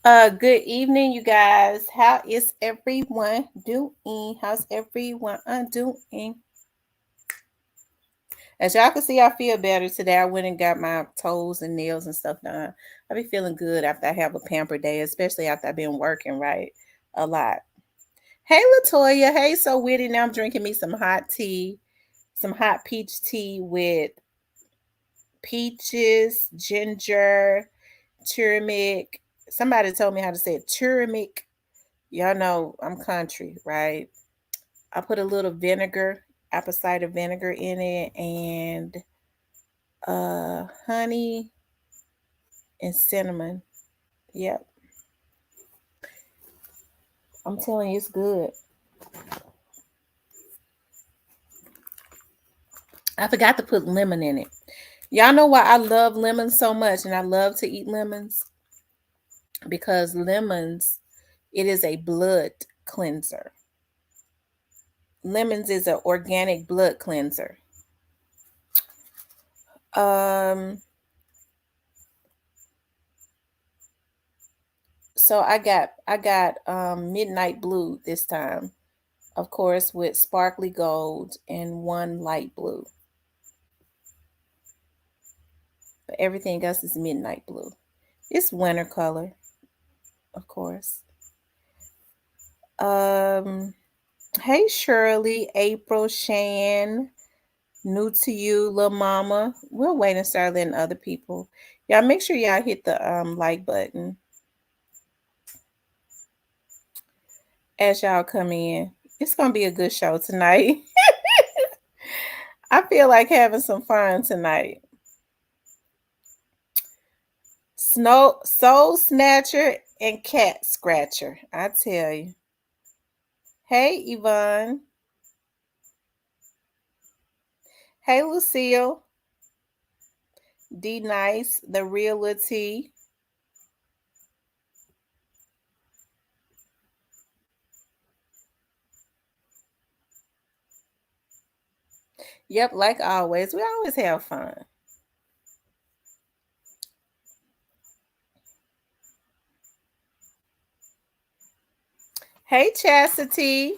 Good evening, you guys. How is everyone doing? How's everyone doing? As y'all can see, I feel better today. I went and got my toes and nails and stuff done. I be feeling good after I have a pamper day, especially after I've been working right a lot. Hey, Latoya. Hey, so witty. Now I'm drinking me some hot tea, some hot peach tea with peaches, ginger, turmeric. Somebody told me how to say it, turmeric. Y'all know I'm country, right? I put a little vinegar, apple cider vinegar in it, and honey and cinnamon. Yep, I'm telling you, it's good. I forgot to put lemon in it. Y'all know why I love lemons so much, and I love to eat lemons because lemons, it is a blood cleanser. Lemons is an organic blood cleanser. Um, so I got midnight blue this time, of course, with sparkly gold and one light blue. But everything else is midnight blue. It's winter color, of course. Um, hey Shirley, April, Shan, new to you, little mama. We'll wait and start letting other people. Y'all make sure y'all hit the like button as y'all come in. It's gonna be a good show tonight. I feel like having some fun tonight. Snow Soul Snatcher and Cat Scratcher. I tell you. Hey Yvonne. Hey Lucille. D Nice, the reality. Yep, like always. We always have fun. Hey Chastity.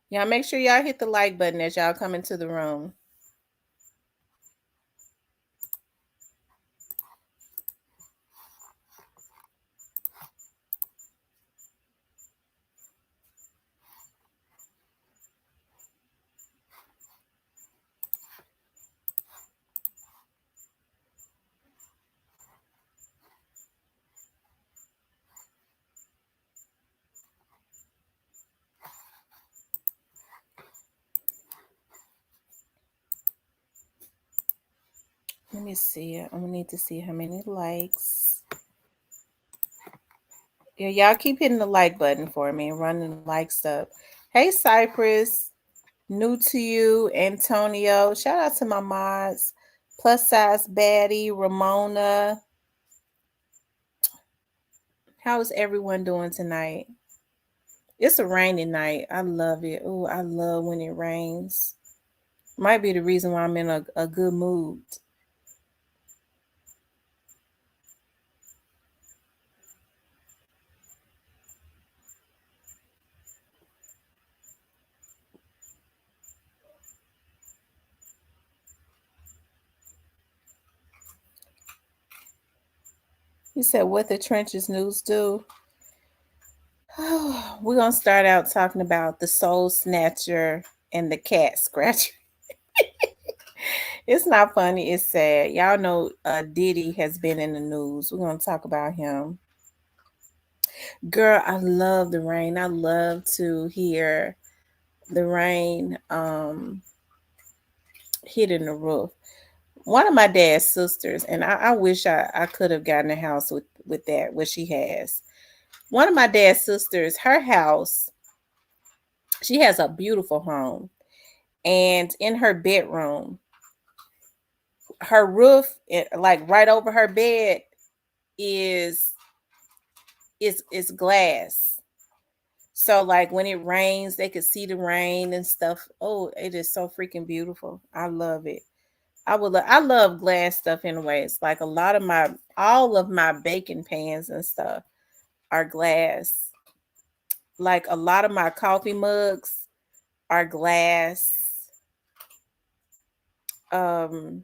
Y'all make sure y'all hit the like button as y'all come into the room. Let me see it. I'm gonna need to see how many likes. Yeah, y'all keep hitting the like button for me and running the likes up. Hey Cypress, new to you, Antonio. Shout out to my mods. Plus size baddie, Ramona. How is everyone doing tonight? It's a rainy night. I love it. Oh, I love when it rains. Might be the reason why I'm in a good mood. You said what the trenches news do? We're gonna start out talking about the soul snatcher and the cat scratcher. It's not funny, it's sad. Y'all know Diddy has been in the news. We're gonna talk about him. Girl, I love the rain. I love to hear the rain hitting the roof. One of my dad's sisters, and I wish I could have gotten a house with that, what she has. One of my dad's sisters, her house, she has a beautiful home. And in her bedroom, her roof, like right over her bed, is is glass. So like when it rains, they could see the rain and stuff. Oh, it is so freaking beautiful. I love it. I love glass stuff anyways. Like a lot of my all of my baking pans and stuff are glass. Like a lot of my coffee mugs are glass. Um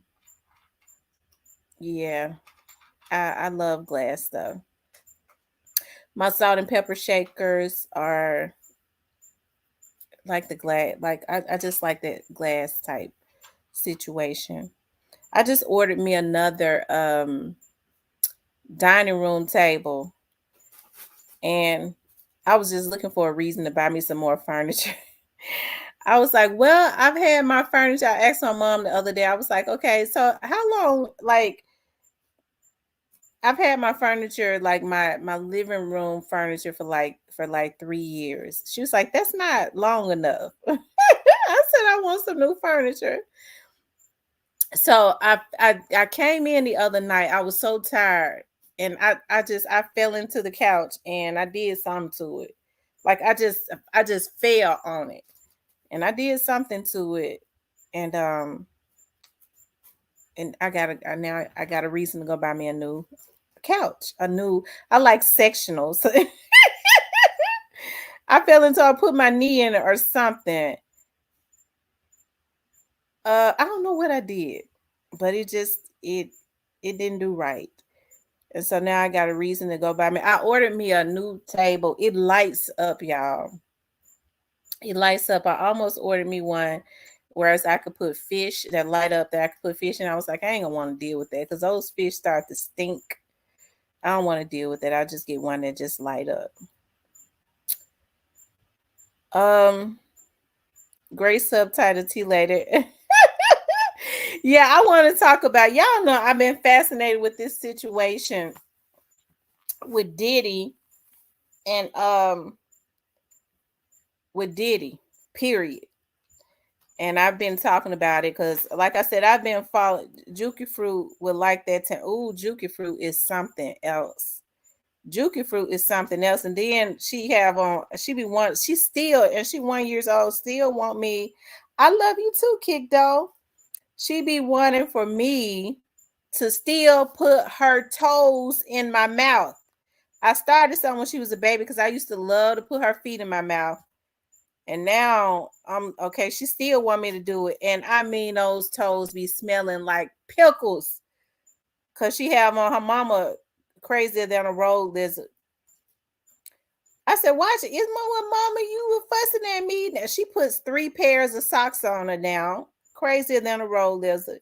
yeah, I love glass stuff. My salt and pepper shakers are like the glass, like I just like that glass type situation. I just ordered me another dining room table, and I was just looking for a reason to buy me some more furniture. I was like, well, I've had my furniture. I asked my mom the other day, I was like, okay, so how long, like, I've had my furniture, like my living room furniture for like 3 years. She was like, that's not long enough. I said I want some new furniture. So I came in the other night. I was so tired, and I fell into the couch and I did something to it. Like I just fell on it, and I did something to it, and now I got a reason to go buy me a new couch. A new I like sectionals. I fell into I put my knee in it or something. I don't know what I did, but it didn't do right. And so now I got a reason to go buy me. I ordered me a new table. It lights up, y'all. It lights up. I almost ordered me one whereas I could put fish that light up that I could put fish in. I was like, I ain't gonna want to deal with that because those fish start to stink. I don't want to deal with that. I'll just get one that just light up. Um, great subtitle, T later. Yeah, I want to talk about y'all know I've been fascinated with this situation with Diddy and with Diddy, period. And I've been talking about it because, like I said, I've been following Juki Fruit would like that. Ooh, Juki Fruit is something else. Juki Fruit is something else. And then she have on, she be one, she still, and she 1 years old, still want me. I love you too, Kick Dough. She be wanting for me to still put her toes in my mouth. I started something when she was a baby because I used to love to put her feet in my mouth. And now I'm okay. She still want me to do it. And I mean those toes be smelling like pickles. Cause she have on her mama crazier than a road lizard. I said, watch it. Is mama you were fussing at me? Now she puts 3 pairs of socks on her now. Crazier than a road lizard.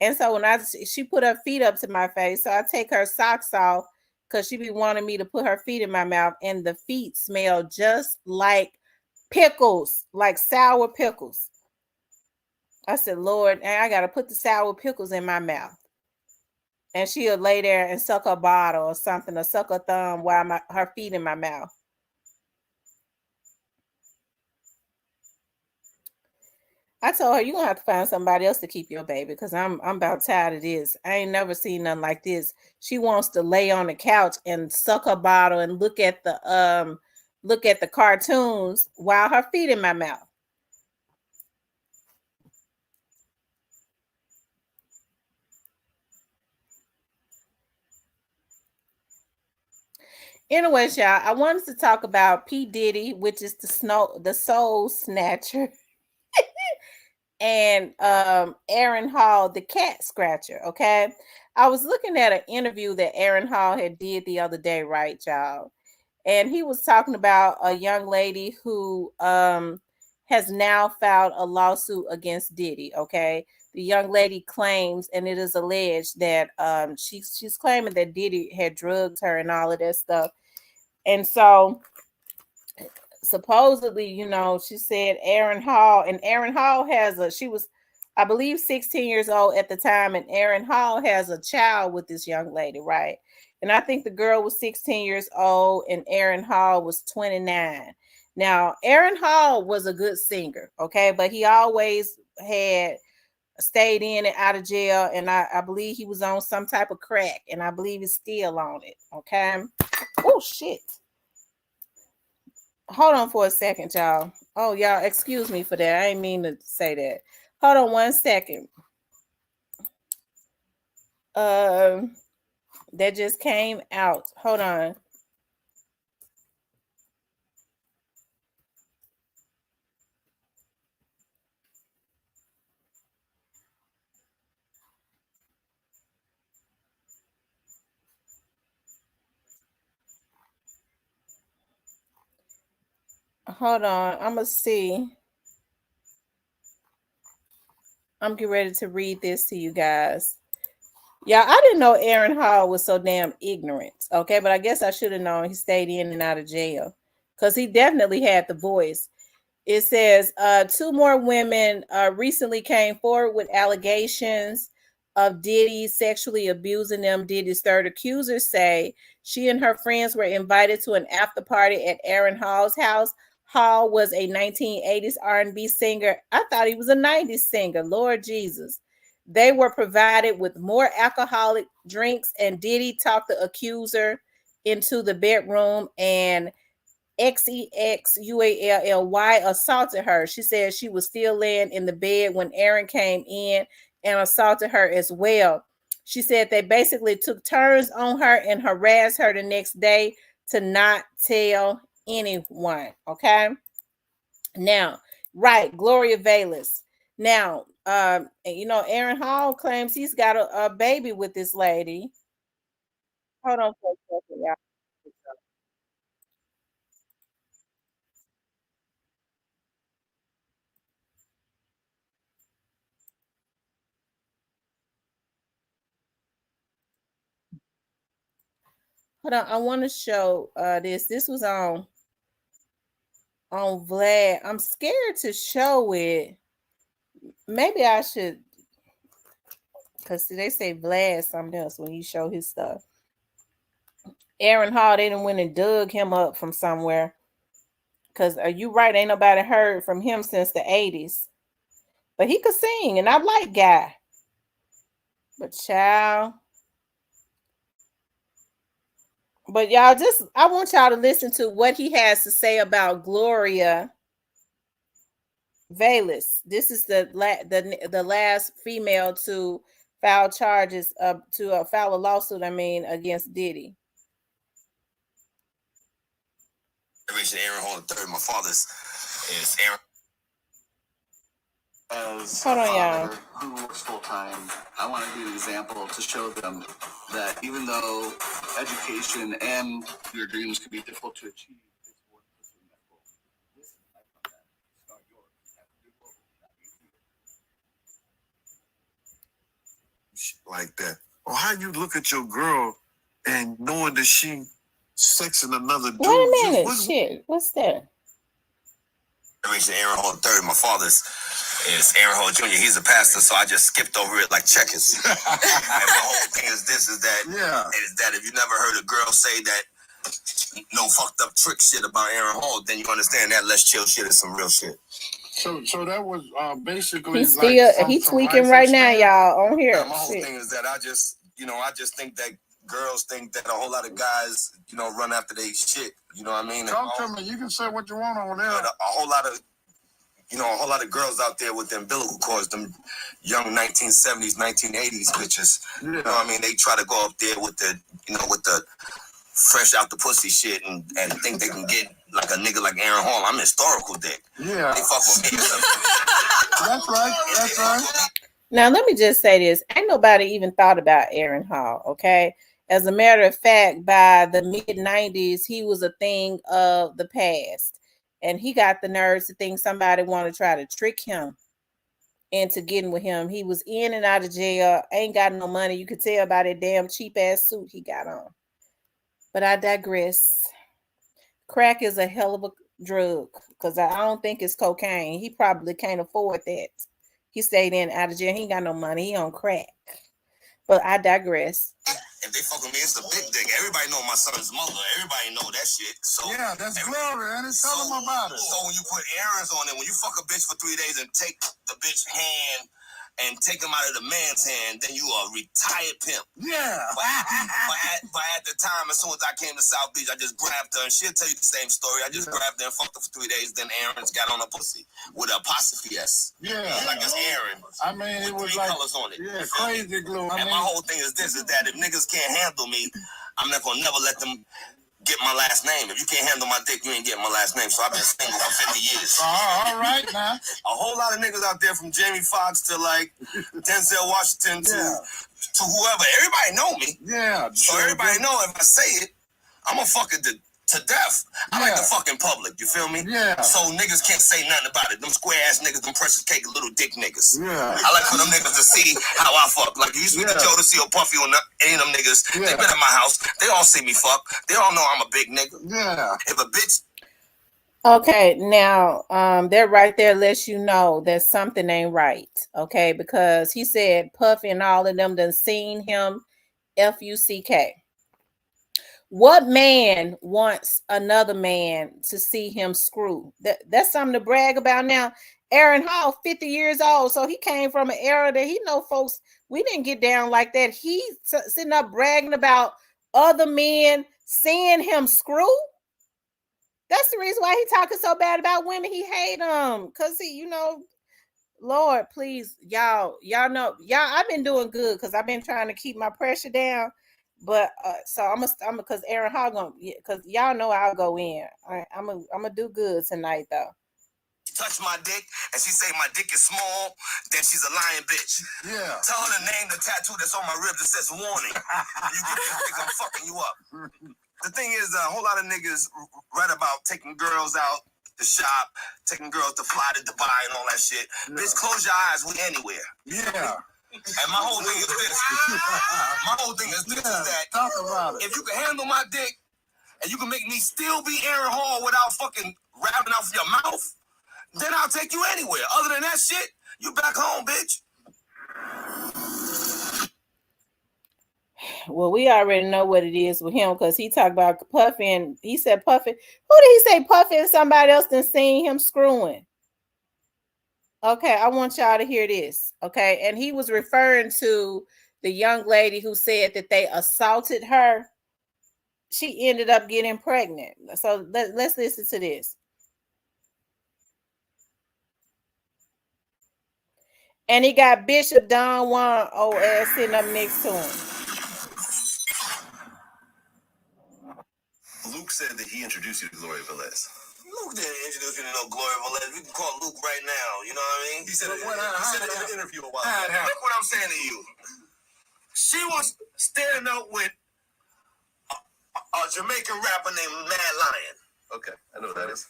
And so when she put her feet up to my face, so I take her socks off because she be wanting me to put her feet in my mouth, and the feet smell just like pickles, like sour pickles. I said, Lord, I gotta put the sour pickles in my mouth. And she'll lay there and suck her bottle or something, or suck her thumb while her feet in my mouth. I told her, you're gonna have to find somebody else to keep your baby because I'm about tired of this. I ain't never seen nothing like this. She wants to lay on the couch and suck her bottle and look at the cartoons while her feet in my mouth. Anyways, y'all, I wanted to talk about P. Diddy, which is the soul snatcher, and Aaron Hall, the cat scratcher. Okay. I was looking at an interview that Aaron Hall had did the other day, right, y'all? And he was talking about a young lady who has now filed a lawsuit against Diddy. Okay. The young lady claims, and it is alleged that she's claiming that Diddy had drugged her and all of that stuff. And so supposedly, she said Aaron Hall she was, I believe, 16 years old at the time, and Aaron Hall has a child with this young lady, right? And I think the girl was 16 years old and Aaron Hall was 29. Now, Aaron Hall was a good singer, okay, but he always had stayed in and out of jail, and I believe he was on some type of crack, and I believe he's still on it, okay? Oh, shit. Hold on for a second, y'all. Oh, y'all, excuse me for that. I didn't mean to say that. Hold on 1 second. That just came out. Hold on. Hold on. I'm gonna see. I'm getting ready to read this to you guys. Yeah, I didn't know Aaron Hall was so damn ignorant. Okay, but I guess I should have known he stayed in and out of jail because he definitely had the voice. It says two more women recently came forward with allegations of Diddy sexually abusing them. Diddy's third accusers say she and her friends were invited to an after party at Aaron Hall's house. Hall was a 1980s R&B singer. I thought he was a 90s singer. Lord Jesus. They were provided with more alcoholic drinks, and Diddy talked the accuser into the bedroom, and XEXUALLY assaulted her. She said she was still laying in the bed when Aaron came in and assaulted her as well. She said they basically took turns on her and harassed her the next day to not tell anyone. Okay. Now, right, Gloria Velas. Now, Aaron Hall claims he's got a baby with this lady. Hold on for a second, y'all. Hold on, I want to show this. This was on Vlad. I'm scared to show it. Maybe I should, because they say Vlad something else when you show his stuff. Aaron Hall, they done went and dug him up from somewhere. Because are you right? Ain't nobody heard from him since the 80s. But he could sing, and I like Guy. But child. But y'all, I want y'all to listen to what he has to say about Gloria Velas. This is the last female to file charges to file a lawsuit. I mean, against Diddy. Aaron Hall III. My father's is Aaron. As Hold a on, father y'all. who works full time, I want to be an example to show them that even though education and your dreams can be difficult to achieve, it's worth pursuing that goal. Listen, I love that. Start yours. Like that. Or how you look at your girl and knowing that she sexing another dude. Wait a minute. Shit. What's that? Aaron Hall III. My father's is Aaron Hall Jr. He's a pastor, so I just skipped over it like checkers. And my whole thing is that if you never heard a girl say that no fucked up trick shit about Aaron Hall, then you understand that let's chill shit is some real shit. So that was basically he's still he's tweaking right now, y'all, on here. My whole thing is that I just think that girls think that a whole lot of guys, run after they shit. You know what I mean? Talk to me. You can say what you want on there. A whole lot of girls out there with the umbilical cords, them young 1970s, 1980s bitches. Yeah. You know what I mean? They try to go up there with the fresh out the pussy shit and think they can get like a nigga like Aaron Hall. I'm historical dick. Yeah. They fuck with me. That's right. Now, let me just say this. Ain't nobody even thought about Aaron Hall, okay? As a matter of fact, by the mid-90s, he was a thing of the past. And he got the nerves to think somebody want to try to trick him into getting with him. He was in and out of jail, ain't got no money. You could tell by that damn cheap-ass suit he got on. But I digress. Crack is a hell of a drug because I don't think it's cocaine. He probably can't afford that. He stayed in out of jail. He ain't got no money. He on crack. But I digress. If they fuck with me, it's the big dick. Everybody know my son's mother. Everybody know that shit. So yeah, that's Glory, and tell them about it. So when you put errands on it, when you fuck a bitch for 3 days and take the bitch hand and take them out of the man's hand, then you are a retired pimp. Yeah. But at the time, as soon as I came to South Beach, I just grabbed her, and she'll tell you the same story. I just grabbed her and fucked her for 3 days. Then Aaron's got on a pussy with an apostrophe S. Yeah. Like it's Aaron. I mean, it was 3 like colors on it. Yeah, crazy glue. And my whole thing is this: is that if niggas can't handle me, I'm not gonna never let them get my last name. If you can't handle my dick, you ain't getting my last name. So I've been single for 50 years. All right now. A whole lot of niggas out there, from Jamie Foxx to like Denzel Washington to whoever. Everybody know me. Yeah. So everybody know if I say it, I'm gonna fuck it to death. I like to fuck in public. You feel me? Yeah. So niggas can't say nothing about it. Them square ass niggas, them precious cake little dick niggas. Yeah. I like for them niggas to see how I fuck. Like you speak to Joe to see or Puffy or any of them niggas. They been at my house. They all see me fuck. They all know I'm a big nigga. Yeah. If a bitch. Okay, now that right there lets you know that something ain't right. Okay, because he said Puffy and all of them done seen him F-U-C-K. What man wants another man to see him screw? That's something to brag about now. Aaron Hall, 50 years old, so he came from an era that he know folks, we didn't get down like that. He's sitting up bragging about other men seeing him screw. That's the reason why he talking so bad about women. He hate them because he, Lord, please, y'all know, I've been doing good because I've been trying to keep my pressure down. But so I'm because Aaron Hall because y'all know I'll go in. I'm gonna do good tonight though. Touch my dick and she say my dick is small, then she's a lying bitch. Yeah. Tell her to name the tattoo that's on my rib that says warning. You get this dick, I'm fucking you up. The thing is, a whole lot of niggas write about taking girls out to shop, taking girls to fly to Dubai and all that shit. Yeah. Bitch, close your eyes, we anywhere. Yeah. And my whole thing is this. Is that talk about it. If you can handle my dick and you can make me still be Aaron Hall without fucking rapping out your mouth, then I'll take you anywhere. Other than that shit, you back home, bitch. Well, we already know what it is with him because he talked about Puffy and he said Puffy. Who did he say Puffy and somebody else done seen him screwing? Okay, I want y'all to hear this. Okay, and he was referring to the young lady who said that they assaulted her. She ended up getting pregnant. So let's listen to this. And he got Bishop Don Juan OS sitting up next to him. Luke said that he introduced you to Gloria Velez. Luke didn't introduce you to no Gloria Velez. We can call Luke right now. You know what I mean? He said it in an interview a while ago. Look what I'm saying to you. She was standing up with a Jamaican rapper named Mad Lion. Okay, I know what that is.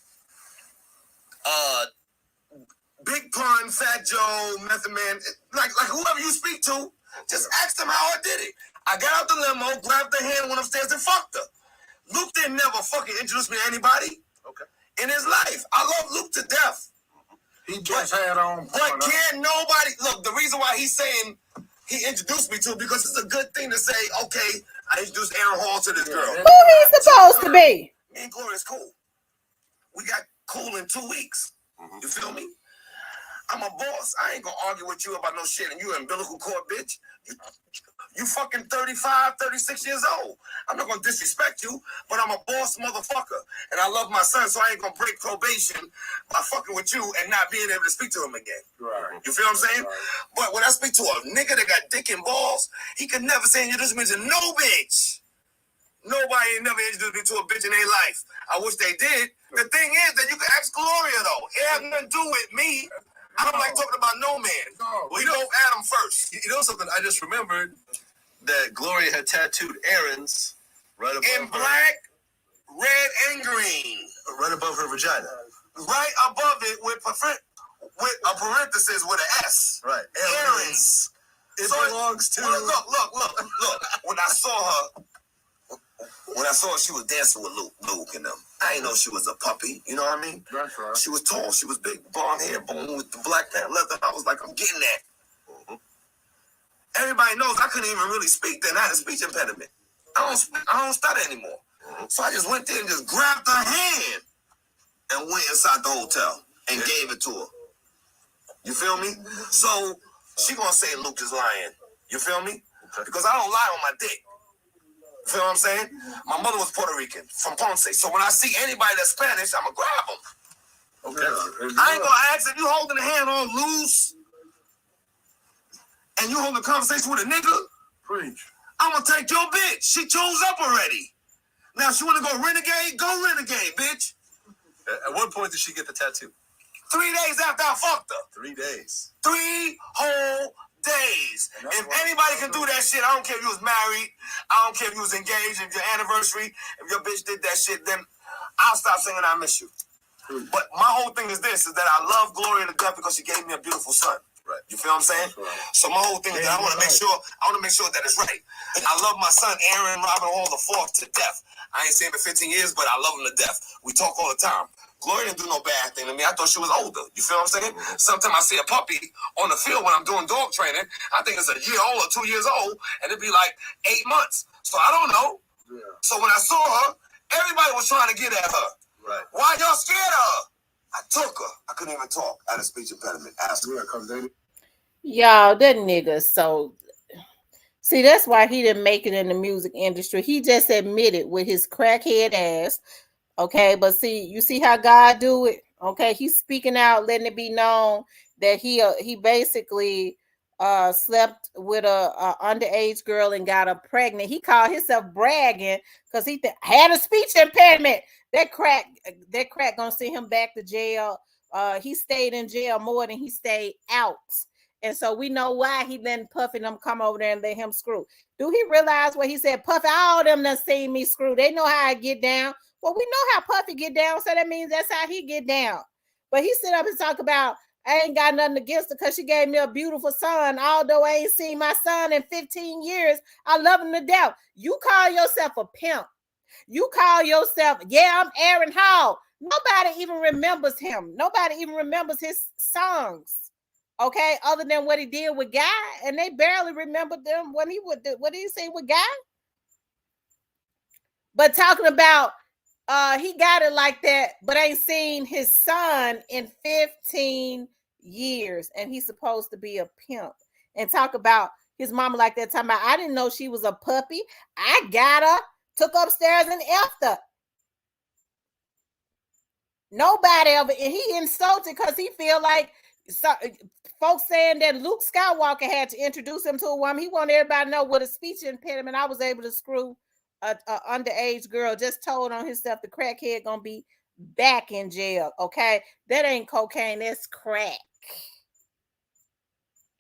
Big Pun, Fat Joe, Method Man, like whoever you speak to, just ask them how I did it. I got out the limo, grabbed her hand, went upstairs and fucked her. Luke didn't never fucking introduce me to anybody. Okay. In his life. I love Luke to death. He just had on. But can't nobody look, the reason why he's saying he introduced me to it, because it's a good thing to say, okay, I introduced Aaron Hall to this girl. Who he supposed to be? Me and Gloria's cool. We got cool in 2 weeks. Mm-hmm. You feel me? I'm a boss. I ain't gonna argue with you about no shit. And you umbilical cord, bitch. You fucking 35, 36 years old. I'm not gonna disrespect you, but I'm a boss motherfucker. And I love my son, so I ain't gonna break probation by fucking with you and not being able to speak to him again. Right. You feel what I'm saying? Right. But when I speak to a nigga that got dick and balls, he could never say introduce me to no bitch. Nobody ain't never introduced me to a bitch in their life. I wish they did. The thing is that you can ask Gloria, though. It has nothing to do with me. I don't like talking about no man. No. Well, you know Adam first. You know something? I just remembered that Gloria had tattooed Aaron's right above in black, red, and green. Right above her vagina. Right above it with a parenthesis with an S. Right. Aaron's. It belongs to... Look. When I saw her, she was dancing with Luke and them. I didn't know she was a puppy. You know what I mean? That's right. She was tall. She was big, blonde hair, bone with the black pant leather. I was like, I'm getting that. Mm-hmm. Everybody knows I couldn't even really speak then. I had a speech impediment. I don't stutter anymore. Mm-hmm. So I just went there and just grabbed her hand and went inside the hotel and gave it to her. You feel me? So she gonna say Luke is lying. You feel me? Okay. Because I don't lie on my dick. You feel what I'm saying? My mother was Puerto Rican, from Ponce. So when I see anybody that's Spanish, I'ma grab them. Okay. Yeah. I ain't gonna ask if you holding the hand all loose and you holding a conversation with a nigga. Preach. I'm gonna take your bitch. She chose up already. Now she wanna go renegade? Go renegade, bitch. At what point did she get the tattoo? 3 days after I fucked her. 3 days. 3 whole days. If anybody can do that shit, I don't care if you was married, I don't care if you was engaged, if your anniversary, if your bitch did that shit, then I'll stop singing I Miss You. But my whole thing is this, is that I love Gloria to death because she gave me a beautiful son. Right. You feel what I'm saying? Right. So my whole thing is that I want to make sure that it's right. I love my son Aaron Robin Hall IV to death. I ain't seen him in 15 years, but I love him to death. We talk all the time. Gloria didn't do no bad thing to me. I thought she was older. You feel what I'm saying? Sometimes I see a puppy on the field when I'm doing dog training. I think it's a year old or 2 years old, and it'd be like 8 months. So I don't know. Yeah. So when I saw her, everybody was trying to get at her. Right. Why y'all scared of her? I took her. I couldn't even talk. I had a speech impediment. Asked her. Y'all, that nigga. So, see, that's why he didn't make it in the music industry. He just admitted with his crackhead ass. Okay, but see, you see how God do it. Okay, he's speaking out, letting it be known that he basically slept with a underage girl and got her pregnant. He called himself bragging because he had a speech impediment. That crack gonna send him back to jail. He stayed in jail more than he stayed out. And so we know why he letting Puffy them come over there and let him screw. Do he realize what he said? Puffy, all them done seen me screw. They know how I get down. Well, we know how Puffy get down, so that means that's how he get down. But he sit up and talk about, I ain't got nothing against her because she gave me a beautiful son. Although I ain't seen my son in 15 years, I love him to death. You call yourself a pimp. You call yourself, yeah, I'm Aaron Hall. Nobody even remembers him. Nobody even remembers his songs. Okay, other than what he did with Guy, and they barely remember them when he would do. What did he say with Guy? But talking about he got it like that, but ain't seen his son in 15 years, and he's supposed to be a pimp. And talk about his mama like that, talking about, I didn't know she was a puppy. I got her, took upstairs and effed her. Nobody ever, and he insulted because he feel like folks saying that Luke Skywalker had to introduce him to a woman. He wanted everybody to know with a speech impediment I was able to screw a underage girl. Just told on himself the crackhead gonna be back in jail. Okay, that ain't cocaine, that's crack,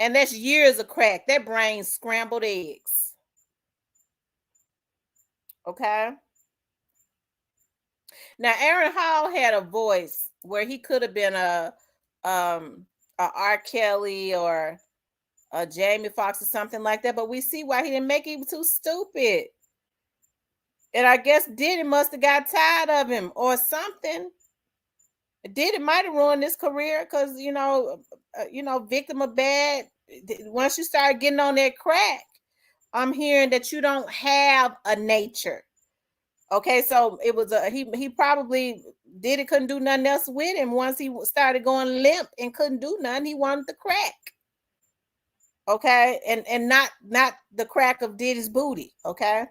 and that's years of crack. That brain scrambled eggs. Okay. Now Aaron Hall had a voice where he could have been a R. Kelly or a Jamie Foxx or something like that, but we see why he didn't make it. He was too stupid. And I guess Diddy must have got tired of him or something. Diddy might have ruined his career because victim of bad. Once you start getting on that crack, I'm hearing that you don't have a nature. Okay, so it was he probably Diddy couldn't do nothing else with him once he started going limp and couldn't do nothing. He wanted the crack. Okay, and not the crack of Diddy's booty. Okay,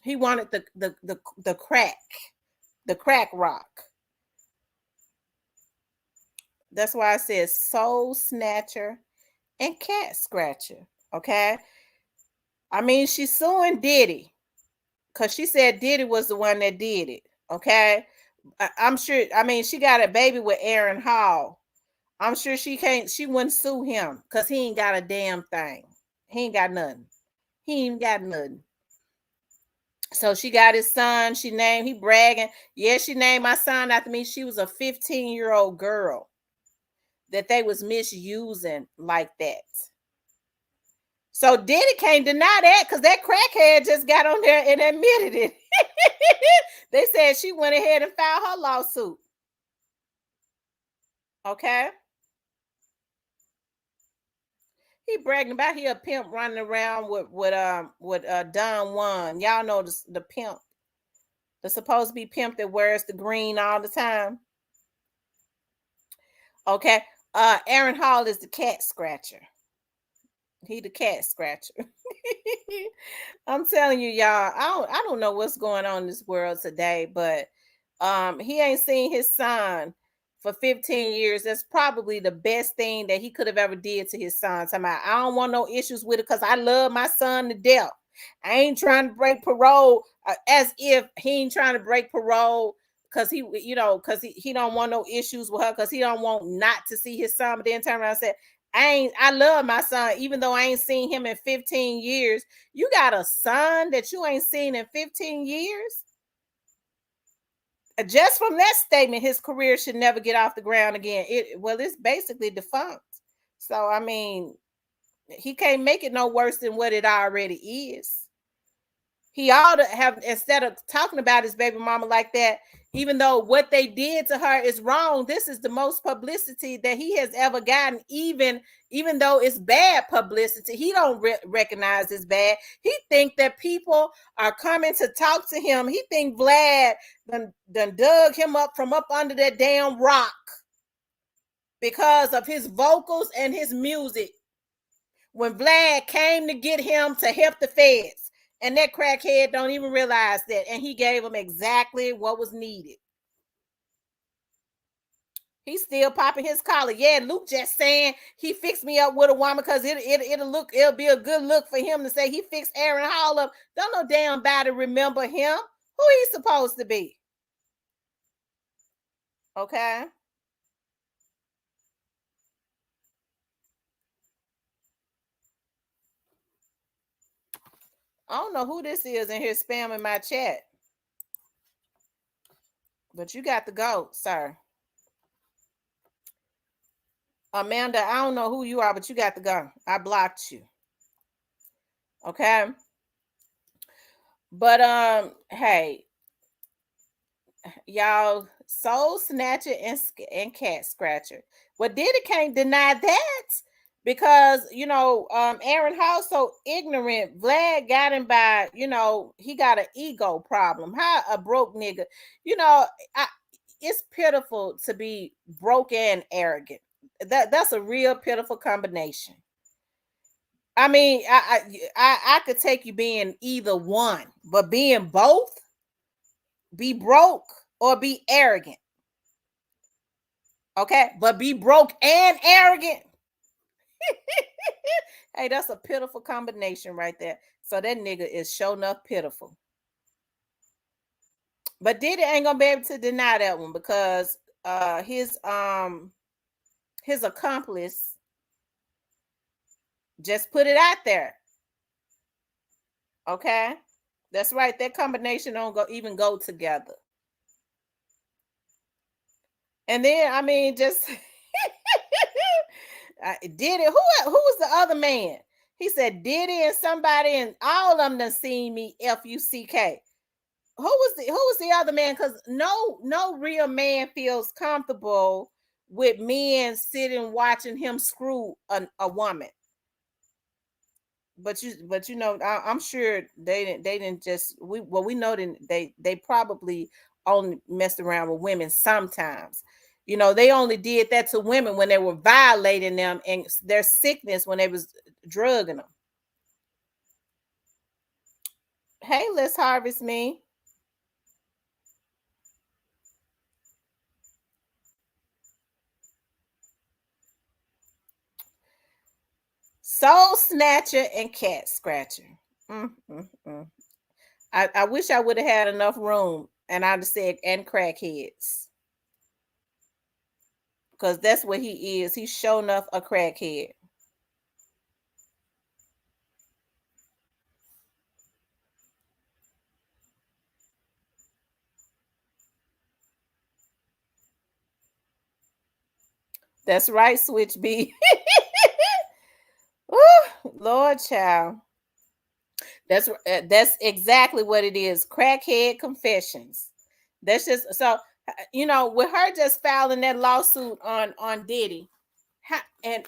he wanted the crack rock. That's why I said soul snatcher and cat scratcher. Okay, I mean she's suing Diddy because she said Diddy was the one that did it. Okay, I'm sure. I mean she got a baby with Aaron Hall. I'm sure she wouldn't sue him because he ain't got a damn thing. He ain't got nothing. He ain't got nothing. So she got his son. He bragging. Yeah, she named my son after me. She was a 15-year-old girl that they was misusing like that. So Diddy can't deny that because that crackhead just got on there and admitted it. They said she went ahead and filed her lawsuit. Okay. He bragging about he a pimp running around with Don Juan. Y'all know the pimp. The supposed to be pimp that wears the green all the time. Okay. Aaron Hall is the cat scratcher. He the cat scratcher. I'm telling you, y'all. I don't know what's going on in this world today, but he ain't seen his son for 15 years. That's probably the best thing that he could have ever did to his son. Talking about, I don't want no issues with it because I love my son to death. I ain't trying to break parole, as if he ain't trying to break parole because he don't want no issues with her because he don't want not to see his son. But then turn around and say, I love my son, even though I ain't seen him in 15 years. You got a son that you ain't seen in 15 years? Just from that statement, his career should never get off the ground again. It's basically defunct. So I mean, he can't make it no worse than what it already is. He ought to have, instead of talking about his baby mama like that, even though what they did to her is wrong, this is the most publicity that he has ever gotten, even though it's bad publicity. He don't recognize it's bad. He think that people are coming to talk to him. He think Vlad done dug him up from up under that damn rock because of his vocals and his music. When Vlad came to get him to help the feds, and that crackhead don't even realize that, and he gave him exactly what was needed. He's still popping his collar. Yeah, Luke just saying he fixed me up with a woman because it'll be a good look for him to say he fixed Aaron Hall up. Don't no damn body remember him. Who he's supposed to be? Okay. I don't know who this is in here spamming my chat. But you got to go, sir. Amanda, I don't know who you are, but you got to go. I blocked you. Okay. But hey, y'all, Soul Snatcher and Cat Scratcher. Well, Diddy can't deny that because Aaron Hall so ignorant. Vlad got him by, he got an ego problem. How a broke nigga, it's pitiful to be broke and arrogant. That's a real pitiful combination. I mean, I could take you being either one, but being both, be broke or be arrogant. Okay, but be broke and arrogant. Hey, that's a pitiful combination right there. So that nigga is sure enough pitiful. But Diddy ain't gonna be able to deny that one because his accomplice just put it out there. Okay, that's right. That combination don't even go together. And then I mean, just Diddy. Who was the other man? He said Diddy and somebody, and all of them done seen me FUCK. Who was the other man? Because no real man feels comfortable with men sitting watching him screw a woman. But I'm sure they didn't just we know that they probably only messed around with women sometimes. They only did that to women when they were violating them and their sickness when they was drugging them. Hey, let's harvest me. Soul Snatcher and Cat Scratcher. I wish I would have had enough room, and I'd have said and crackheads, because that's what he is. He's sure enough a crackhead. That's right, Switch B. Lord child. That's exactly what it is. Crackhead confessions. That's just so with her just filing that lawsuit on Diddy, and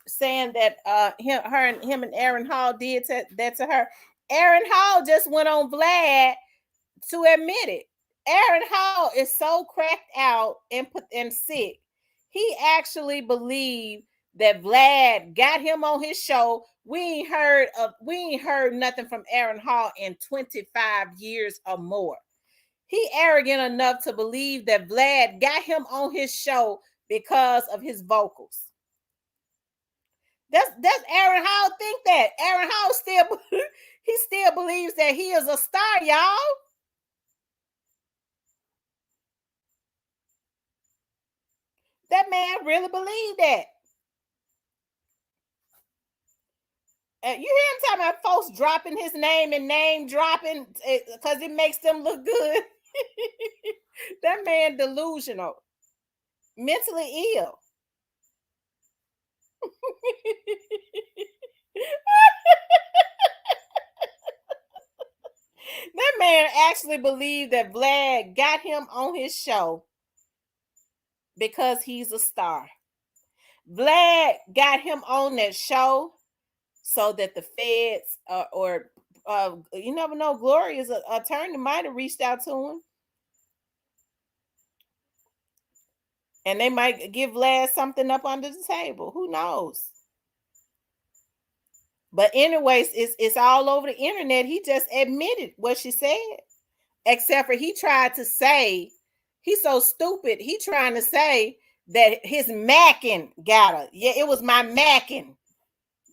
saying that him and Aaron Hall did that to her. Aaron Hall just went on Vlad to admit it. Aaron Hall is so cracked out and sick. He actually believed that Vlad got him on his show. We ain't heard nothing from Aaron Hall in 25 years or more. He arrogant enough to believe that Vlad got him on his show because of his vocals. That's Aaron Hall think that. Aaron Hall still he still believes that he is a star, y'all. That man really believed that. You hear him talking about folks dropping his name and name dropping because it makes them look good. That man delusional, mentally ill. That man actually believed that Vlad got him on his show because he's a star. Vlad got him on that show so that the feds or you never know, Gloria's attorney might have reached out to him. And they might give Vlad something up under the table. Who knows? But anyways, it's all over the internet. He just admitted what she said. Except for he tried to say, he's so stupid. He trying to say that his macking got her. Yeah, it was my macking.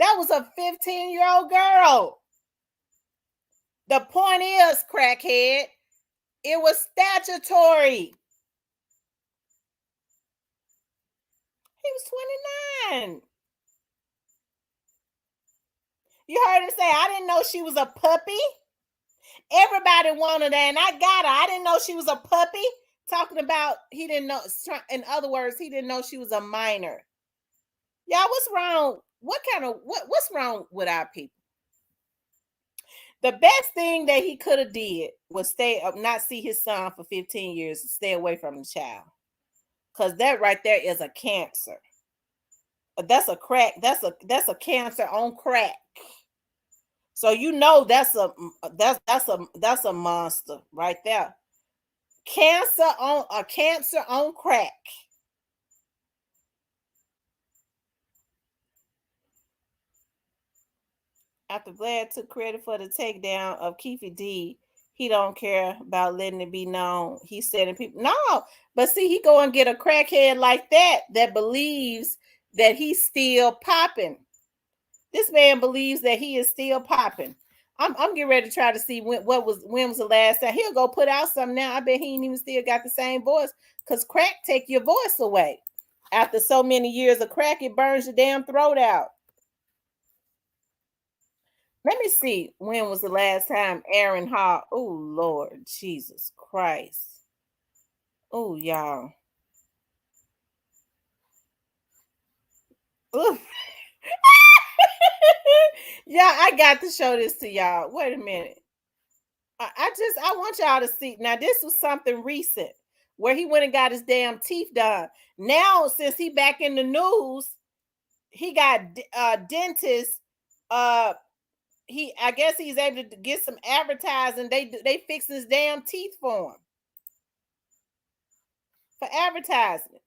That was a 15-year-old girl. The point is, crackhead, it was statutory. He was 29. You heard him say, I didn't know she was a puppy. Everybody wanted her, and I got her. I didn't know she was a puppy. Talking about he didn't know. In other words, he didn't know she was a minor. Y'all, what's wrong? What's wrong with our people? The best thing that he could have did was stay up, not see his son for 15 years, stay away from the child. Because that right there is a cancer. That's a crack. That's a cancer on crack. So you know that's a monster right there. Cancer on crack. After Vlad took credit for the takedown of Keefe D, he don't care about letting it be known. He's setting people no, but see, he go and get a crackhead like that believes that he's still popping. This man believes that he is still popping. I'm getting ready to try to see when was the last time. He'll go put out something now. I bet he ain't even still got the same voice because crack take your voice away. After so many years of crack, it burns your damn throat out. Let me see when was the last time Aaron Hall. Oh Lord Jesus Christ. Oh y'all. Yeah, I got to show this to y'all. Wait a minute. I want y'all to see. Now, this was something recent where he went and got his damn teeth done. Now, since he back in the news, he got dentists. I guess he's able to get some advertising. They fix his damn teeth for him for advertisement.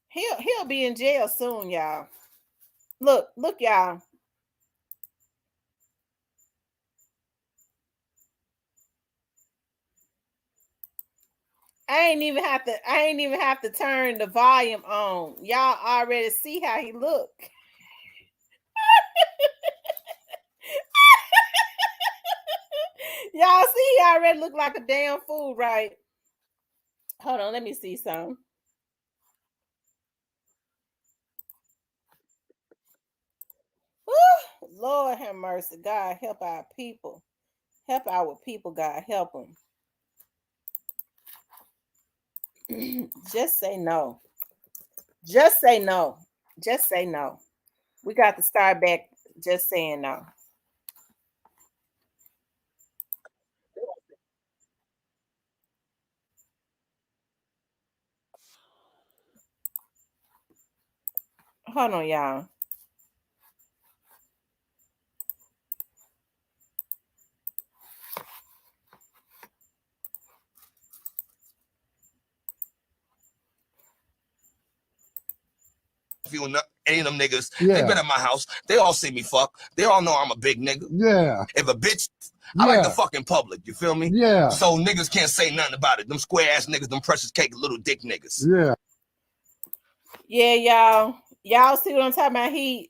He'll be in jail soon, y'all. Look, y'all. I ain't even have to turn the volume on. Y'all already see how he look. Y'all see he already look like a damn fool, right? Hold on, let me see some. Lord have mercy. God help our people. Help our people, God. Help them. Just say no. Just say no. Just say no. We got to start back just saying no. Hold on, y'all. nephew and any of them niggas, they been at my house. They all see me fuck. They all know I'm a big nigga. Yeah. If a bitch, I like the fucking public. You feel me? Yeah. So niggas can't say nothing about it. Them square ass niggas, them precious cake little dick niggas. Yeah. Yeah, y'all see what I'm talking about? He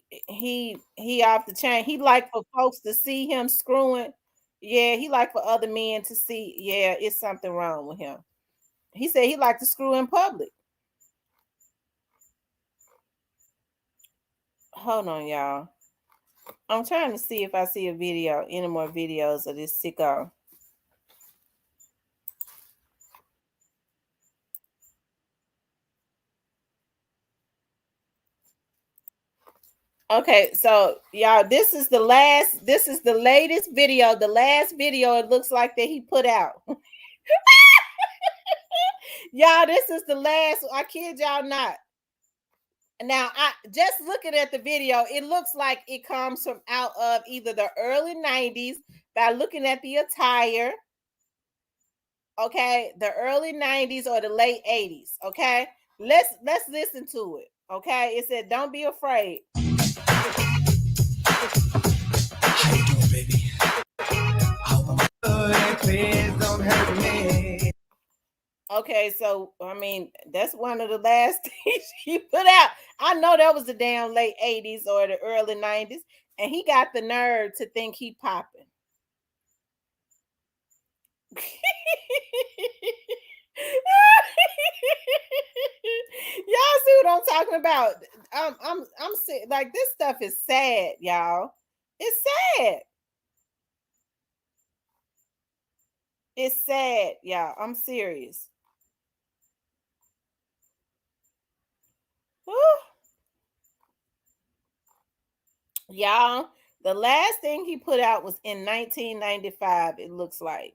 off the chain. He like for folks to see him screwing. Yeah, he like for other men to see. Yeah, it's something wrong with him. He said he like to screw in public. Hold on, y'all. I'm trying to see if I see a video, any more videos of this sicko. Okay, so y'all, this is the latest video. The last video it looks like that he put out. Y'all, this is the last. I kid y'all not. Now, I just looking at the video, it looks like it comes from out of either the early 90s by looking at the attire. Okay, the early 90s or the late 80s. Okay, let's listen to it. Okay, it said, "Don't be afraid." How you doing, baby? Please don't hurt me. Okay, so I mean, that's one of the last things he put out. I know that was the damn late 80s or the early 90s, and he got the nerve to think he popping. Y'all see what I'm talking about? I'm like, this stuff is sad, y'all. It's sad. It's sad, y'all. I'm serious. Whew. Y'all, the last thing he put out was in 1995, it looks like.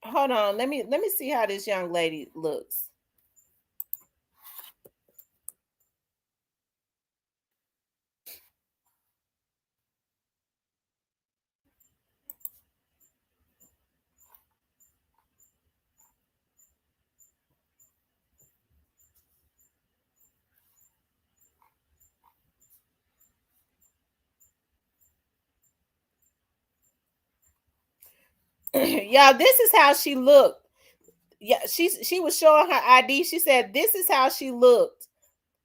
Hold on, let me see how this young lady looks. Y'all, this is how she looked. Yeah, she was showing her ID. She said this is how she looked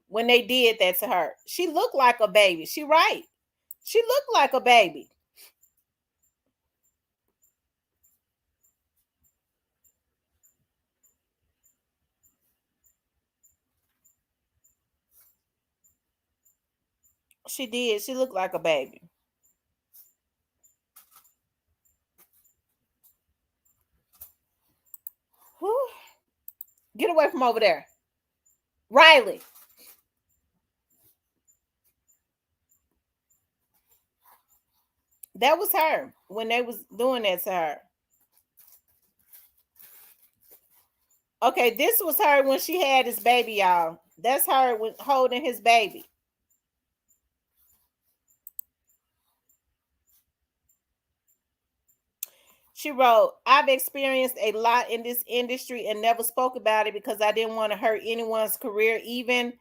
when they did that to her. She looked like a baby. She right. She looked like a baby. She did. She looked like a baby. Whew. Get away from over there. Riley. That was her when they was doing that to her. Okay, this was her when she had his baby, y'all. That's her with holding his baby. She wrote, "I've experienced a lot in this industry and never spoke about it because I didn't want to hurt anyone's career, even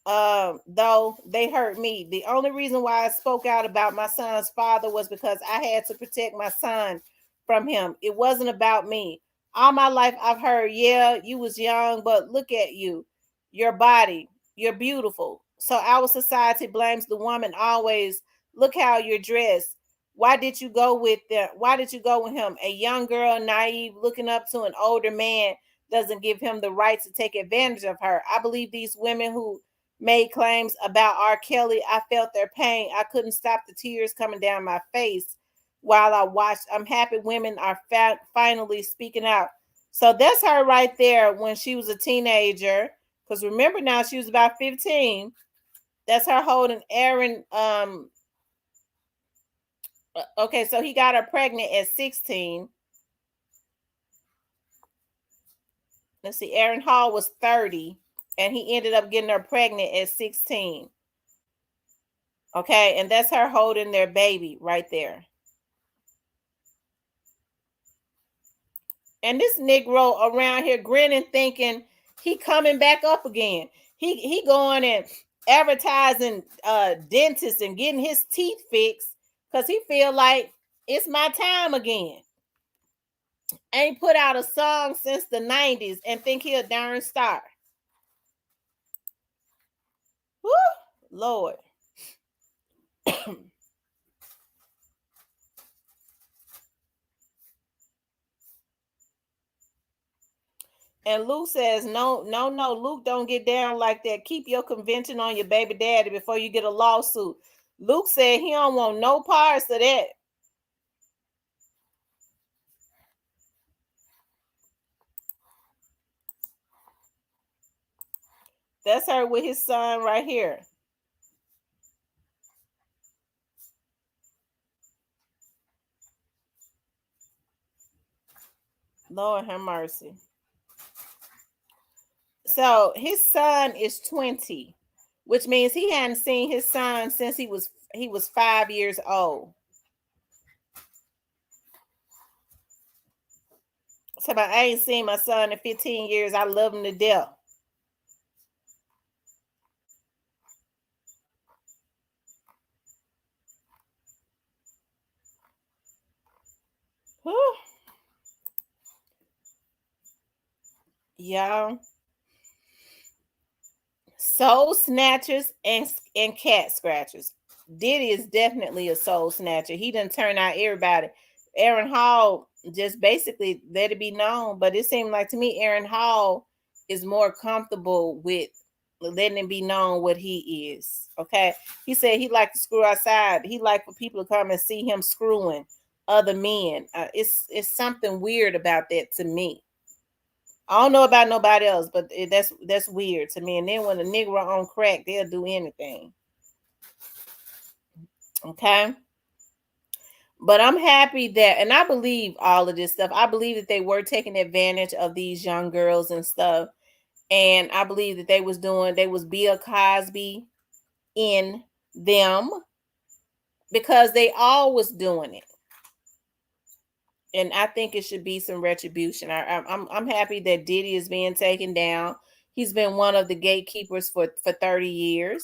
though they hurt me. The only reason why I spoke out about my son's father was because I had to protect my son from him. It wasn't about me. All my life I've heard, yeah, you was young, but look at you, your body, you're beautiful. So our society blames the woman always. Look how you're dressed. Why did you go with them? Why did you go with him? A young girl, naive, looking up to an older man doesn't give him the right to take advantage of her. I believe these women who made claims about R. Kelly. I felt their pain. I couldn't stop the tears coming down my face while I watched. I'm happy women are finally speaking out." So that's her right there when she was a teenager. Because remember now, she was about 15. That's her holding Aaron. Okay, so he got her pregnant at 16. Let's see, Aaron Hall was 30, and he ended up getting her pregnant at 16. Okay, and that's her holding their baby right there. And this Negro around here grinning, thinking he coming back up again. He going and advertising dentists and getting his teeth fixed because he feel like it's my time again. Ain't put out a song since the 90s and think he a darn star. Woo, Lord. And Luke says, no, Luke don't get down like that. Keep your convention on your baby daddy before you get a lawsuit. Luke said he don't want no parts of that. That's her with his son right here. Lord have mercy. So his son is 20, which means he hadn't seen his son since he was 5 years old. So I ain't seen my son in 15 years. I love him to death. Whew. Y'all. Soul snatchers and cat scratchers. Diddy is definitely a soul snatcher. He didn't turn out everybody. Aaron Hall just basically let it be known, but it seemed like to me Aaron Hall is more comfortable with letting it be known what he is. Okay, he said he liked to screw outside. He liked for people to come and see him screwing other men. It's something weird about that to me. I don't know about nobody else, but that's weird to me. And then when a nigga on crack, they'll do anything. Okay. But I'm happy that, and I believe all of this stuff. I believe that they were taking advantage of these young girls and stuff. And I believe that they was Bill Cosby in them because they all was doing it. And I think it should be some retribution. I'm happy that Diddy is being taken down. He's been one of the gatekeepers for 30 years.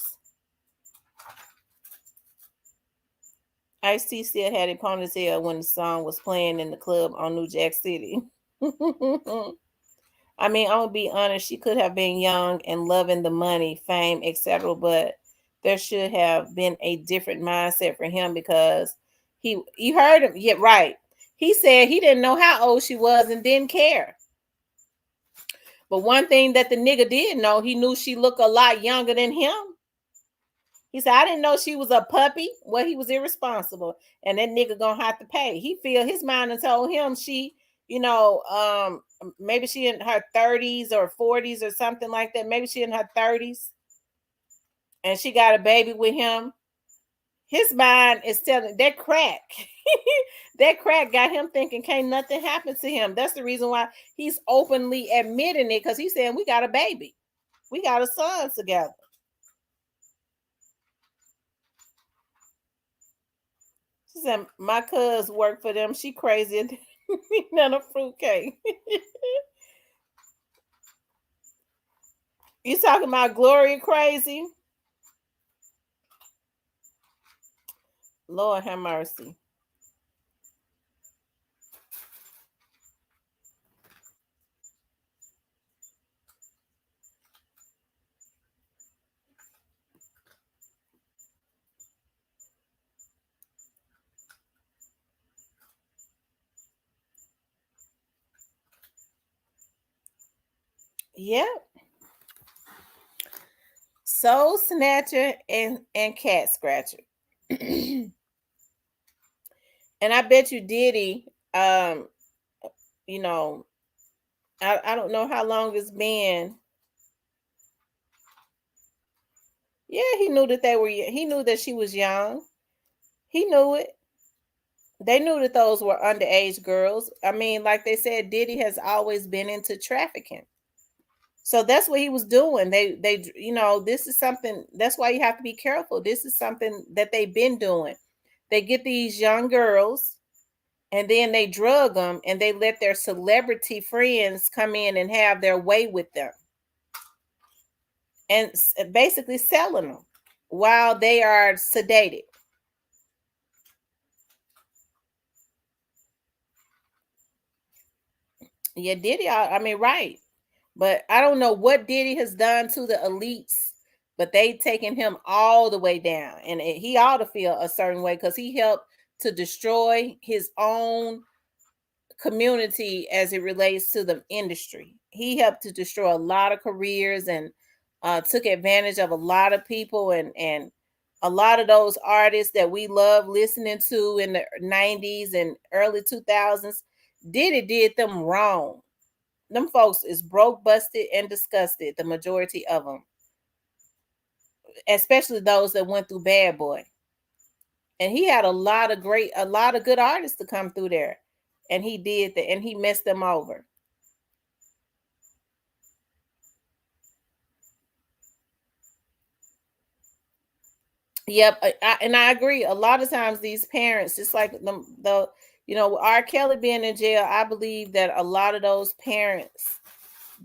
Ice-T still had a ponytail when the song was playing in the club on New Jack City. I mean, I'm gonna be honest, she could have been young and loving the money, fame, etc. But there should have been a different mindset for him because you heard him, yeah, right. He said he didn't know how old she was and didn't care. But one thing that the nigga did know, he knew she looked a lot younger than him. He said, I didn't know she was a puppy. Well, he was irresponsible. And that nigga gonna have to pay. He feel his mind and told him she, maybe she in her 30s or 40s or something like that. Maybe she in her 30s. And she got a baby with him. His mind is telling that crack. That crack got him thinking can't nothing happen to him. That's the reason why he's openly admitting it, because he's saying we got a baby. We got a son together. She said, my cuz work for them. She crazy than a fruitcake. You talking about Gloria crazy? Lord have mercy. Yep. Soul snatcher and cat scratcher. And I bet you Diddy, I don't know how long it's been. Yeah, he knew that she was young. He knew it. They knew that those were underage girls. I mean, like they said, Diddy has always been into trafficking. So that's what he was doing. They this is something, that's why you have to be careful. This is something that they've been doing. They get these young girls and then they drug them and they let their celebrity friends come in and have their way with them and basically selling them while they are sedated. Yeah, Diddy, I mean, right. But I don't know what Diddy has done to the elites, but they taken him all the way down. And he ought to feel a certain way because he helped to destroy his own community as it relates to the industry. He helped to destroy a lot of careers and took advantage of a lot of people and a lot of those artists that we love listening to in the 90s and early 2000s. Diddy did them wrong. Them folks is broke, busted, and disgusted. The majority of them, especially those that went through Bad Boy, and he had a lot of good artists to come through there, and he did that, and he messed them over. Yep, and I agree. A lot of times, these parents, just like R. Kelly being in jail, I believe that a lot of those parents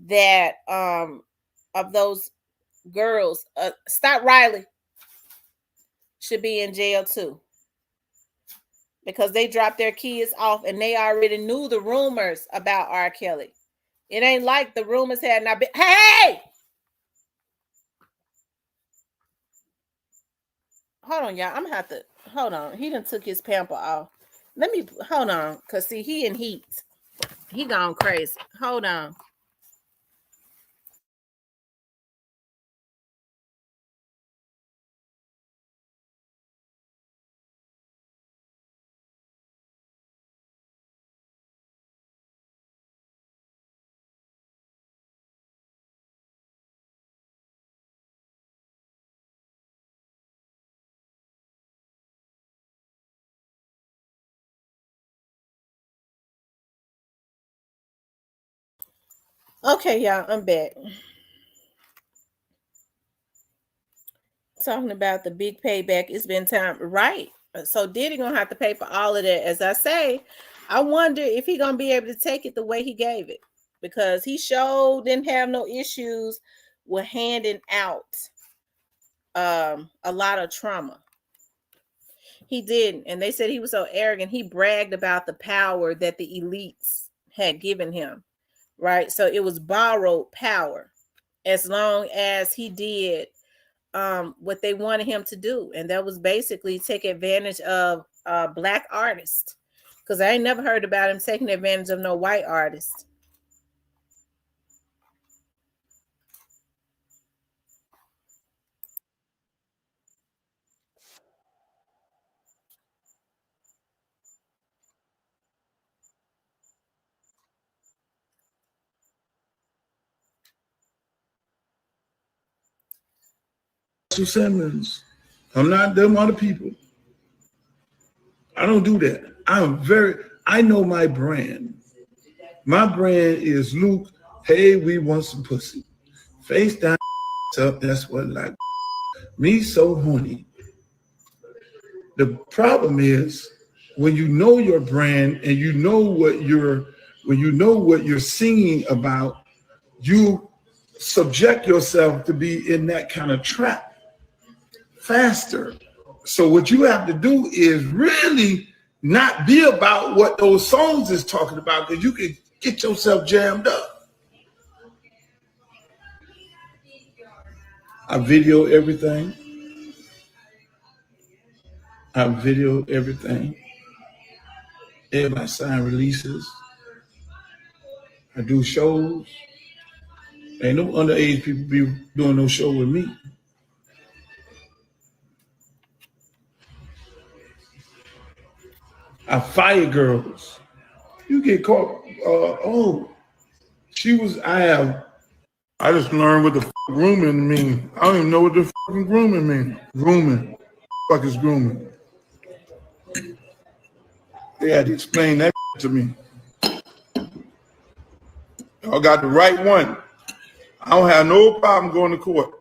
that of those girls, Stop Riley, should be in jail too because they dropped their kids off and they already knew the rumors about R. Kelly. It ain't like the rumors had not been. Hey, hold on, y'all. I'm gonna have to hold on. He done took his pamper off. Let me hold on, cause see, he in heat. He gone crazy. Hold on. Okay, y'all, I'm back. Talking about the big payback. It's been time, right? So Diddy gonna have to pay for all of that. As I say, I wonder if he gonna be able to take it the way he gave it, because he sure didn't have no issues with handing out a lot of trauma. He didn't, and they said he was so arrogant. He bragged about the power that the elites had given him, right? So it was borrowed power, as long as he did what they wanted him to do, and that was basically take advantage of black artists. Because I ain't never heard about him taking advantage of no white artist. Simmons. I'm not them other people. I don't do that. I know my brand. My brand is Luke. Hey, we want some pussy. Face down, up. That's what like me so horny. The problem is when you know your brand and you know when you know what you're singing about, you subject yourself to be in that kind of trap faster. So what you have to do is really not be about what those songs is talking about, because you can get yourself jammed up. I video everything. I video everything. Everybody sign releases. I do shows. Ain't no underage people be doing no show with me. I fire girls. You get caught. I just learned what the grooming mean. I don't even know what the grooming mean. Grooming. Fuck is grooming. They had to explain that to me. Y'all got the right one. I don't have no problem going to court.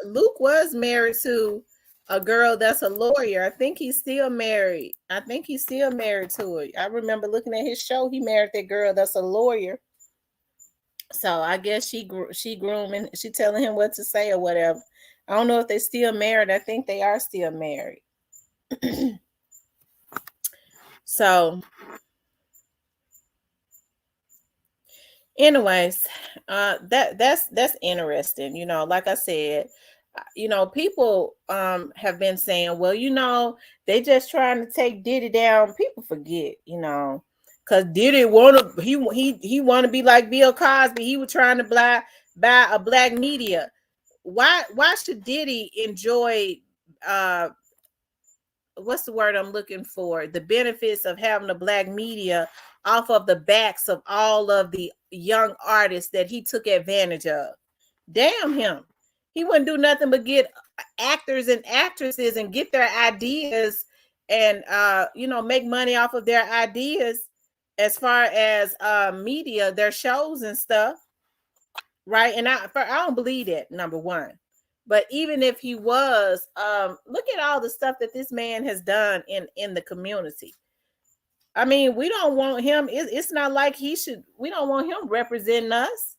Luke was married to a girl that's a lawyer. I think he's still married. I think he's still married to her. I remember looking at his show. He married that girl that's a lawyer. So I guess she grooming. She telling him what to say or whatever. I don't know if they're still married. I think they are still married. So, anyways, that's interesting. You know, like I said, you know, people have been saying, well, you know, they just trying to take Diddy down. People forget, you know, because Diddy he want to be like Bill Cosby. He was trying to buy a black media. Why should Diddy enjoy what's the word I'm looking for? The benefits of having a black media off of the backs of all of the young artists that he took advantage of. Damn him. He wouldn't do nothing but get actors and actresses and get their ideas and you know, make money off of their ideas as far as media, their shows and stuff. Right. And I don't believe that, number one. But even if he was, look at all the stuff that this man has done in the community. I mean, we don't want him. It's not like we don't want him representing us.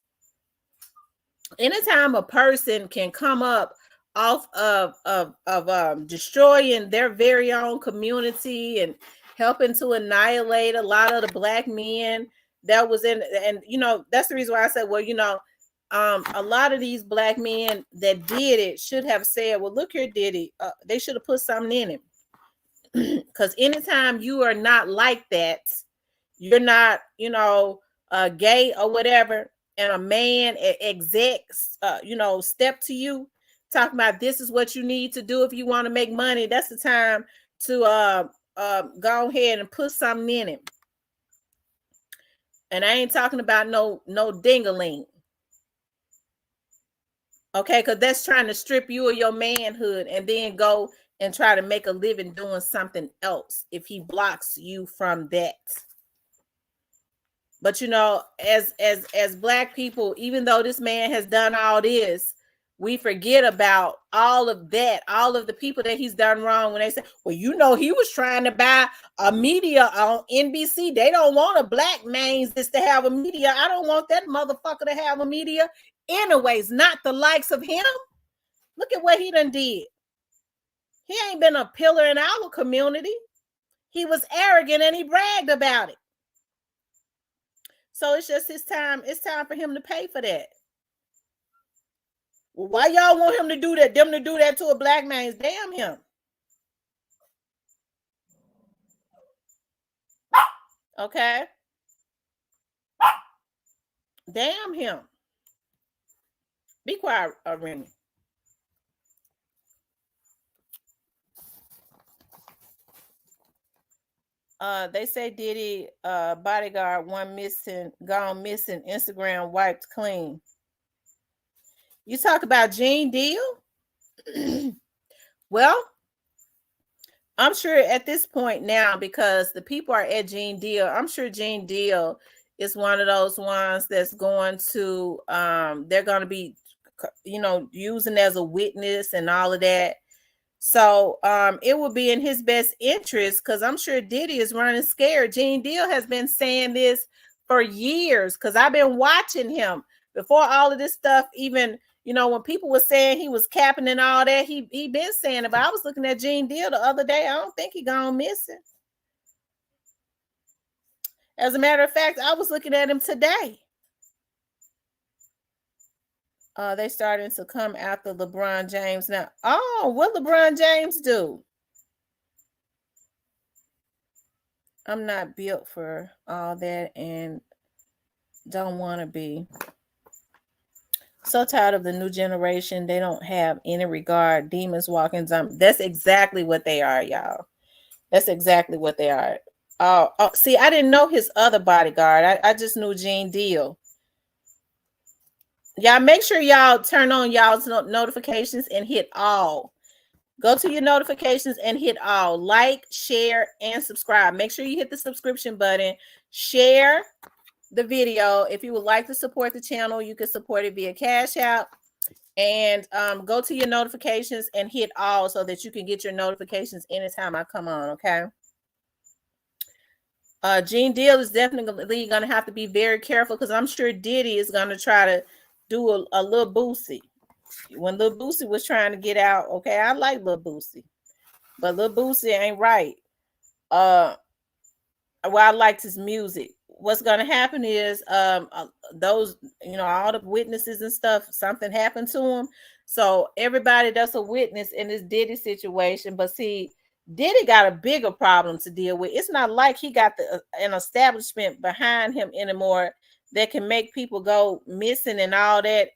Anytime a person can come up off of destroying their very own community and helping to annihilate a lot of the black men that was in, and you know, that's the reason why I said, well, you know, a lot of these black men that did it should have said, well, look here, Diddy, they should have put something in him. Because anytime you are not like that, you're not, you know, gay or whatever, and a man execs, you know, step to you, talking about this is what you need to do if you want to make money, that's the time to go ahead and put something in him. And I ain't talking about no ding-a-ling. Okay, because that's trying to strip you of your manhood and then go and try to make a living doing something else if he blocks you from that. But you know, as black people, even though this man has done all this, we forget about all of that, all of the people that he's done wrong when they say, well, you know, he was trying to buy a media on NBC. They don't want a black man just to have a media. I don't want that motherfucker to have a media. Anyways, not the likes of him. Look at what he done did. He ain't been a pillar in our community. He was arrogant and he bragged about it. So it's just his time. It's time for him to pay for that. Well, why y'all want him to do that? Them to do that to a black man? Damn him. Okay. Damn him. Be quiet, Remy. They say Diddy bodyguard gone missing, Instagram wiped clean. You talk about Gene Deal? Well, I'm sure at this point now, because the people are at Gene Deal, I'm sure Gene Deal is one of those ones that's going to, they're going to be, you know, using as a witness and all of that. So it will be in his best interest, because I'm sure Diddy is running scared. Gene Deal has been saying this for years, because I've been watching him before all of this stuff. Even, you know, when people were saying he was capping and all that, he been saying it. But I was looking at Gene Deal the other day. I don't think he gone missing. As a matter of fact, I was looking at him today. They starting to come after LeBron James now. Oh, what LeBron James do? I'm not built for all that and don't want to be. So tired of the new generation. They don't have any regard. Demons walking zombies. That's exactly what they are, y'all. That's exactly what they are. Oh, see, I didn't know his other bodyguard. I just knew Gene Deal. Y'all make sure y'all turn on y'all's notifications and hit all. Go to your notifications and hit all. Like, share, and subscribe. Make sure you hit the subscription button. Share the video. If you would like to support the channel, you can support it via Cash App. and go to your notifications and hit all so that you can get your notifications anytime I come on. Okay. Gene Deal is definitely going to have to be very careful because I'm sure Diddy is going to try to do a little Boosie. When Lil Boosie was trying to get out, okay, I like Lil Boosie, but Lil Boosie ain't right. Well, I liked his music. What's going to happen is those, all the witnesses and stuff, something happened to him. So everybody that's a witness in this Diddy situation, but see, Diddy got a bigger problem to deal with. It's not like he got an establishment behind him anymore that can make people go missing and all that.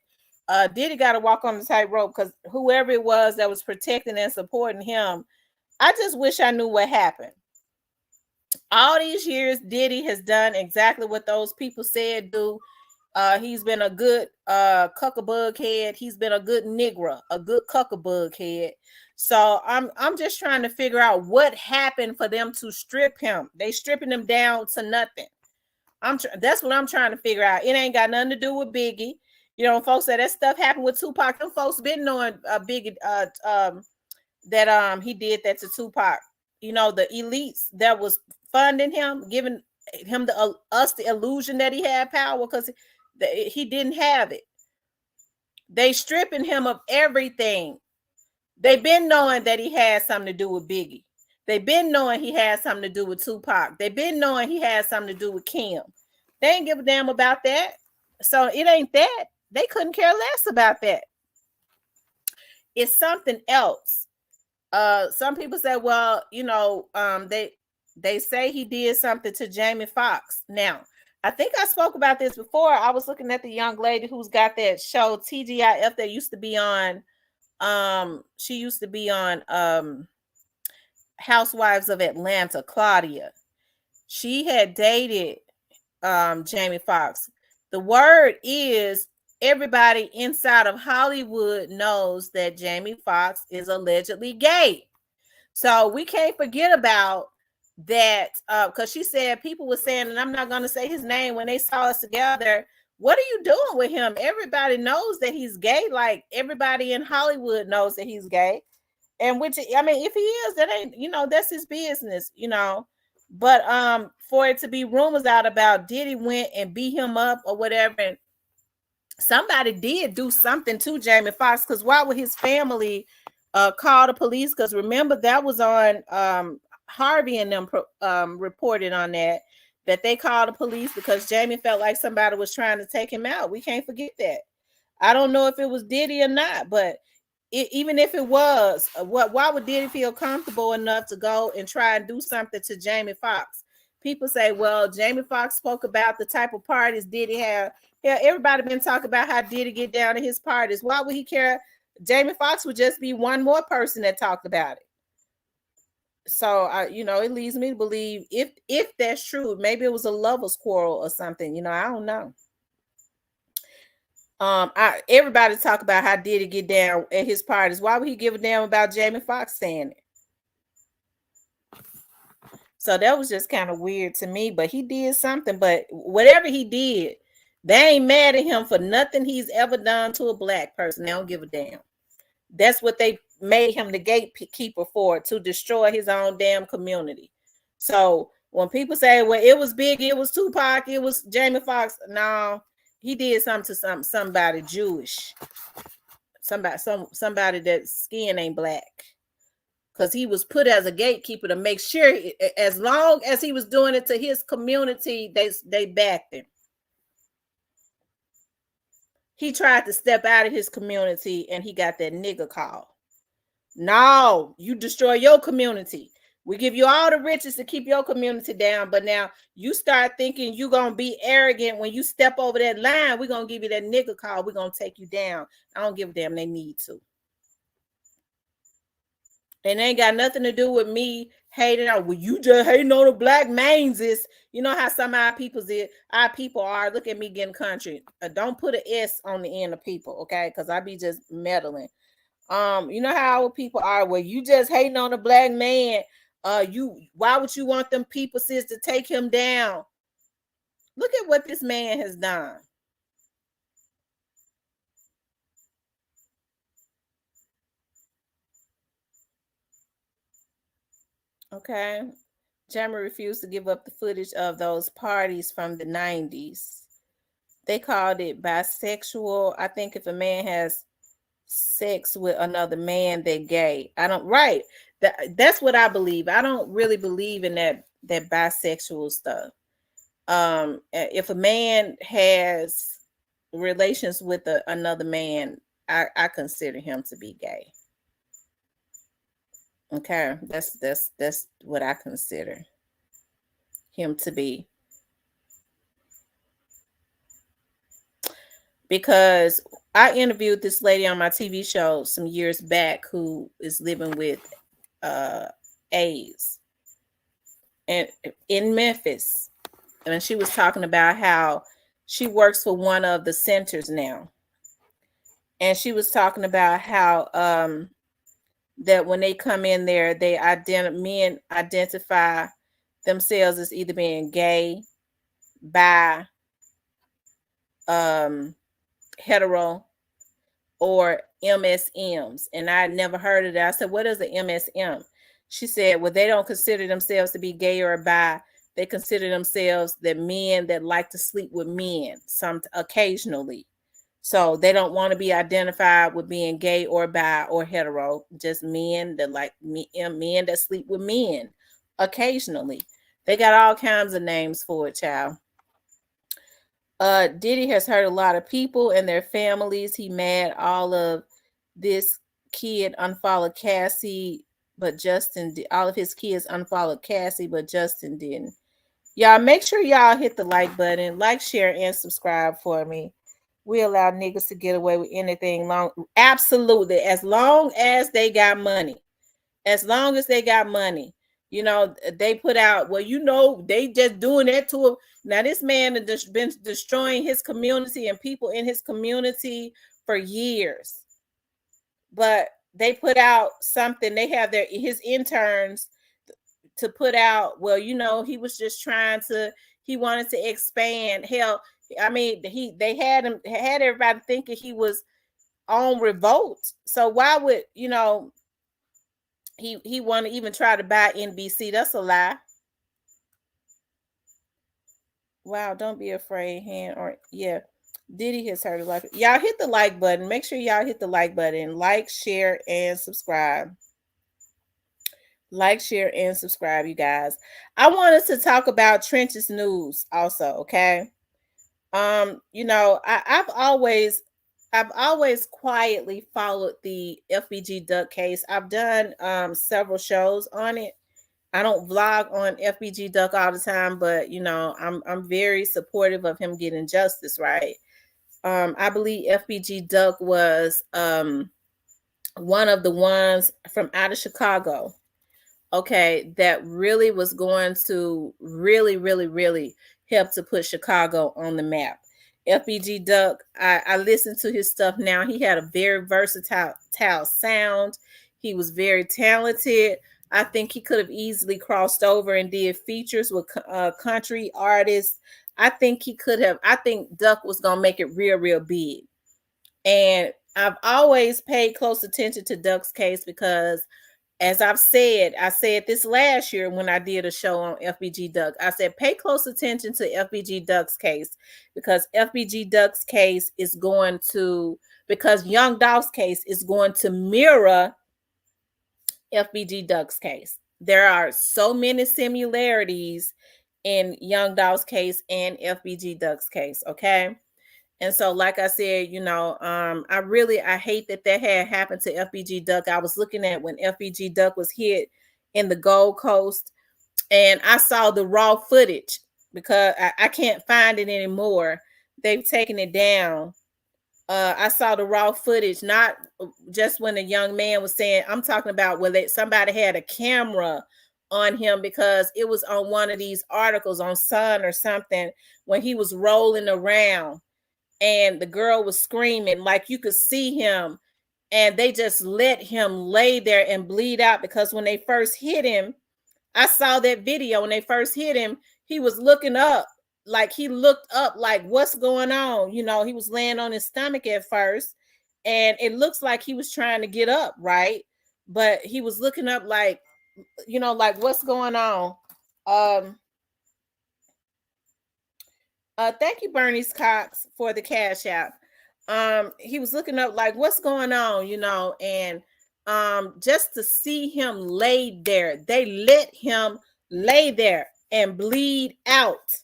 Diddy got to walk on the tightrope because whoever it was that was protecting and supporting him, I just wish I knew what happened. All these years, Diddy has done exactly what those people said do. He's been a good cuckabug head. He's been a good nigger, a good cuckabug head. So I'm just trying to figure out what happened for them to strip him. They stripping him down to nothing. That's what I'm trying to figure out. It ain't got nothing to do with Biggie. Folks say that stuff happened with Tupac. Them folks been knowing Biggie that he did that to Tupac. The elites that was funding him, giving him the illusion that he had power because he didn't have it. They stripping him of everything. They've been knowing that he had something to do with Biggie. They've been knowing he had something to do with Tupac. They've been knowing he had something to do with Kim. They ain't give a damn about that. So it ain't that. They couldn't care less about that. It's something else. Some people say, well, they say he did something to Jamie Foxx. Now, I think I spoke about this before. I was looking at the young lady who's got that show TGIF that used to be on. She used to be on Housewives of Atlanta, Claudia. She had dated Jamie Foxx. The word is everybody inside of Hollywood knows that Jamie Foxx is allegedly gay. So we can't forget about that because she said people were saying, and I'm not going to say his name, when they saw us together, what are you doing with him? Everybody knows that he's gay. Like everybody in Hollywood knows that he's gay. And which, I mean, if he is, that ain't, that's his business, But for it to be rumors out about Diddy went and beat him up or whatever, and somebody did do something to Jamie Foxx, because why would his family call the police? Because remember, that was on Harvey and them reported on that they called the police because Jamie felt like somebody was trying to take him out. We can't forget that. I don't know if it was Diddy or not, but even if it was, why would Diddy feel comfortable enough to go and try and do something to Jamie Foxx? People say, well, Jamie Foxx spoke about the type of parties Diddy had. Yeah, everybody been talking about how Diddy get down to his parties. Why would he care? Jamie Foxx would just be one more person that talked about it. So, it leads me to believe if that's true, maybe it was a lover's quarrel or something. I don't know. Everybody talk about how Diddy get down at his parties. Why would he give a damn about Jamie Foxx saying it? So that was just kind of weird to me, but he did something. But whatever he did, they ain't mad at him for nothing he's ever done to a black person. They don't give a damn. That's what they made him the gatekeeper for, to destroy his own damn community. So when people say, well, it was Big, it was Tupac, it was Jamie Foxx, no, he did something to somebody Jewish. Somebody that skin ain't black. Because he was put as a gatekeeper to make sure, as long as he was doing it to his community, they backed him. He tried to step out of his community and he got that nigga call. No, you destroy your community. We give you all the riches to keep your community down, but now you start thinking you're going to be arrogant when you step over that line. We're going to give you that nigga call. We're going to take you down. I don't give a damn. They need to. And it ain't got nothing to do with me hating on. Well, you just hating on the black mains is, you know how some of our people are. Look at me getting country. Don't put an S on the end of people, okay? Because I be just meddling. You know how our people are. Well, you just hating on the black man. Why would you want them people, sis, to take him down? Look at what this man has done. Okay. Jammer refused to give up the footage of those parties from the 90s. They called it bisexual. I think if a man has sex with another man, they're gay. I don't right. That's what I believe. I don't really believe in that bisexual stuff. If a man has relations with another man, I consider him to be gay. Okay, that's what I consider him to be. Because I interviewed this lady on my TV show some years back who is living with uh AIDS and in Memphis. And she was talking about how she works for one of the centers now. And she was talking about how that when they come in there, men identify themselves as either being gay, bi, hetero, or MSMs. And I had never heard of that. I said, what is the MSM? She said, well, they don't consider themselves to be gay or bi. They consider themselves the men that like to sleep with men, some occasionally. So they don't want to be identified with being gay or bi or hetero, just men that like men that sleep with men occasionally. They got all kinds of names for it, child. Diddy has hurt a lot of people and their families. He mad all of this kid unfollowed Cassie, but Justin did. All of his kids unfollowed Cassie, but Justin didn't. Y'all make sure y'all hit the like button, like, share, and subscribe for me. We allow niggas to get away with anything long. Absolutely. As long as they got money. As long as they got money. You know, they put out, well, you know, they just doing that to him. Now, this man has been destroying his community and people in his community for years. But they put out something. They have his interns to put out, well, you know, he was just he wanted to expand. Hell, I mean, they had everybody thinking he was on revolt. So why would, you know, he want to even try to buy NBC? That's a lie. Wow, don't be afraid, Diddy has heard a lot. Y'all hit the like button. Make sure y'all hit the like button. Like, share, and subscribe. Like, share, and subscribe, you guys. I wanted to talk about Trench's news also, okay? You know, I've always quietly followed the FBG Duck case. I've done several shows on it. I don't vlog on FBG Duck all the time, but you know, I'm very supportive of him getting justice, right? I believe FBG Duck was one of the ones from out of Chicago, okay, that really was going to really help to put Chicago on the map. FBG Duck, I listened to his stuff now. He had a very versatile sound. He was very talented. I think he could have easily crossed over and did features with country artists. I think Duck was going to make it real big. And I've always paid close attention to Duck's case because, as I said this last year when I did a show on FBG Duck. I said, pay close attention to FBG Duck's case because FBG Duck's case is because Young Dolph's case is going to mirror FBG Duck's case. There are so many similarities in Young Dolph's case and FBG Duck's case, okay? And so, like I said, you know, I hate that had happened to FBG Duck. I was looking at when FBG Duck was hit in the Gold Coast, and I saw the raw footage because I can't find it anymore. They've taken it down. I saw the raw footage, not just when the young man was saying, I'm talking about when somebody had a camera on him because it was on one of these articles on Sun or something when he was rolling around. And the girl was screaming, like you could see him, and they just let him lay there and bleed out because when they first hit him, I saw that video. When they first hit him, he was looking up, like what's going on? You know, he was laying on his stomach at first, and it looks like he was trying to get up, right? But he was looking up like like what's going on. Um, thank you, Bernice Cox, for the cash app. He was looking up like what's going on, and just to see him lay there, they let him lay there and bleed out.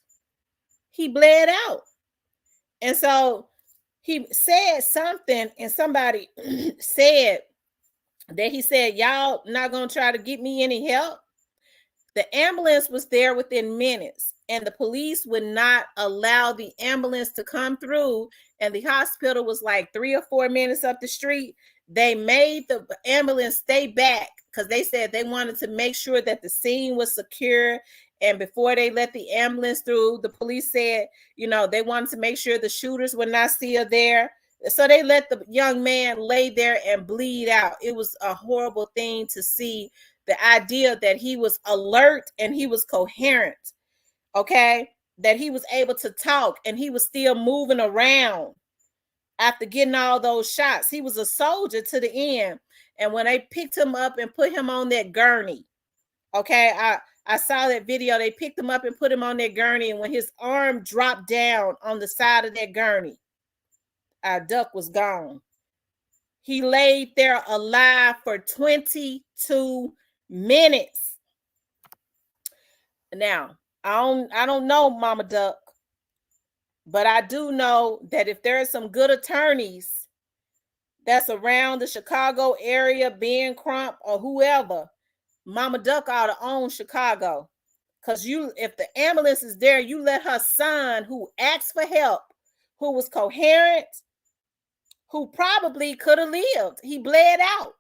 He bled out. And so he said something, and somebody said that he said, y'all not gonna try to get me any help. The ambulance was there within minutes, and the police would not allow the ambulance to come through. And the hospital was like 3 or 4 minutes up the street. They made the ambulance stay back because they said they wanted to make sure that the scene was secure. And before they let the ambulance through, the police said, they wanted to make sure the shooters were not still there. So they let the young man lay there and bleed out. It was a horrible thing to see, the idea that he was alert and he was coherent, okay? That he was able to talk and he was still moving around after getting all those shots. He was a soldier to the end. And when they picked him up and put him on that gurney, okay, I saw that video. They picked him up and put him on that gurney. And when his arm dropped down on the side of that gurney, our Duck was gone. He laid there alive for 22 minutes. Now, I don't know Mama Duck, but I do know that if there are some good attorneys that's around the Chicago area, Ben Crump or whoever, Mama Duck ought to own Chicago. Because if the ambulance is there, you let her son, who asked for help, who was coherent, who probably could have lived. He bled out.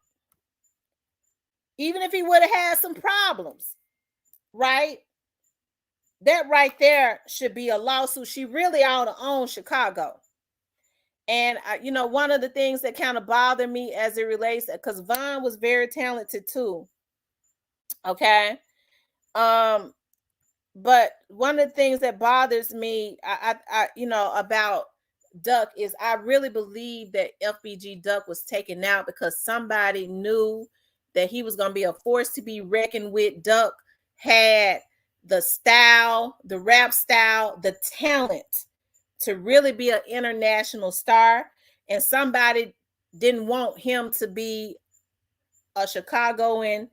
Even if he would have had some problems, right? That right there should be a lawsuit. She really ought to own Chicago. And, one of the things that kind of bothered me as it relates, because Vaughn was very talented too. Okay. But one of the things that bothers me, about Duck is I really believe that FBG Duck was taken out because somebody knew that he was going to be a force to be reckoned with. Duck had the style, the rap style, the talent to really be an international star. And somebody didn't want him to be a Chicagoan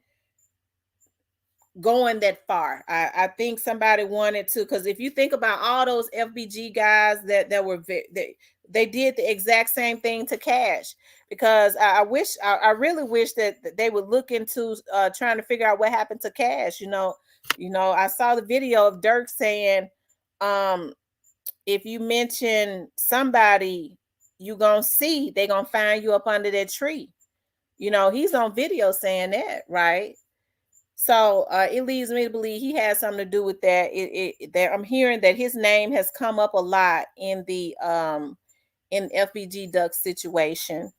going that far. I think somebody wanted to, because if you think about all those FBG guys that were they did the exact same thing to Cash, because I really wish that they would look into trying to figure out what happened to Cash. I saw the video of Dirk saying, if you mention somebody, you gonna see they gonna find you up under that tree. He's on video saying that, right? So it leads me to believe he has something to do with that. That I'm hearing that his name has come up a lot in the in FBG Duck situation.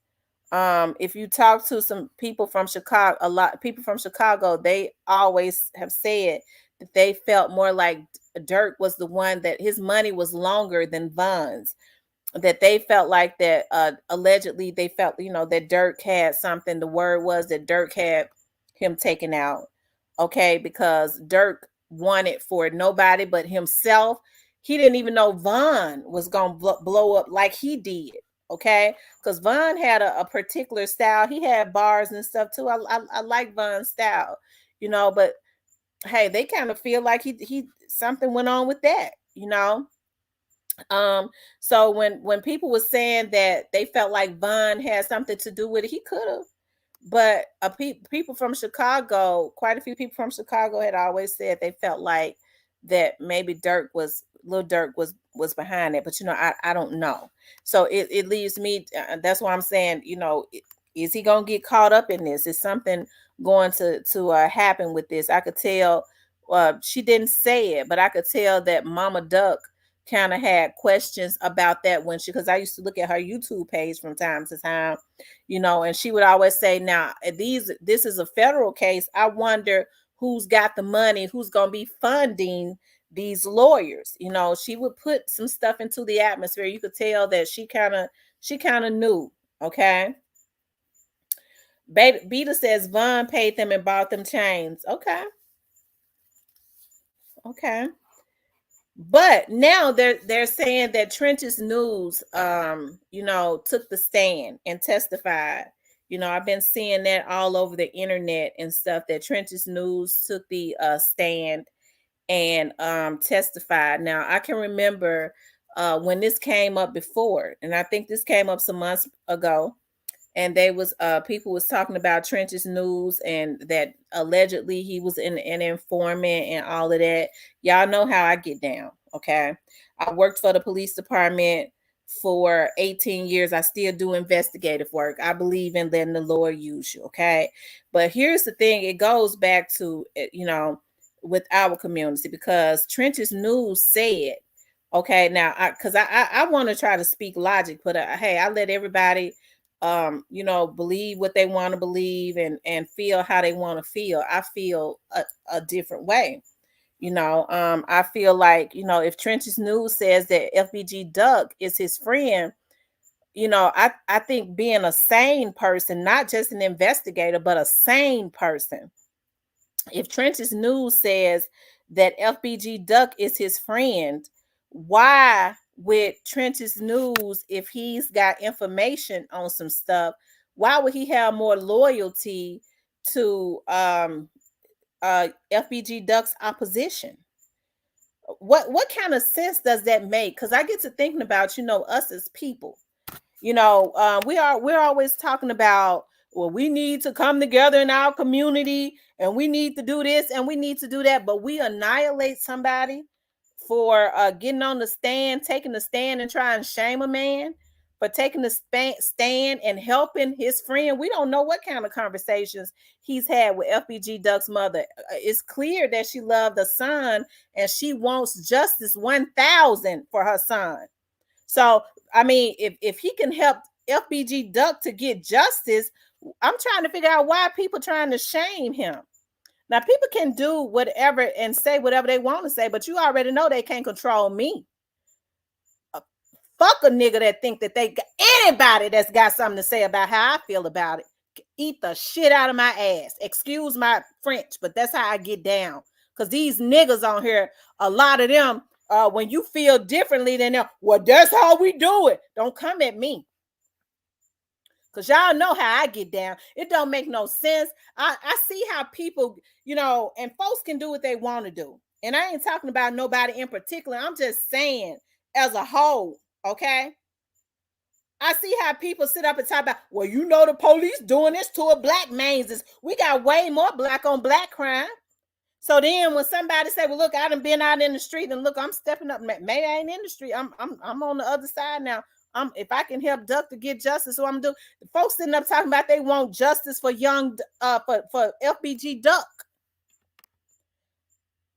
If you talk to some people from Chicago, a lot of people from Chicago, they always have said that they felt more like Dirk was the one, that his money was longer than Von's. That they felt like that allegedly they felt, that Dirk had something. The word was that Dirk had him taken out. Okay, because Dirk wanted for nobody but himself. He didn't even know Von was going to blow up like he did. Okay, because Von had a particular style. He had bars and stuff too. I like Von's style, but hey, they kind of feel like he something went on with that, So when people were saying that they felt like Von had something to do with it, he could have. But people from Chicago, quite a few people from Chicago had always said they felt like that maybe Lil Durk was behind it. But I don't know. So it leaves me. That's why I'm saying, is he gonna get caught up in this? Is something going to happen with this? I could tell. She didn't say it, but I could tell that Mama Duck kind of had questions about that because I used to look at her YouTube page from time to time, and she would always say, now this is a federal case. I wonder who's got the money, who's going to be funding these lawyers. She would put some stuff into the atmosphere. You could tell that she kind of knew. Okay. Beta says Vaughn paid them and bought them chains. Okay. Okay. But now they're saying that Trench's News, took the stand and testified. I've been seeing that all over the internet and stuff, that Trench's News took the stand and testified. Now I can remember when this came up before, and I think this came up some months ago, and they was people was talking about Trench's News and that allegedly he was an informant and all of that. Y'all know how I get down, okay? I worked for the police department for 18 years. I still do investigative work. I believe in letting the Lord use you, okay? But here's the thing, it goes back to with our community, because Trench's News said, okay, now I want to try to speak logic, but hey, I let everybody believe what they want to believe and feel how they want to feel. I feel a different way. I feel like, if Trench's News says that FBG Duck is his friend, I think being a sane person, not just an investigator, but a sane person, if Trench's News says that FBG Duck is his friend, why with Trench's News, if he's got information on some stuff, why would he have more loyalty to FBG Duck's opposition? What kind of sense does that make? Because I get to thinking about, us as people. We're always talking about, well, we need to come together in our community and we need to do this and we need to do that, but we annihilate somebody for getting on the stand, taking the stand and trying to shame a man for taking the stand and helping his friend. We don't know what kind of conversations he's had with FBG Duck's mother. It's clear that she loved the son and she wants justice 1,000 for her son. So, I mean, if he can help FBG Duck to get justice, I'm trying to figure out why people trying to shame him. Now, people can do whatever and say whatever they want to say, but you already know they can't control me. Fuck a nigga that think that they got anybody that's got something to say about how I feel about it. Eat the shit out of my ass. Excuse my French, but that's how I get down. Because these niggas on here, a lot of them, when you feel differently than them, well, that's how we do it. Don't come at me. Because y'all know how I get down. It don't make no sense. I see how people, and folks can do what they want to do. And I ain't talking about nobody in particular. I'm just saying as a whole, okay? I see how people sit up and talk about, well, the police doing this to a black man's. We got way more black on black crime. So then when somebody say, well, look, I done been out in the street and look, I'm stepping up. Maybe I ain't in the street. I'm on the other side now. If I can help Duck to get justice, so I'm doing. The folks sitting up talking about they want justice for for FBG Duck.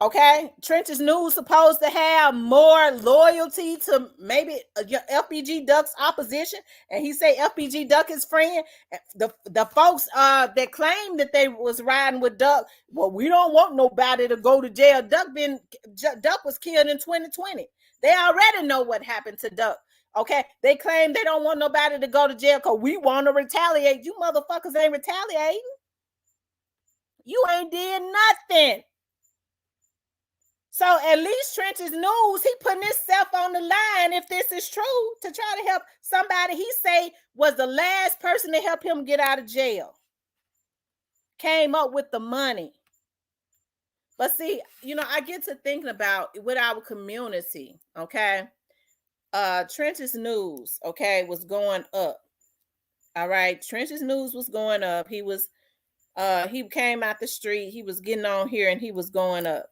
Okay, Trench's News supposed to have more loyalty to maybe FBG Duck's opposition, and he say FBG Duck is friend. The folks that claim that they was riding with Duck, well, we don't want nobody to go to jail. Duck was killed in 2020. They already know what happened to Duck. Okay, they claim they don't want nobody to go to jail because we want to retaliate. You motherfuckers ain't retaliating. You ain't did nothing. So at least Trench's News, he putting himself on the line, if this is true, to try to help somebody he say was the last person to help him get out of jail. Came up with the money. But see, I get to thinking about with our community, okay? Trench's News, okay, was going up. All right, Trench's News was going up. He came out the street, he was getting on here and he was going up.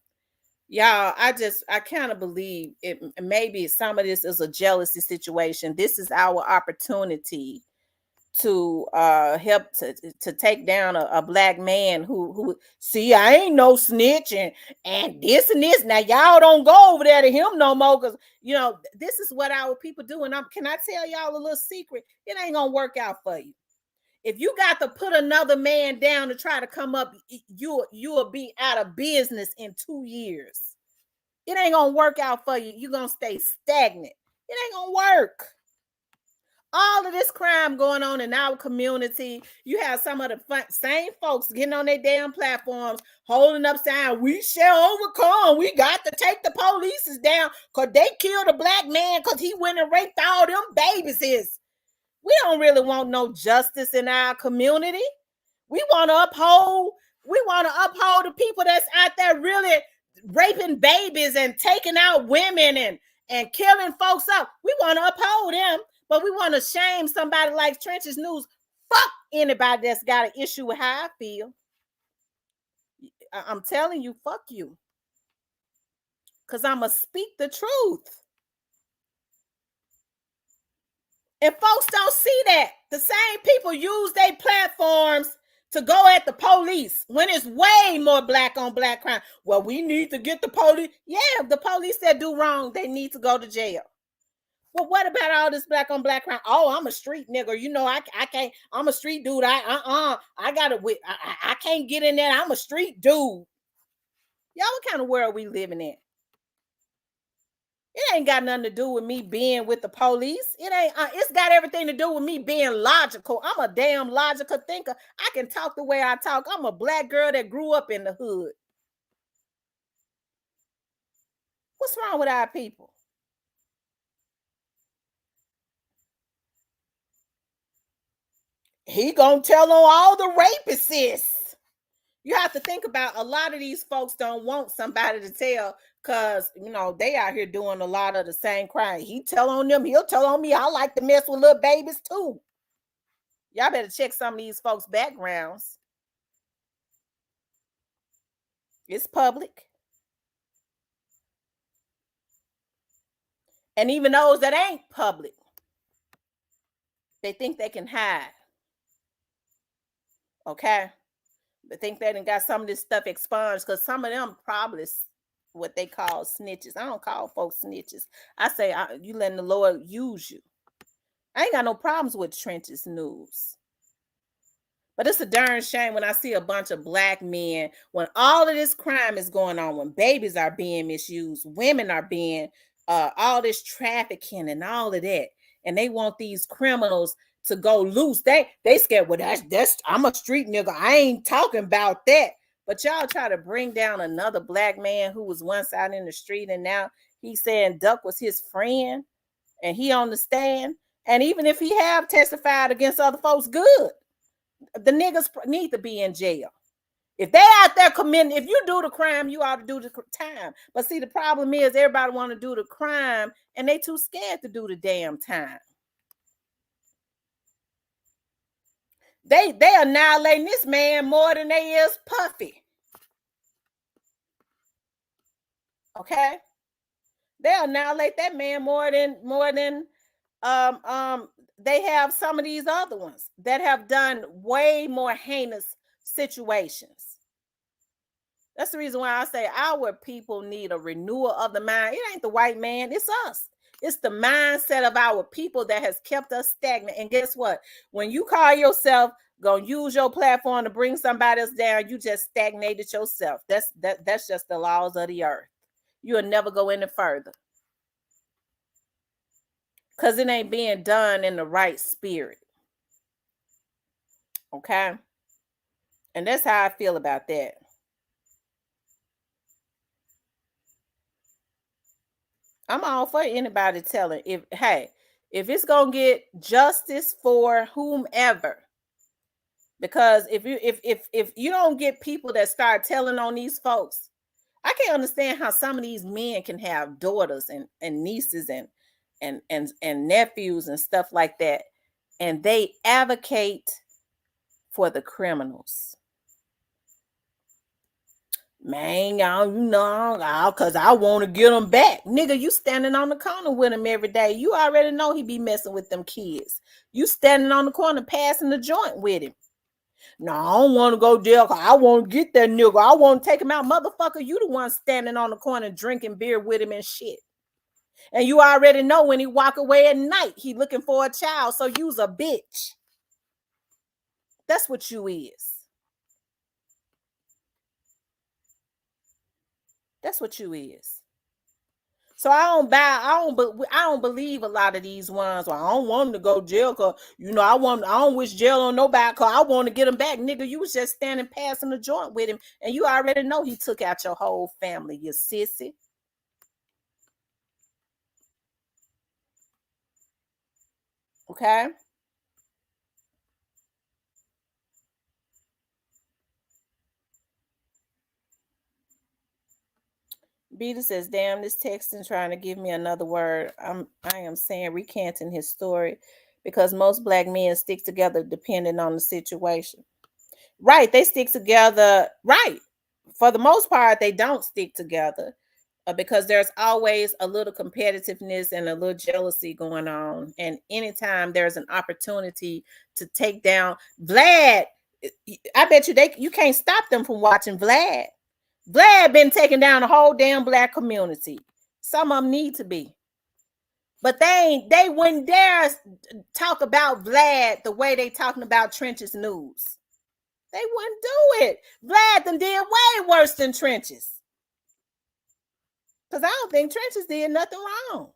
Y'all, I kind of believe it. Maybe some of this is a jealousy situation. This is our opportunity to help to take down a black man who see, I ain't no snitch and this and this. Now y'all don't go over there to him no more, because this is what our people do. And can I tell y'all a little secret? It ain't gonna work out for you. If you got to put another man down to try to come up, you'll be out of business in 2 years. It ain't gonna work out for you. You're gonna stay stagnant. It ain't gonna work. All of this crime going on in our community. You have some of the same folks getting on their damn platforms, holding up signs, we shall overcome. We got to take the police down because they killed a black man because he went and raped all them babies. We don't really want no justice in our community. We want to uphold the people that's out there really raping babies and taking out women and killing folks up. We want to uphold them, but we want to shame somebody like Trenches News. Fuck anybody that's got an issue with how I feel. I'm telling you, fuck you. Because I'm going to speak the truth. And folks don't see that. The same people use their platforms to go at the police when it's way more black on black crime. Well, we need to get the police. Yeah, the police that do wrong, they need to go to jail. Well, what about all this black on black crime? Oh, I'm a street nigga. You know, I can't. I'm a street dude. I can't get in there. I'm a street dude. Y'all, what kind of world we living in? It ain't got nothing to do with me being with the police. It ain't. It's got everything to do with me being logical. I'm a damn logical thinker. I can talk the way I talk. I'm a black girl that grew up in the hood. What's wrong with our people? He gonna tell on all the rapists. You have to think about a lot of these folks don't want somebody to tell because, you know, they out here doing a lot of the same crime. He tell on them. He'll tell on me. I like to mess with little babies too. Y'all better check some of these folks' backgrounds. It's public. And even those that ain't public, they think they can hide. Okay? They think they done got some of this stuff expunged because some of them probably what they call snitches. I don't call folks snitches. I say you letting the Lord use you. I ain't got no problems with Trenches News. But it's a darn shame when I see a bunch of black men, when all of this crime is going on, when babies are being misused, women are being, all this trafficking and all of that. And they want these criminals to go loose. They scared, well, that's I'm a street nigga. I ain't talking about that. But y'all try to bring down another black man who was once out in the street and now he's saying Duck was his friend and he on the stand. And even if he have testified against other folks, good. The niggas need to be in jail. If they out there committing, if you do the crime, you ought to do the time. But see, the problem is everybody want to do the crime and they too scared to do the damn time. They annihilating this man more than they is Puffy. Okay? They annihilate that man more than they have some of these other ones that have done way more heinous situations. That's the reason why I say our people need a renewal of the mind. It ain't the white man, it's us. It's the mindset of our people that has kept us stagnant. And guess what? When you call yourself gonna use your platform to bring somebody else down, you just stagnated yourself. That's just the laws of the earth. You'll never go any further. Because it ain't being done in the right spirit. Okay? And that's how I feel about that. I'm all for anybody telling if it's gonna get justice for whomever. Because if you don't get people that start telling on these folks, I can't understand how some of these men can have daughters and nieces and nephews and stuff like that, and they advocate for the criminals. Man, y'all, you know, because I want to get them back. Nigga, you standing on the corner with him every day. You already know he be messing with them kids. You standing on the corner passing the joint with him. No, I don't want to go jail because I want to get that nigga. I want to take him out. Motherfucker, you the one standing on the corner drinking beer with him and shit. And you already know when he walk away at night, he looking for a child, so you's a bitch. That's what you is. That's what you is. So I don't believe a lot of these ones. Well, I don't want them to go to jail because I don't wish jail on nobody because I want to get him back. Nigga, you was just standing passing the joint with him and you already know he took out your whole family, you sissy. Okay. Beta says, damn, this texting trying to give me another word. I am saying recanting his story because most black men stick together depending on the situation. Right, they stick together. Right. For the most part, they don't stick together because there's always a little competitiveness and a little jealousy going on. And anytime there's an opportunity to take down Vlad, I bet you can't stop them from watching Vlad. Vlad been taking down the whole damn black community. Some of them need to be. But they wouldn't dare talk about Vlad the way they talking about Trenches News. They wouldn't do it. Vlad them did way worse than Trenches. Because I don't think Trenches did nothing wrong.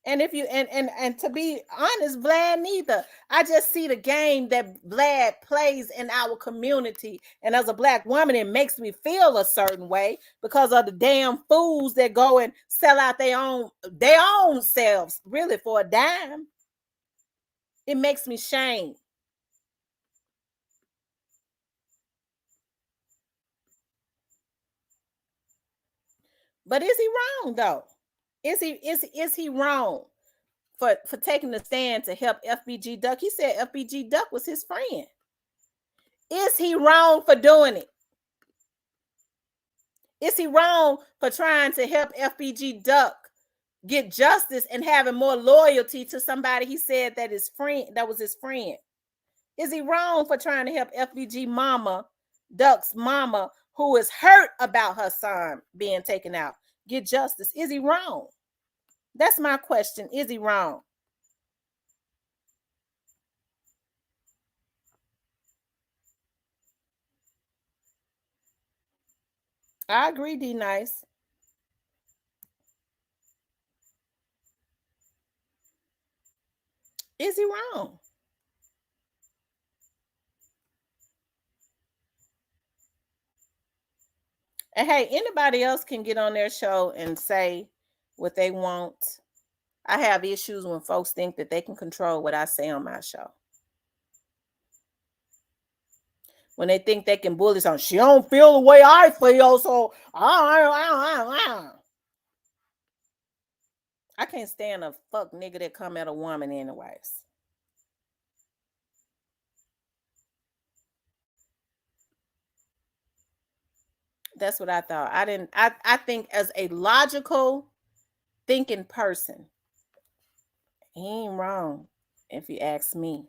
And if you and to be honest, Vlad neither. I just see the game that Vlad plays in our community. And as a black woman, it makes me feel a certain way because of the damn fools that go and sell out their own selves, really, for a dime. It makes me shame. But is he wrong though? Is he wrong for taking the stand to help FBG Duck? He said FBG Duck was his friend. Is he wrong for doing it? Is he wrong for trying to help FBG Duck get justice and having more loyalty to somebody he said that was his friend? Is he wrong for trying to help FBG mama, Duck's mama, who is hurt about her son being taken out, get justice? Is he wrong? That's my question. Is he wrong? I agree, D Nice. Is he wrong? And hey, anybody else can get on their show and say what they want. I have issues when folks think that they can control what I say on my show. When they think they can bully someone, she don't feel the way I feel, so I can't stand a fuck nigga that come at a woman anyways. That's what I thought. I think as a logical thinking person, he ain't wrong if you ask me.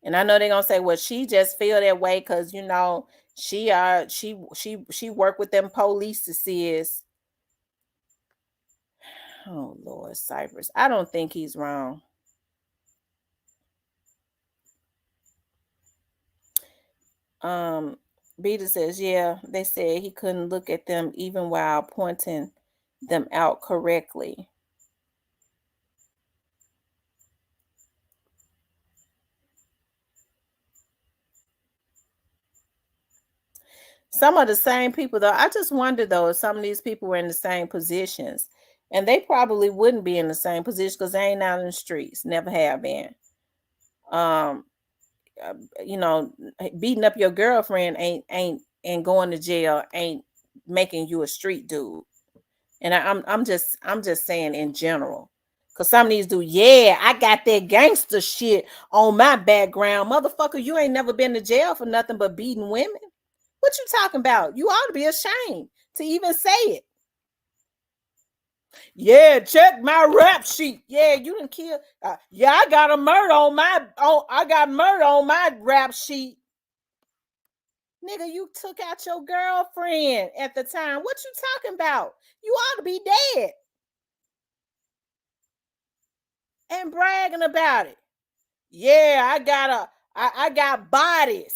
And I know they're gonna say, well, she just feel that way because she worked with them police to see us. Oh Lord, Cypress. I don't think he's wrong. Beta says, yeah, they said he couldn't look at them even while pointing them out correctly. Some of the same people, though, I just wonder, though, if some of these people were in the same positions. And they probably wouldn't be in the same position because they ain't out in the streets, never have been. Beating up your girlfriend ain't going to jail, ain't making you a street dude. And I'm just saying in general. Cause some of these do, yeah, I got that gangster shit on my background. Motherfucker, you ain't never been to jail for nothing but beating women. What you talking about? You ought to be ashamed to even say it. Yeah, check my rap sheet. Yeah, you didn't kill. Yeah, I got murder on my rap sheet. Nigga, you took out your girlfriend at the time. What you talking about? You ought to be dead. And bragging about it. Yeah, I got bodies.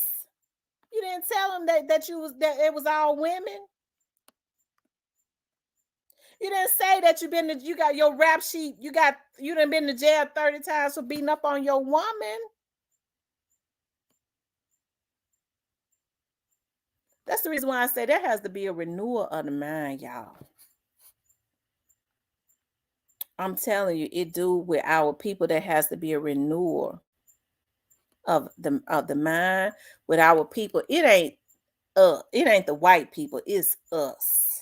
You didn't tell him that it was all women. You didn't say that you got your rap sheet. You done been to jail 30 times for beating up on your woman. That's the reason why I say there has to be a renewal of the mind, y'all. I'm telling you, it do with our people. There has to be a renewal of the mind with our people. It ain't the white people. It's us.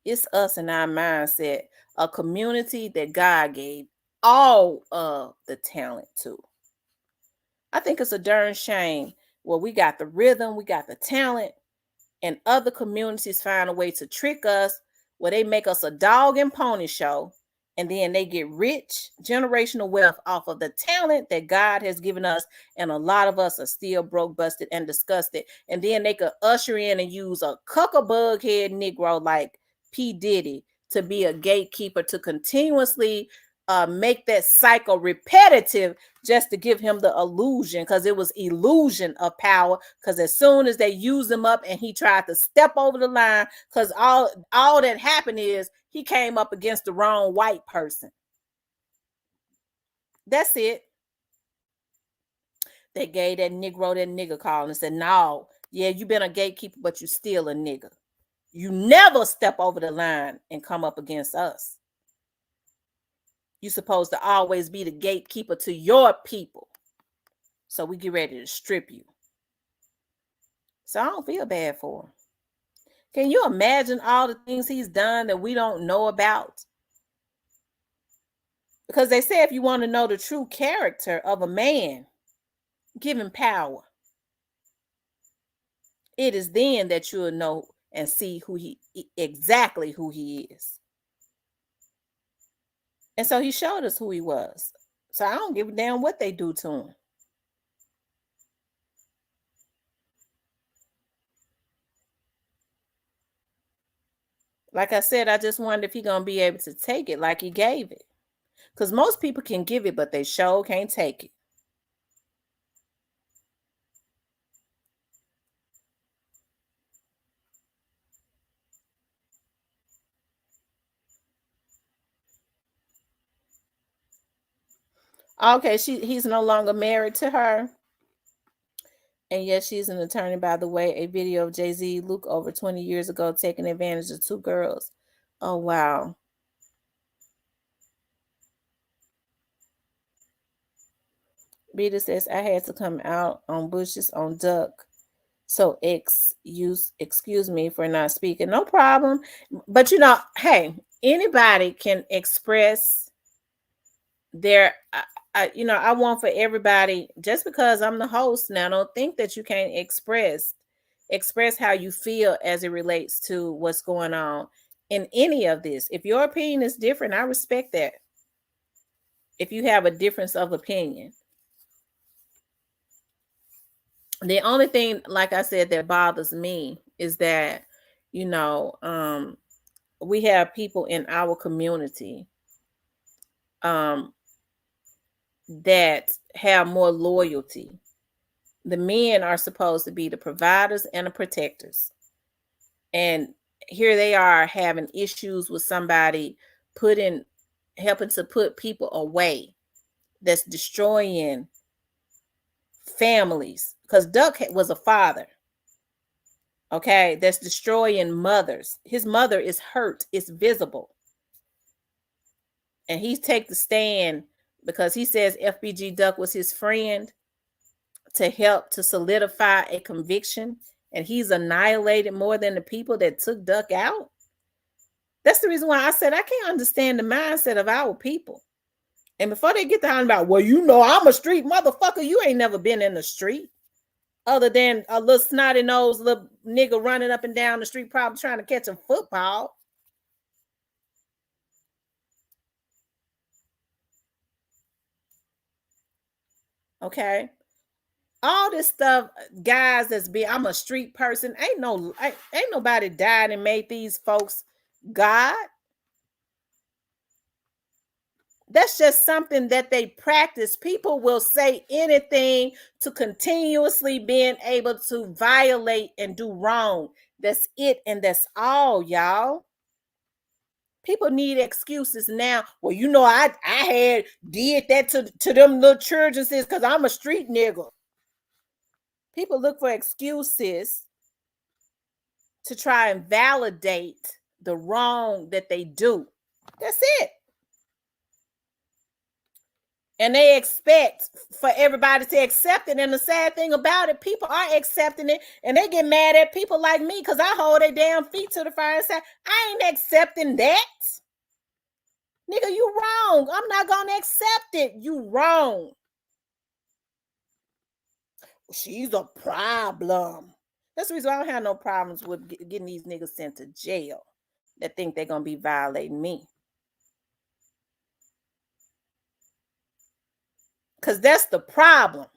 It's us and our mindset. A community that God gave all of the talent to. I think it's a darn shame. Well, we got the rhythm, we got the talent, and other communities find a way to trick us where they make us a dog and pony show, and then they get rich generational wealth off of the talent that God has given us, and a lot of us are still broke, busted, and disgusted. And then they could usher in and use a cuckabug head Negro like P. Diddy to be a gatekeeper to continuously make that cycle repetitive just to give him the illusion, because it was illusion of power. Because as soon as they used him up and he tried to step over the line, because all that happened is he came up against the wrong white person. That's it. They gave that Negro that nigger call and said, no, yeah, you been a gatekeeper, but you still a nigger. You never step over the line and come up against us. You're supposed to always be the gatekeeper to your people. So we get ready to strip you. So I don't feel bad for him. Can you imagine all the things he's done that we don't know about? Because they say if you want to know the true character of a man, give him power. It is then that you'll know and see exactly who he is. And so he showed us who he was. So I don't give a damn what they do to him. Like I said, I just wonder if he's going to be able to take it like he gave it. Because most people can give it, but they sure can't take it. Okay, he's no longer married to her. And yes, she's an attorney, by the way. A video of Jay-Z Luke over 20 years ago taking advantage of two girls. Oh, wow. Rita says, I had to come out on bushes on duck. So excuse me for not speaking. No problem. But hey, anybody can express their I want for everybody, just because I'm the host now, don't think that you can't express how you feel as it relates to what's going on in any of this. If your opinion is different, I respect that. If you have a difference of opinion. The only thing, like I said, that bothers me is that, we have people in our community that have more loyalty. The men are supposed to be the providers and the protectors. And here they are having issues with somebody helping to put people away that's destroying families. Because Duck was a father, okay, that's destroying mothers. His mother is hurt, it's visible. And he take the stand because he says FBG Duck was his friend to help to solidify a conviction, and he's annihilated more than the people that took Duck out. That's the reason why I said I can't understand the mindset of our people. And before they get down about, well, I'm a street motherfucker, you ain't never been in the street. Other than a little snotty nose little nigga running up and down the street, probably trying to catch a football. Okay. All this stuff, guys, I'm a street person. Ain't nobody died and made these folks God. That's just something that they practice. People will say anything to continuously being able to violate and do wrong. That's it, and that's all, y'all. People need excuses now. Well, you know, I had did that to them little children because I'm a street nigga. People look for excuses to try and validate the wrong that they do. That's it. And they expect for everybody to accept it. And the sad thing about it, people are accepting it, and they get mad at people like me because I hold their damn feet to the fire and say, I ain't accepting that. Nigga, you wrong. I'm not gonna accept it. You wrong. She's a problem. That's the reason I don't have no problems with getting these niggas sent to jail that think they're gonna be violating me. Because that's the problem.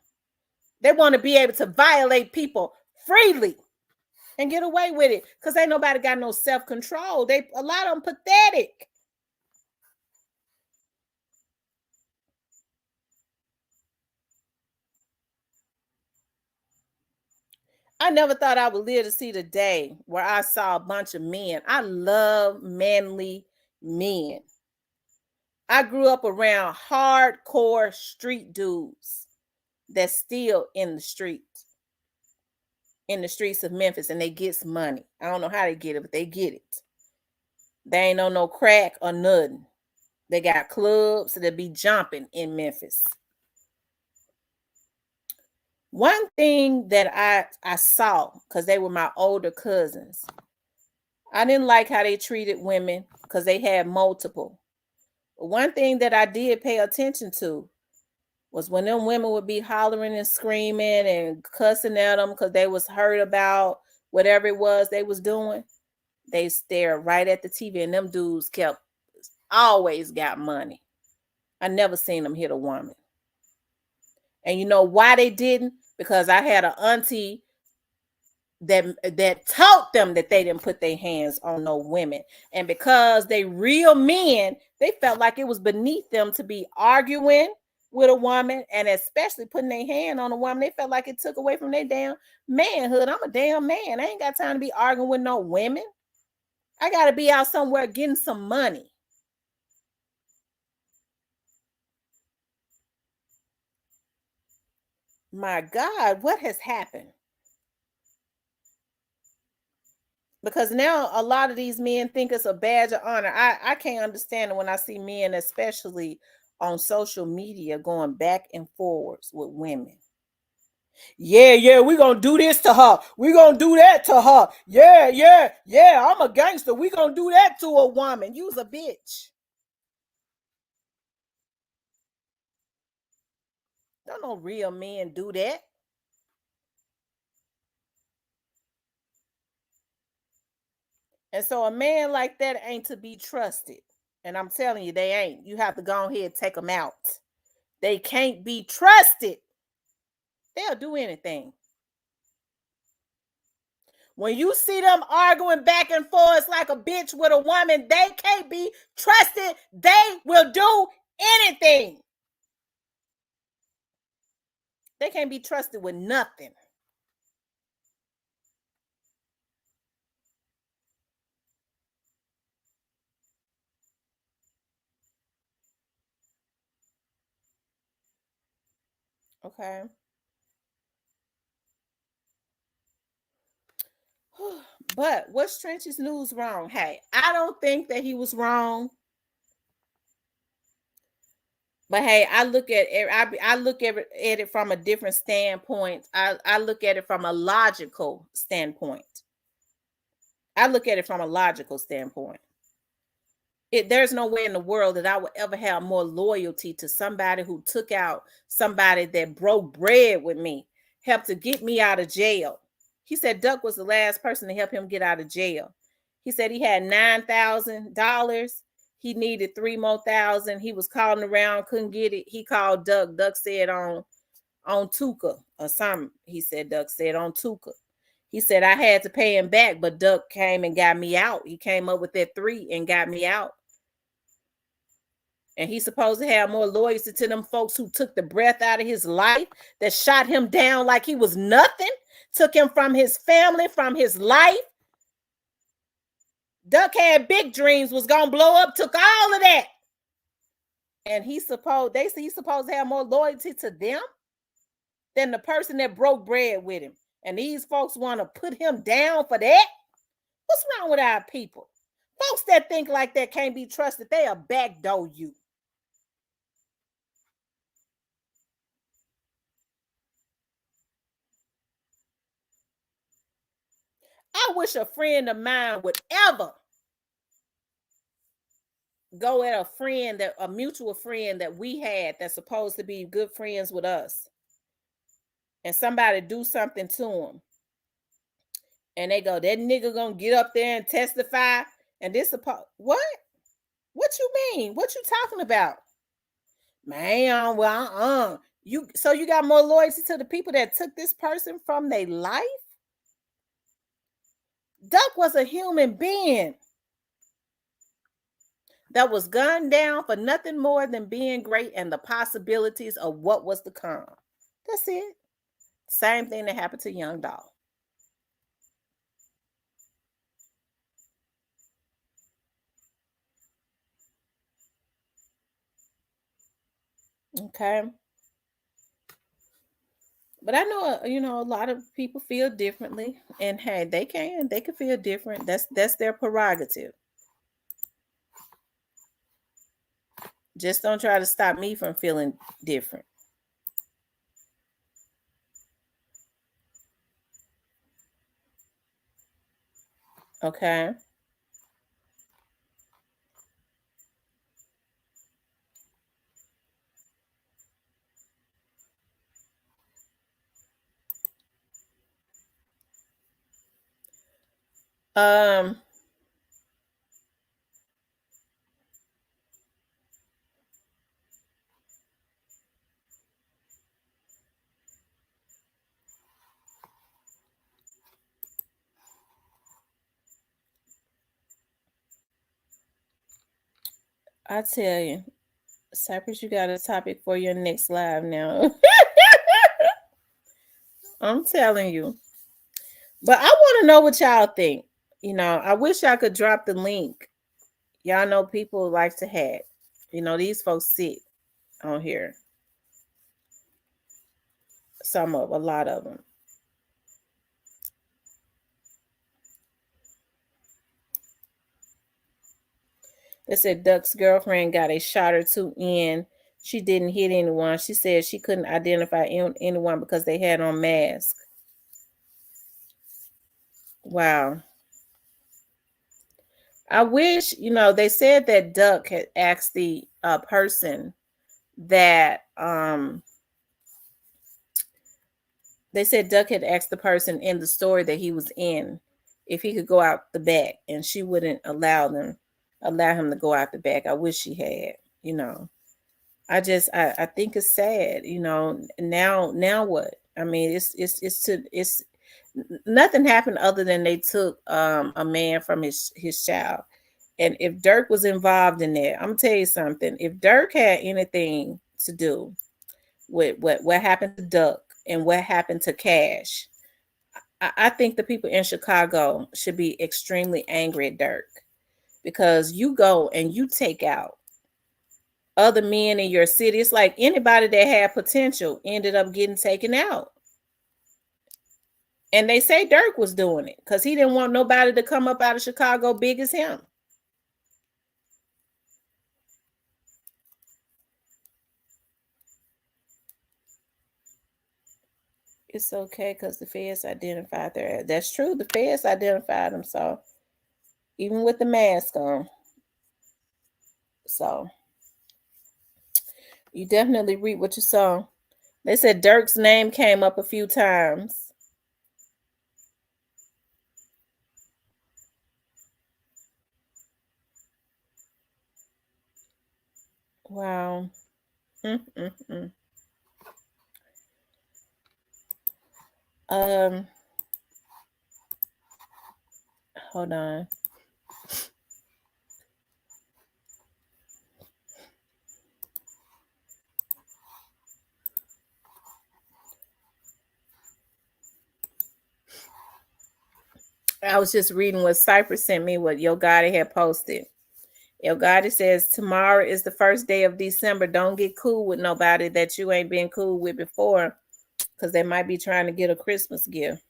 They want to be able to violate people freely and get away with it because ain't nobody got no self-control. A lot of them pathetic. I never thought I would live to see the day where I saw a bunch of men. I love manly men. I grew up around hardcore street dudes that's still in the streets of Memphis, and they get some money. I don't know how they get it, but they get it. They ain't on no crack or nothing. They got clubs that be jumping in Memphis. One thing that I saw, because they were my older cousins, I didn't like how they treated women because they had multiple. But one thing that I did pay attention to was when them women would be hollering and screaming and cussing at them because they was hurt about whatever it was they was doing, they stared right at the TV, and them dudes always got money. I never seen them hit a woman. And you know why they didn't? Because I had an auntie that taught them that they didn't put their hands on no women. And because they real men, they felt like it was beneath them to be arguing with a woman, and especially putting their hand on a woman. They felt like it took away from their damn manhood. I'm a damn man. I ain't got time to be arguing with no women. I got to be out somewhere getting some money. My God, what has happened? Because now a lot of these men think it's a badge of honor. I can't understand it when I see men, especially on social media, going back and forwards with women. Yeah, we're going to do this to her. We're going to do that to her. Yeah, I'm a gangster. We're going to do that to a woman. You's a bitch. Don't no real men do that. And so a man like that ain't to be trusted. And I'm telling you, they ain't. You have to go ahead and take them out. They can't be trusted. They'll do anything. When you see them arguing back and forth like a bitch with a woman, they can't be trusted. They will do anything. They can't be trusted with nothing. Okay. But what's Trench's news wrong? Hey, I don't think that he was wrong. But hey, I look at it from a different standpoint. I look at it from a logical standpoint. There's no way in the world that I would ever have more loyalty to somebody who took out somebody that broke bread with me, helped to get me out of jail. He said Duck was the last person to help him get out of jail. He said he had $9,000. He needed $3,000 more. He was calling around, couldn't get it. He called Duck. Duck said on Tuka or something. He said Duck said on Tuka. He said I had to pay him back, but Duck came and got me out. He came up with that 3 and got me out. And he's supposed to have more loyalty to them folks who took the breath out of his life, that shot him down like he was nothing, took him from his family, from his life. Duck had big dreams, was gonna blow up, took all of that. And he's supposed to have more loyalty to them than the person that broke bread with him. And these folks want to put him down for that. What's wrong with our people? Folks that think like that can't be trusted. They'll backdoor you. I wish a friend of mine would ever go at a mutual friend that we had that's supposed to be good friends with us, and somebody do something to him, and they go, that nigga gonna get up there and testify, and this what? What you mean? What you talking about? Man, well, you got more loyalty to the people that took this person from their life? Duck was a human being that was gunned down for nothing more than being great and the possibilities of what was to come. That's it. Same thing that happened to Young Dolph. Okay. But I know, a lot of people feel differently, and hey, they can feel different. That's their prerogative. Just don't try to stop me from feeling different. Okay. Um, I tell you, Cypress, you got a topic for your next live now. I'm telling you. But I want to know what y'all think. I wish I could drop the link. Y'all know people like to hack. These folks sit on here. A lot of them. They said Duck's girlfriend got a shot or two in. She didn't hit anyone. She said she couldn't identify anyone because they had on masks. Wow. I wish, they said that Duck had asked the person that they said Duck had asked the person in the store that he was in if he could go out the back, and she wouldn't allow him to go out the back. I wish she had. I think it's sad. Now what? I mean, it's nothing happened other than they took a man from his child. And if Dirk was involved in that, I'm gonna tell you something. If Dirk had anything to do with what happened to Duck and what happened to Cash, I think the people in Chicago should be extremely angry at Dirk, because you go and you take out other men in your city. It's like anybody that had potential ended up getting taken out. And they say Dirk was doing it because he didn't want nobody to come up out of Chicago big as him. It's okay because the feds identified their ass. That's true. The feds identified them. So even with the mask on. So you definitely read what you saw. They said Dirk's name came up a few times. Wow. Mm-mm-mm. Hold on. I was just reading what Cypress sent me, what Yo Gotti had posted. Yo Gotti says tomorrow is the first day of December. Don't get cool with nobody that you ain't been cool with before, because they might be trying to get a Christmas gift.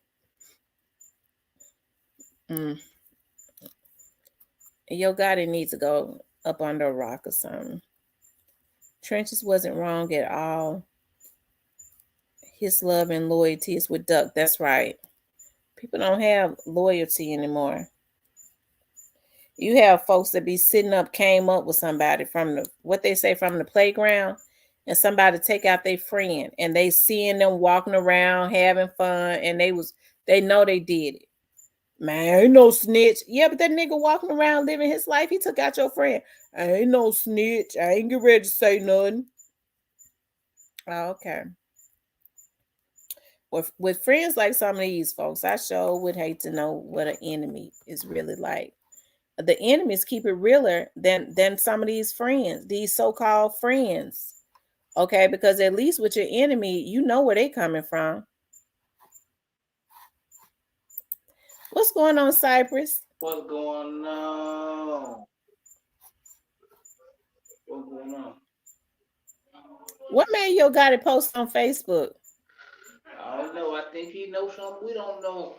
Mm. Yo Gotti needs to go up under a rock or something. Trenches wasn't wrong at all. His love and loyalty is with Duck. That's right. People don't have loyalty anymore. You have folks that be sitting up, came up with somebody from the what they say from the playground, and somebody take out their friend, and they seeing them walking around having fun, and they know they did it. Man, ain't no snitch. Yeah, but that nigga walking around living his life, he took out your friend. I ain't no snitch. I ain't get ready to say nothing. Oh, okay. With friends like some of these folks, I sure would hate to know what an enemy is really like. The enemies keep it realer than some of these friends, these so-called friends. Okay, because at least with your enemy, you know where they coming from. What's going on, Cypress? What's going on? What's going on? What man Yo got it post on Facebook? I don't know. I think he knows something we don't know.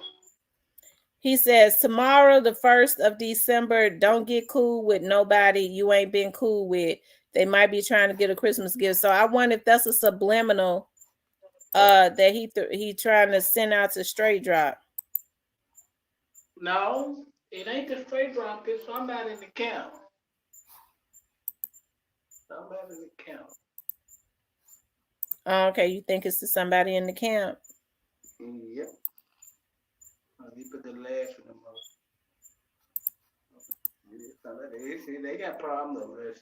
He says tomorrow, the 1st of December, don't get cool with nobody you ain't been cool with. They might be trying to get a Christmas gift. So I wonder if that's a subliminal that he trying to send out to Straight Drop. No, it ain't the straight drop. It's somebody in the camp. Somebody in the camp. Okay, you think it's to somebody in the camp? Yep. He put the last one up. They got problems over there.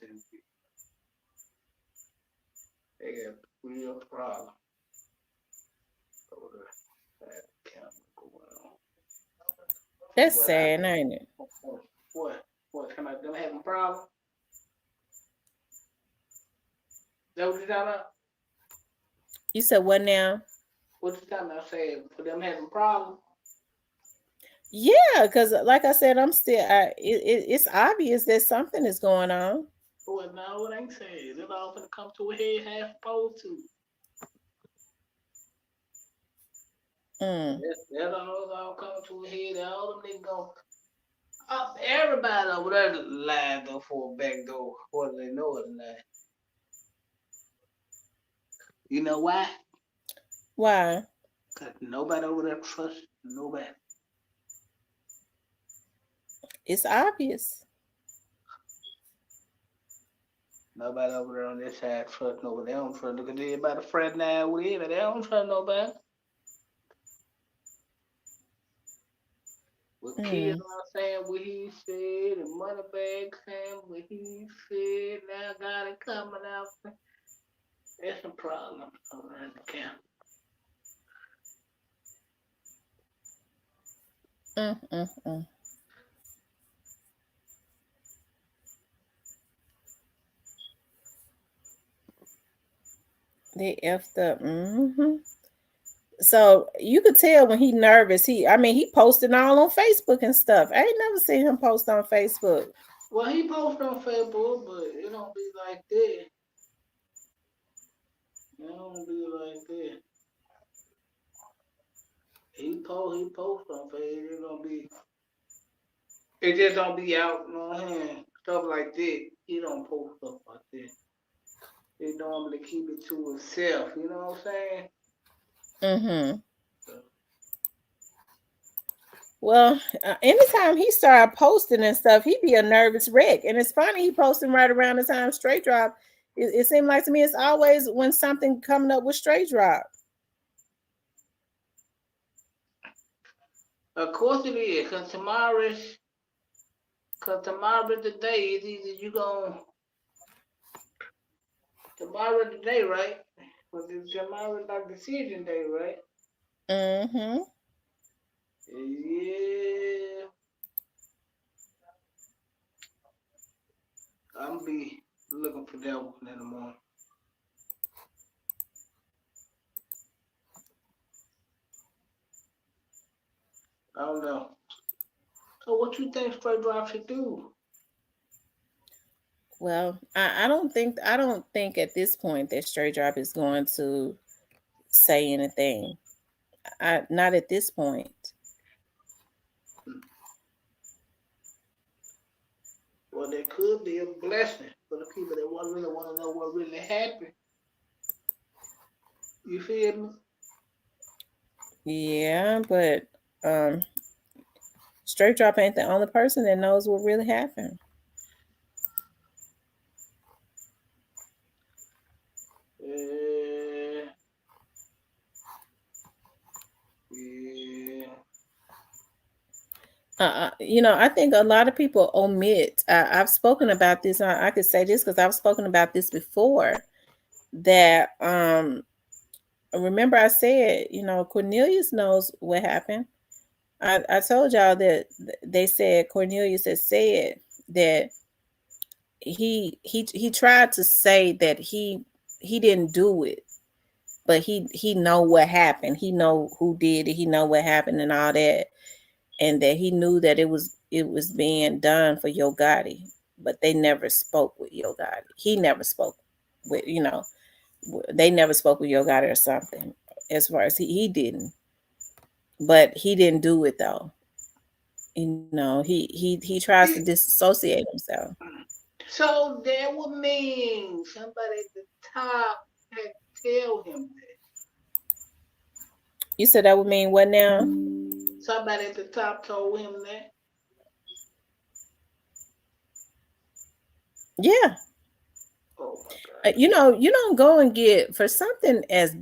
They got real problems over there. That camp going on. That's sad, ain't it? What? What? Come on, them having a problem? That what you talking about? You said what now? What you talking about? Saying for them having problems? Yeah, because like I said, it's obvious that something is going on. Well, no, it ain't said. It's all gonna come to a head half supposed to. Mm. That all come to a head. All them niggas gonna everybody over there lined up for a back door, whether they know it or not. You know why? Why? Cause nobody over there trusts nobody. It's obvious. Nobody over there on this side trust nobody. They don't trust. Look at everybody fraternizing with him, but they don't trust nobody. With kids, I'm saying what he said, and Moneybag saying what he said. Now got it coming out. There's some problems over in the camp. They effed up. So you could tell when he nervous. He posted all on Facebook and stuff. I ain't never seen him post on Facebook. Well, he posted on Facebook, but it don't be like that. It don't be like that. He post on Facebook. It just don't be out, you know what I'm saying? Stuff like that. He don't post stuff like that. He normally keep it to himself, you know what I'm saying? So, Well, anytime he started posting and stuff, he'd be a nervous wreck. And it's funny, he posting right around the time Straight Drop. It seemed like to me it's always when something coming up with Straight Drop. of course it is, cause tomorrow's the day. It's either you gon' tomorrow the day, right? But tomorrow's like decision day, right? Yeah. I'm be looking for that one in the morning. I don't know. So what you think Straight Drive should do? Well, I don't think at this point that Straight Drop is going to say anything. Not at this point. Well, there could be a blessing for the people that really want to know what really happened. You feel me? Yeah, but um Straight Drop ain't the only person that knows what really happened. Yeah, yeah. I think a lot of people omit. I've spoken about this. I could say this because I've spoken about this before. That remember I said, Cornelius knows what happened. I told y'all that they said Cornelius had said that he tried to say that he didn't do it, but he know what happened. He know who did it. He know what happened and all that, and that he knew that it was being done for Yo Gotti, but they never spoke with Yo Gotti. He never spoke with they never spoke with Yo Gotti or something. As far as he didn't, but he didn't do it though. He tries to disassociate himself. So that would mean somebody at the top had to tell him that. You said that would mean what now? Somebody at the top told him that. Yeah. Oh my God. You don't go and get for something as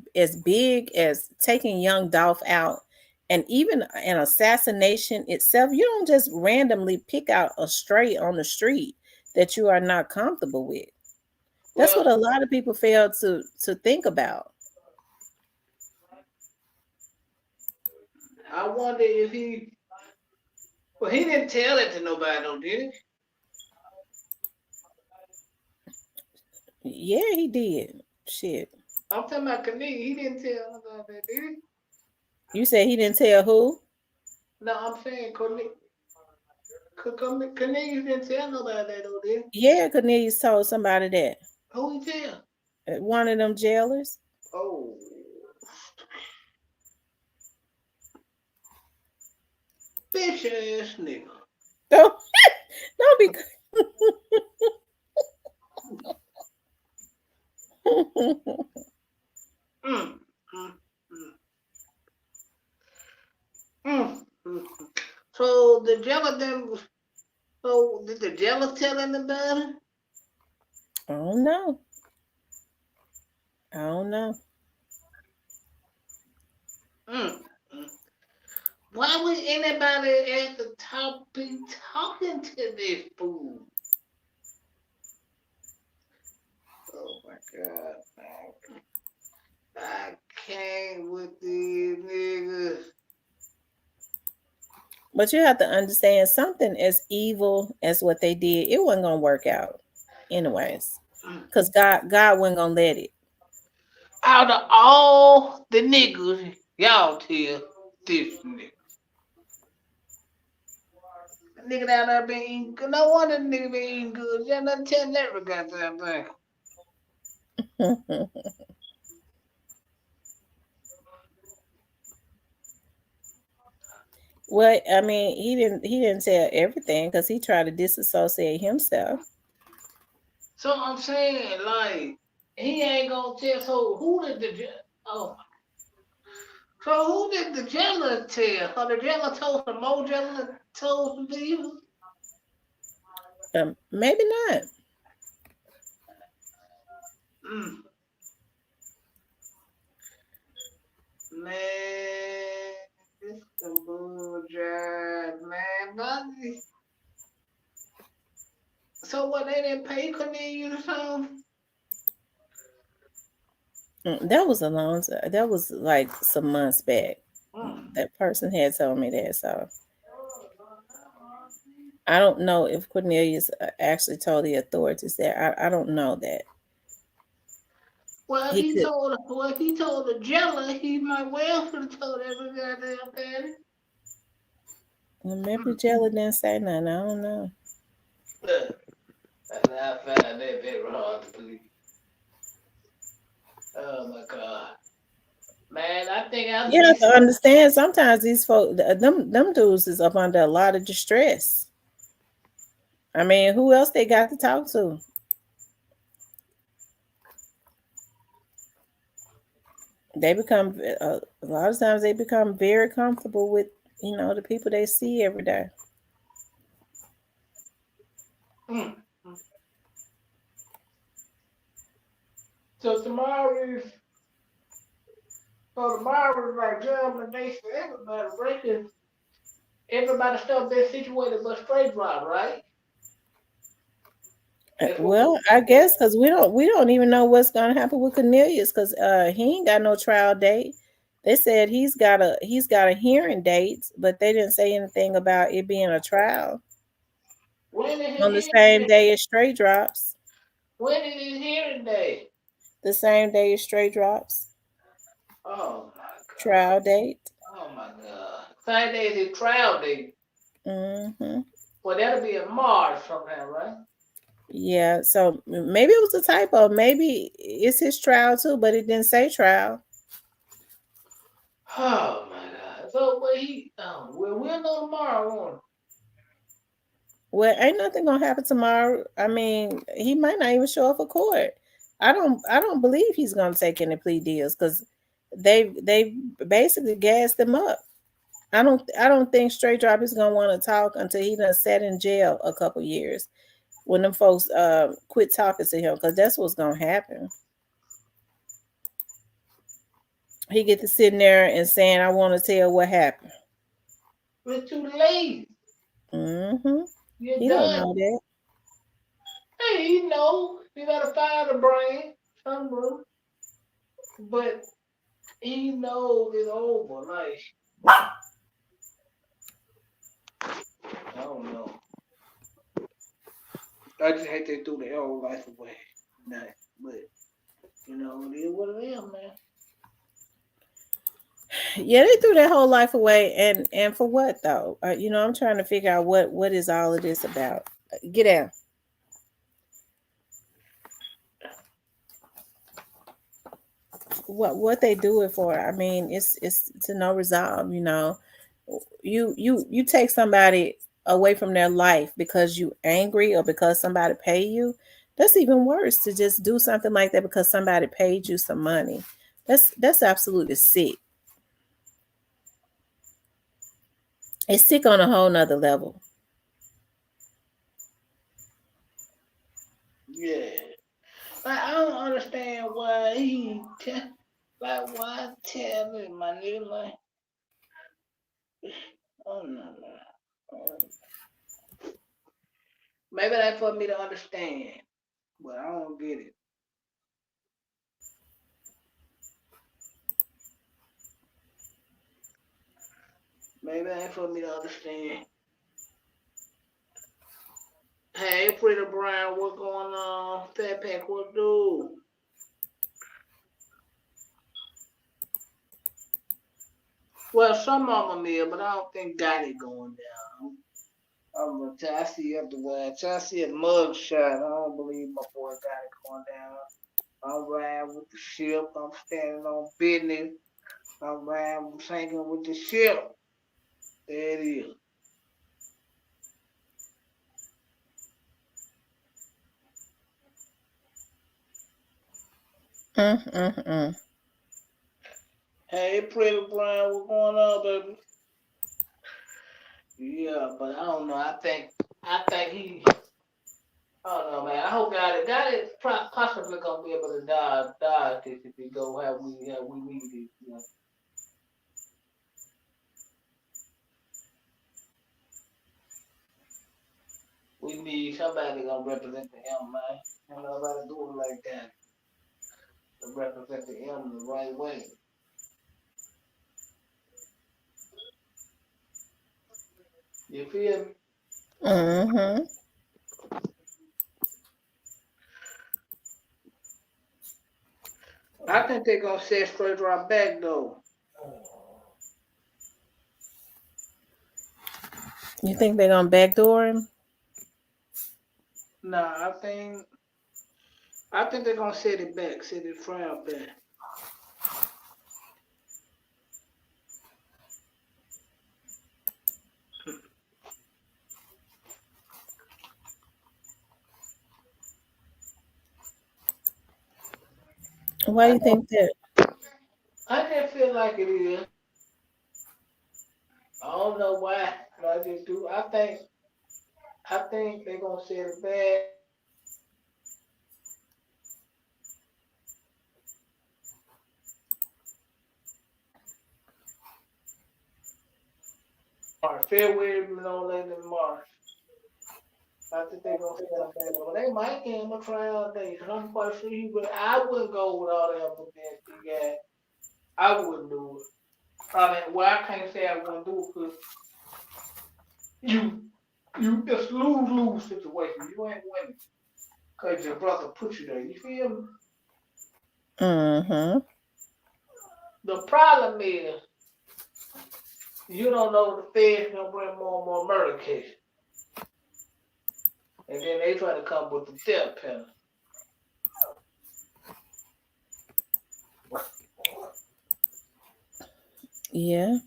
big as taking young Dolph out, and even an assassination itself. You don't just randomly pick out a stray on the street that you are not comfortable with. That's what Well, a lot of people fail to think about. I wonder if he. Well, he didn't tell it to nobody, though, did he? Yeah, he did. Shit. I'm talking about Kanye. He didn't tell nobody that, did he? You said he didn't tell who? No, I'm saying Kanye didn't tell nobody that, though, did he? Yeah, Cornelius told somebody that. Who he tell? One of them jailers. Oh, bitch ass nigga. Don't don't be. Mm, mm, mm, mm, mm. So the jailer then. So did the jailer tell him about it? I don't know. I don't know. Mm, mm. Why would anybody at the top be talking to this fool? Oh my God, man. I can't with these niggas. But you have to understand something as evil as what they did, it wasn't gonna work out, anyways. Cause God wasn't gonna let it. Out of all the niggas, y'all tell this nigga. The nigga down there been eating good. No wonder the nigga been eating good. Y'all not telling every goddamn thing. Well, I mean, he didn't tell everything because he tried to disassociate himself. So I'm saying, like, he ain't gonna tell. So who did oh? So who did the jailer tell? So the jailer told some more jailer told some people. Maybe not. Mm. Man, this the bull drive, man. So what, they didn't pay Cornelius or something? That was a long time. That was like some months back. Mm. That person had told me that, so I don't know if Cornelius actually told the authorities that. I don't know that. Well, He could. if he told the jailer, he might well should have told every goddamn thing. Well, maybe Jelly didn't say nothing. I don't know. Look, I find that very hard to believe. Oh my God. Man, I think I'll You be. have to understand. Sometimes these folks, them dudes, is up under a lot of distress. I mean, who else they got to talk to? They become a lot of times they become very comfortable with the people they see every day. Mm. So tomorrow is like judgment day for everybody. Breaking everybody stuff been situated but straight drop, right? That's what we. Well, I guess because we don't even know what's gonna happen with Cornelius because he ain't got no trial date. They said he's got a hearing date, but they didn't say anything about it being a trial When is his on the hearing same day? day as straight drops. When is his hearing day? The same day as straight drops Oh my God. trial date. Oh my God. Same day as his trial date. Hmm. Well, that'll be in March sometime, right? Yeah, so maybe it was a typo. Maybe it's his trial too, but it didn't say trial. Oh my God. So, but we'll know tomorrow, won't Well, ain't nothing gonna happen tomorrow. I mean, he might not even show up for court. I don't believe he's gonna take any plea deals because they basically gassed him up. I don't think Straight Drop is gonna want to talk until he done sat in jail a couple years when them folks quit talking to him because that's what's gonna happen. He get to sitting there and saying, "I want to tell what happened." we? It's too late. Hmm. You're He don't done. know that. Hey, you gotta fire the brain, some bro. But he knows it's over. Like, I don't know. I just hate they threw their whole life away. Nah, but it is what it is, man. Yeah, they threw their whole life away, and for what though? I'm trying to figure out what is all of this about. Get out. What they do it for? I mean, it's to no resolve. You take somebody away from their life because you angry or because somebody pay you. That's even worse to just do something like that because somebody paid you some money. That's absolutely sick. It's sick on a whole nother level. Yeah. Like, I don't understand why like, why tell me, my nigga, like, oh no, no. Maybe that's for me to understand, but I don't get it. Maybe that ain't for me to understand. Hey, Pretty Brown, what going on? Fat Pack, what do? Well, some of them is, but I don't think got it going down. I'm gonna tell. I see otherwise. I see a mug shot. I don't believe my boy got it going down. I'm riding with the ship. I'm standing on business. I'm riding, I'm sinking with the ship. There it is. Mm-mm-mm. Hey, Pretty Brown, what going on, baby? Yeah, but I don't know. I think he. I don't know, man. I hope God is possibly gonna be able to dodge this if it go how we need it. We need somebody gonna represent the M, man. Ain't nobody do it like that to represent the M the right way. You feel me? Mm-hmm. I think they're gonna set straight right back though. You think they're gonna backdoor him? Nah, I think they're gonna set it back, set it frown back. Why I do you think that? I just feel like it is. I don't know why, but I just do. I think they're gonna set it back. March, February, no later than March. I think they're gonna set it back. Well, they might give him a trial day. 'Cause I'm quite sure he would. I wouldn't go with all the evidence he got. I wouldn't do it. I mean, well, I can't say I wouldn't do it because you you just lose situation. You ain't winning because your brother put you there. You feel me? Mm-hmm. The problem is you don't know the feds gonna bring more and more murder cases, and then they try to come with the death penalty. Yeah.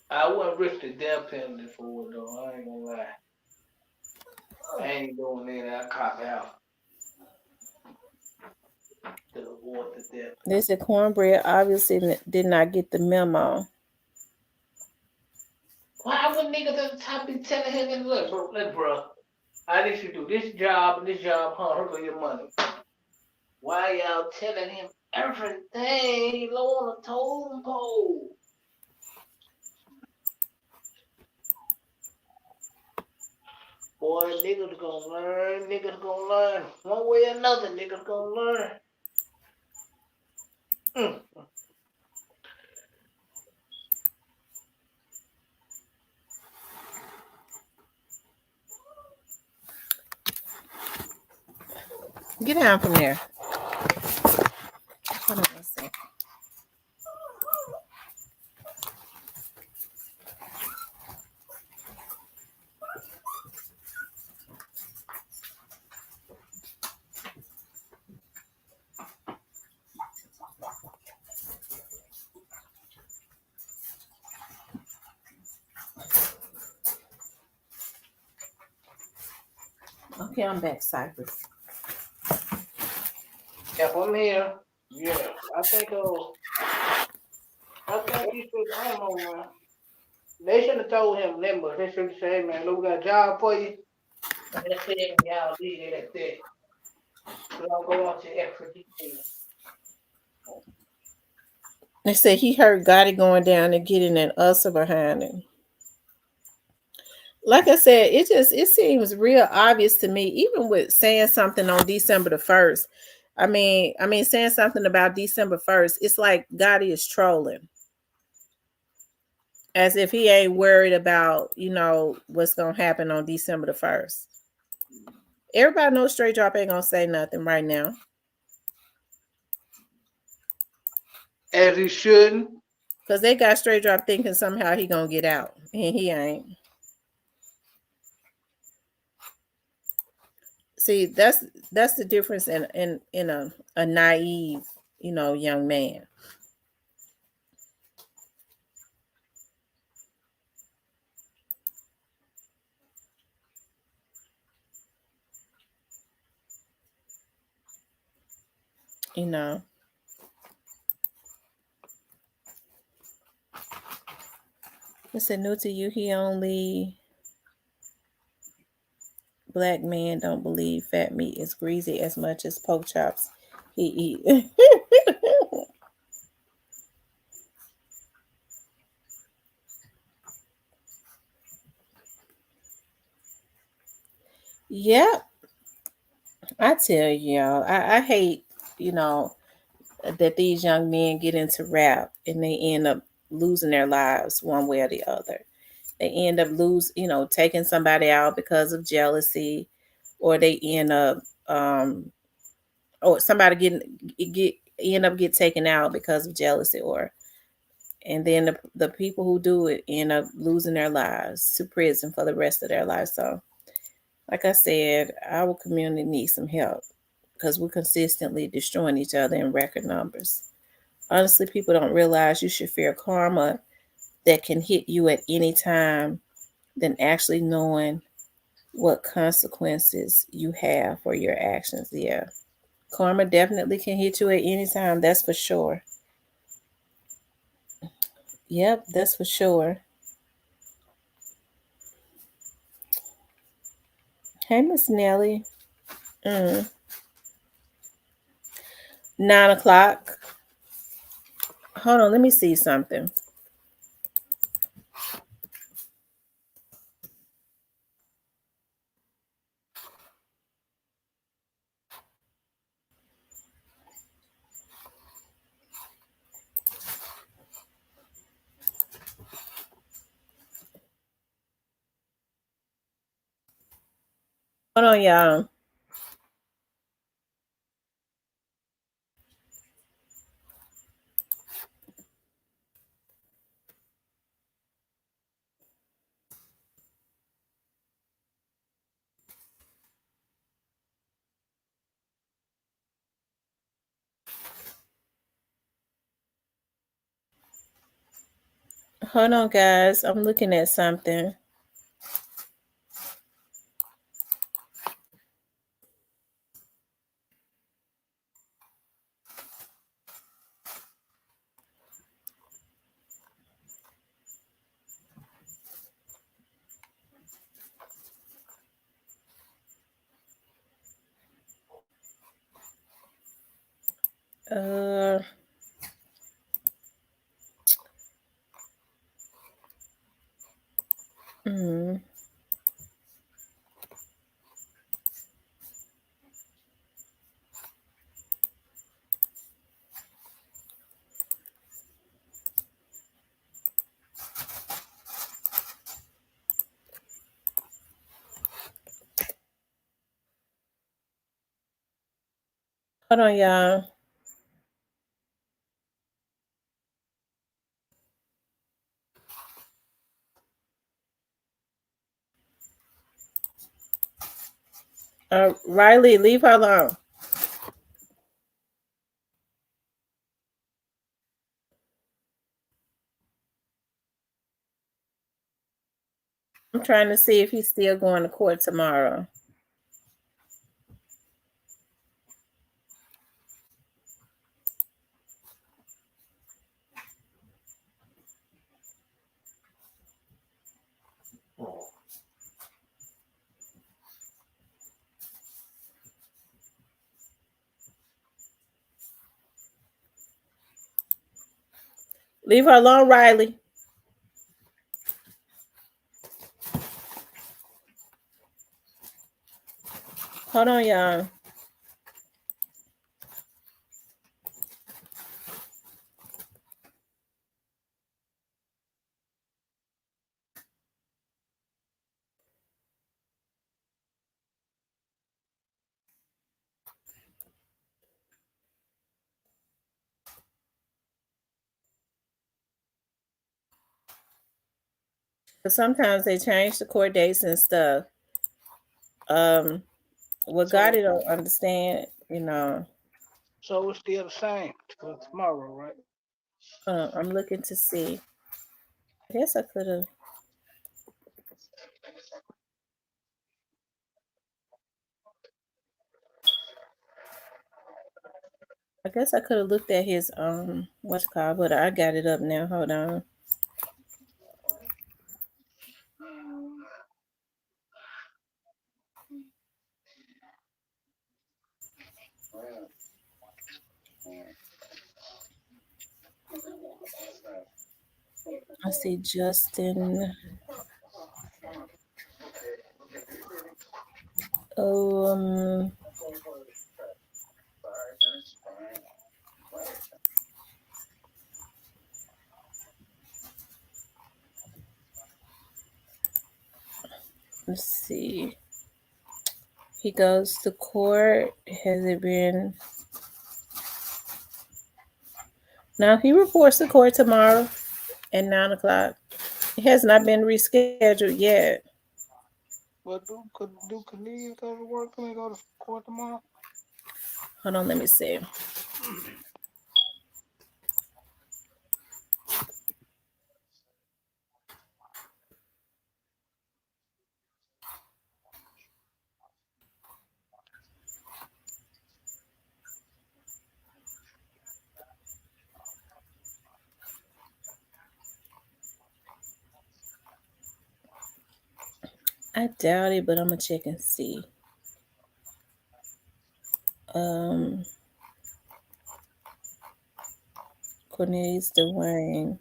I wouldn't risk the death penalty for it though. I ain't gonna lie. I ain't doing that. I cop out to avoid the death They penalty. said Cornbread obviously did not get the memo. Why would niggas at the top be telling him and look, bro, I need you to do this job and this job, huh? Here go your money. Why y'all telling him everything? Low on a totem pole. Boy, niggas gonna learn. Niggas gonna learn. One way or another, niggas gonna learn. Mm. Get down from there. Hold on one second. Okay, I'm back, Cypress. Yep, I'm here. Yeah, I think. I think he should. I don't know, man. They should have told him that much. They should have said, "Hey, man, look, we got a job for you." And that's it. Y'all leave it at that. We don't go on to extra detail. They said he heard Gotti going down and getting an usher behind him. Like I said, it seems real obvious to me, even with saying something on December the 1st. I mean saying something about December 1st, it's like Gotti is trolling. As if he ain't worried about, what's gonna happen on December the 1st. Everybody knows Straight Drop ain't gonna say nothing right now. As he shouldn't. Because they got Straight Drop thinking somehow he gonna get out. And he ain't. See, that's the difference in a naive, young man. You know. It's a new to you. He only black man don't believe fat meat is greasy as much as pork chops he eat. Yep, I tell you, y'all, I hate, you know, that these young men get into rap and they end up losing their lives one way or the other. They end up taking somebody out because of jealousy, or they end up or somebody get end up get taken out because of jealousy, or and then the people who do it end up losing their lives to prison for the rest of their life. So like I said, our community needs some help because we're consistently destroying each other in record numbers. Honestly, people don't realize you should fear karma that can hit you at any time than actually knowing what consequences you have for your actions. Yeah. Karma definitely can hit you at any time, that's for sure. Yep, that's for sure. Hey, Miss Nelly. Mm. 9 o'clock. Hold on, let me see something. Hold on, y'all. Hold on, guys. I'm looking at something. Uh, mm, hold on, y'all. Riley, leave her alone. I'm trying to see if he's still going to court tomorrow. Leave her alone, Riley. Hold on, y'all. But sometimes they change the court dates and stuff. What So God don't understand, you know. so it's still the same till tomorrow, right? I'm looking to see. I guess I could have. I guess I could have looked at his what's it called, but I got it up now. Hold on. I see Justin. Um, let's see. He goes to court. Has it been Now he reports to court tomorrow at 9 o'clock. It has not been rescheduled yet. But do Cornelius go to work? Can he go to court tomorrow? Hold on, let me see. I doubt it, but I'm gonna check and see. Um, Cornelius Dwayne.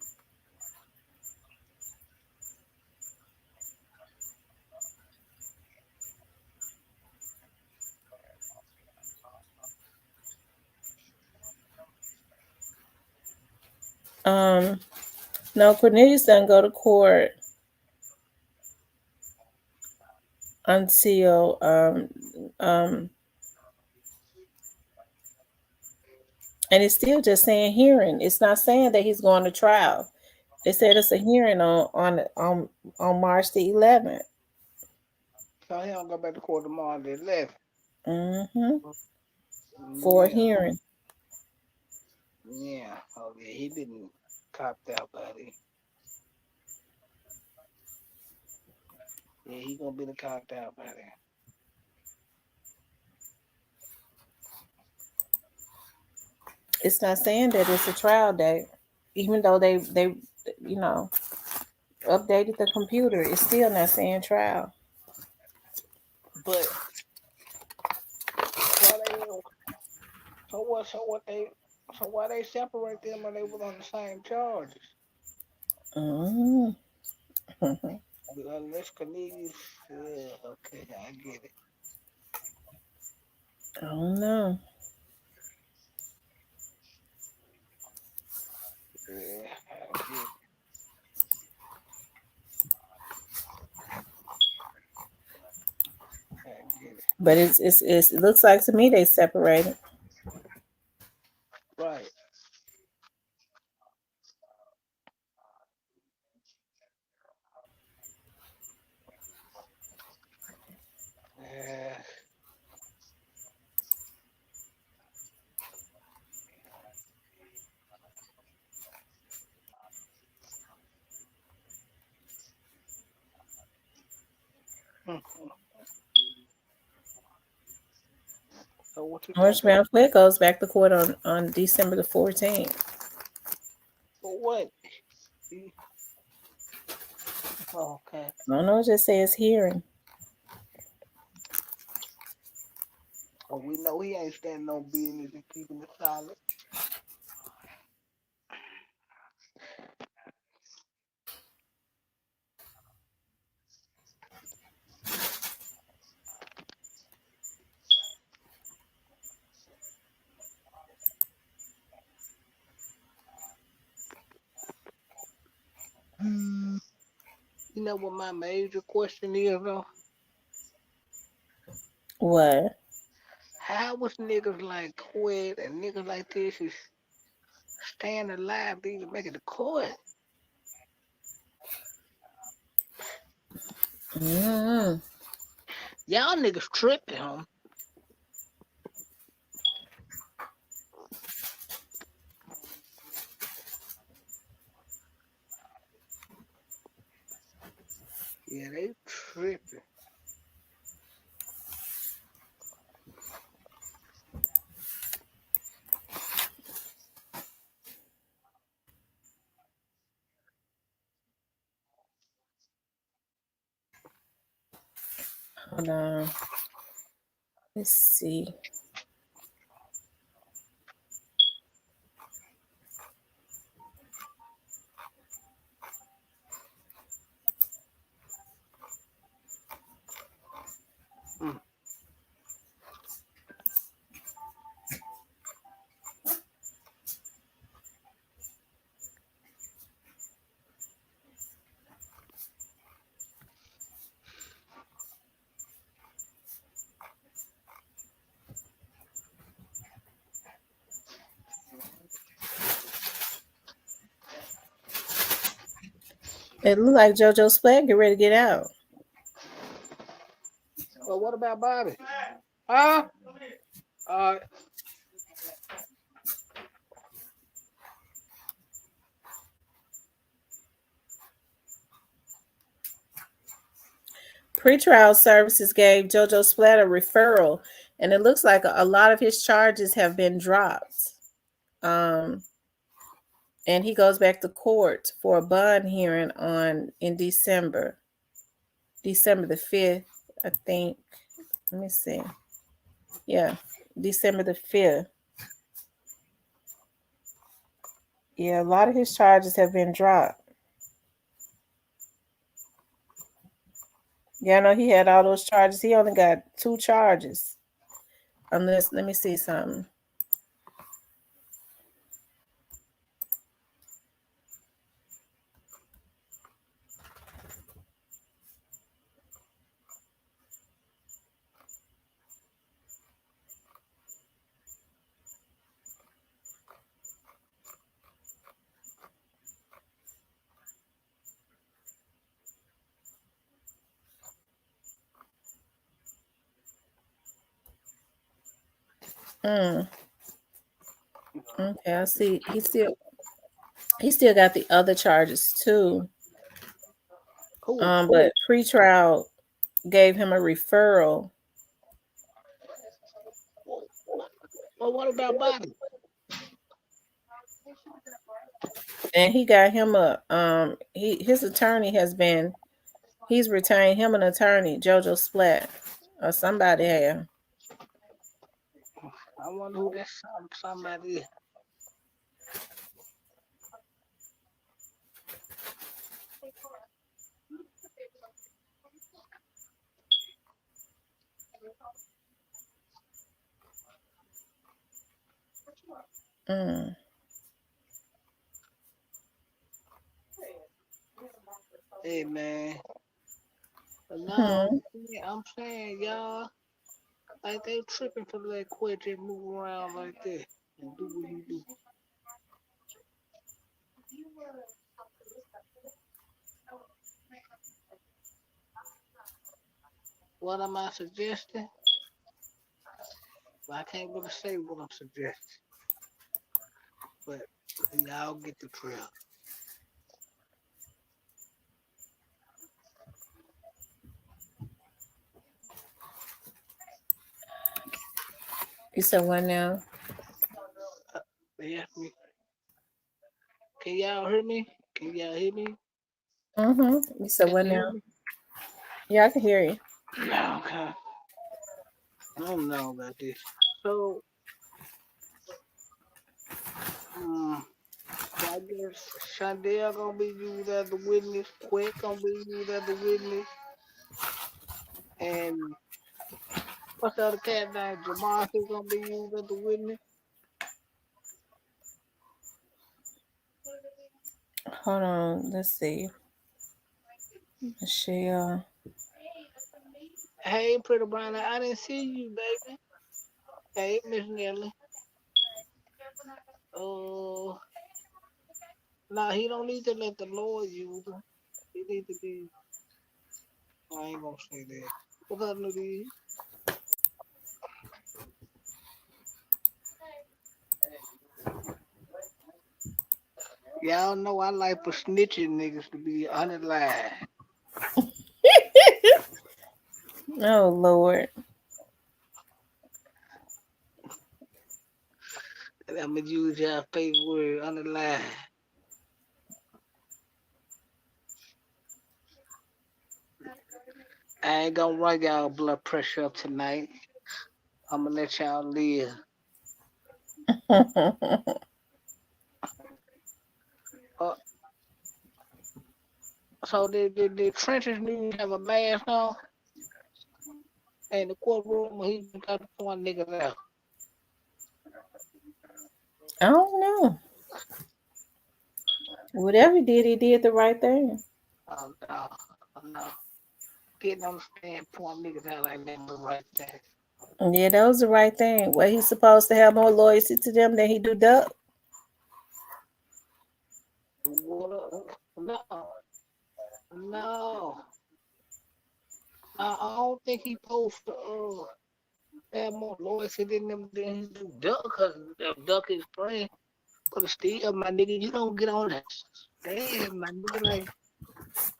Um, no, Cornelius doesn't go to court until um, and it's still just saying hearing. It's not saying that he's going to trial. They said it's a hearing on March the 11th. So he don't go back to court tomorrow. They left. Mm-hmm. For a Yeah, hearing. yeah. Oh yeah, he didn't copped out, buddy. Yeah, he gonna be the copped out, buddy. It's not saying that it's a trial date, even though they you know updated the computer. It's still not saying trial. But why they? So what? So what they? So why they separate them when they was on the same charges? Mm-hmm. Unless Cornelius, yeah, okay, I get it. I don't know. Yeah, I get it. I get it. But it looks like to me they separated. Right. Yeah. Mhm. So what you think? Orange Flint goes back to court on December the 14th. For what? He- oh, okay. I don't know. It just says hearing. Well, we know he ain't standing no business and keeping it solid. You know what my major question is though? What? How was niggas like Quid and niggas like this is staying alive to even make it to court? Mm-hmm. Y'all niggas tripping, huh? Yeah, they tripping. Hold on. Let's see. Mm. It looked like JoJo Splat get ready to get out. Well, what about Bobby? Huh? Uh, Pretrial services gave JoJo Splat a referral, and it looks like a lot of his charges have been dropped. Um, and he goes back to court for a bond hearing in December the 5th, I think. Let me see. Yeah, December the 5th. Yeah, a lot of his charges have been dropped. Yeah, I know he had all those charges. He only got 2 charges. Unless, let me see something. Mm, okay, I see. He still got the other charges too. who? But pretrial gave him a referral, Well, what about Bobby? and he got him his attorney he's retained him an attorney, JoJo Splat, or somebody have. I wonder who that somebody is. Mm. Hey man, but now Hmm. I'm saying y'all like they tripping for that quit just move around like that and do what you do. What am I suggesting? Well, I can't really say what I'm suggesting, but y'all get the drill. You said what now? They ask me, can y'all hear me? Can y'all hear me? Mm-hmm. You said Can what you now? hear me? Yeah, I can hear you. No, okay. I don't know about this. So, um, so I guess Shondell gonna be used as the witness. Quick gonna be used as the witness. And what's the other cat name? Jamar is gonna be used as the witness. Hold on. Let's see. Michelle. Hey, pretty brown, I didn't see you, baby. Hey, Miss Nelly. Uh, nah, he don't need to let the Lord use him. He need to be. I ain't gonna say that. What's up, Nudie? Y'all know I like for snitching niggas to be unalive. Oh Lord. And I'm gonna use y'all favorite word, unalive. I ain't gonna run y'all blood pressure up tonight. I'm gonna let y'all live. Uh, so the trenches need to have a mask on, and the courtroom he just got to point niggas out. I don't know. Whatever he did the right thing. No, no. Didn't understand point niggas out like that was right there. Yeah, that was the right thing. What he's supposed to have more loyalty to them than he do Duck. Water, no. No, I don't think he supposed to have more loyalty than he do Duck, cause Duck is friend. But still, my nigga, you don't get on that. Damn, my nigga, like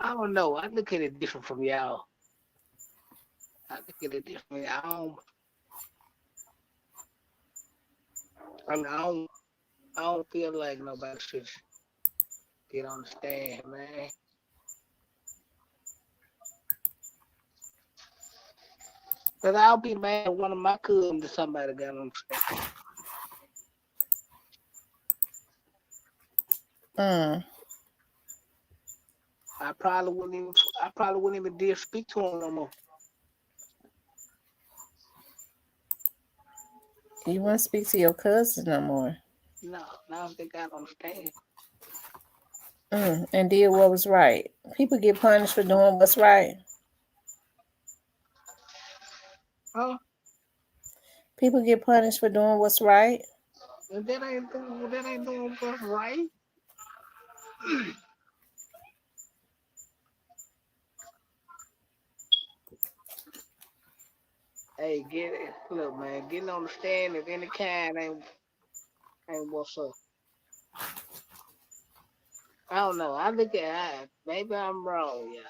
I don't know. I look at it different from y'all. I look at it different. I don't feel like nobody should get on the stand, man. Cause I'll be mad if one of my cousins or somebody got on the stand. Mm. I probably wouldn't even dare speak to him no more. You wouldn't speak to your cousin no more. No, now if they got on the stand. And did what was right. People get punished for doing what's right. Huh? People get punished for doing what's right. And that ain't doing what's right. Hey, get it. Look, man, getting on the stand of any kind ain't what's up. I don't know. Maybe I'm wrong, yeah.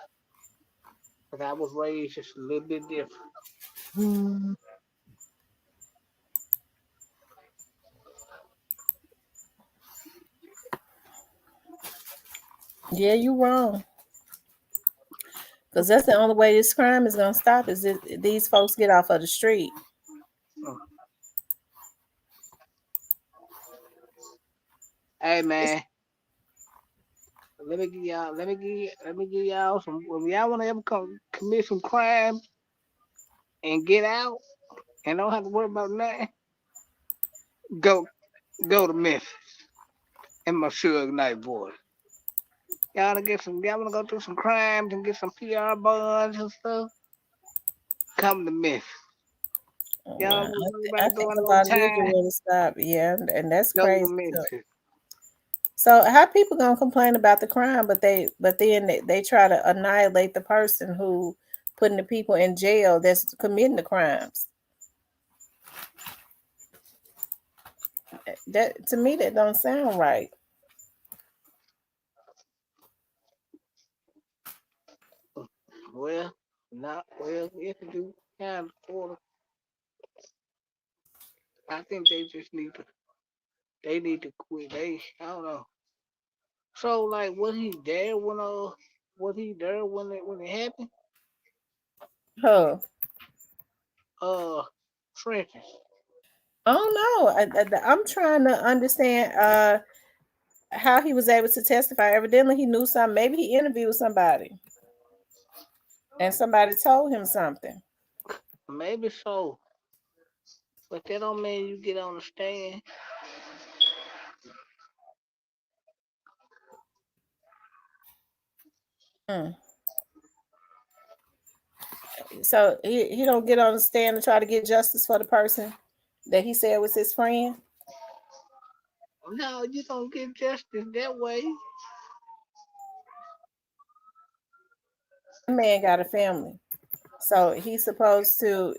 But I was raised just a little bit different. Yeah, you wrong. Because that's the only way this crime is gonna stop is if these folks get off of the street. Mm. Hey, It's, man, let me give y'all some. If y'all want to ever commit some crime and get out and don't have to worry about nothing, go go to Memphis and my Suge Knight boys. Y'all wanna go through some crimes and get some PR bonds and stuff? Come to Memphis. Y'all well, wanna worry I about think doing a no lot of these are time? going to stop. Yeah, and that's Go to crazy too. Memphis. So how people gonna complain about the crime, but then they try to annihilate the person who putting the people in jail that's committing the crimes. That to me that don't sound right. Well, not well. If you do kind of order, I think they need to quit. I don't know. So like, was he there when it happened? Huh. Uh, Trenton. I don't know. I'm trying to understand how he was able to testify. Evidently, he knew something. Maybe he interviewed somebody, and somebody told him something. Maybe so, but that don't mean you get on the stand. Mm. So he don't get on the stand and try to get justice for the person that he said was his friend. No, you don't get justice that way. That man got a family, so he's supposed to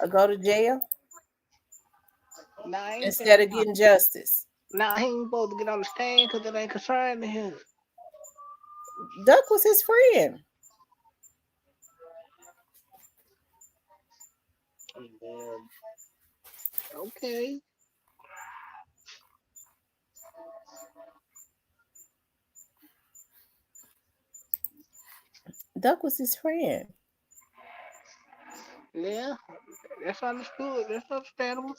go to jail Nah, I ain't saying instead of no. getting justice. Nah, he ain't supposed to get on the stand because it ain't concerning him. Duck was his friend. Okay. Duck was his friend. Yeah, that's understood. That's understandable.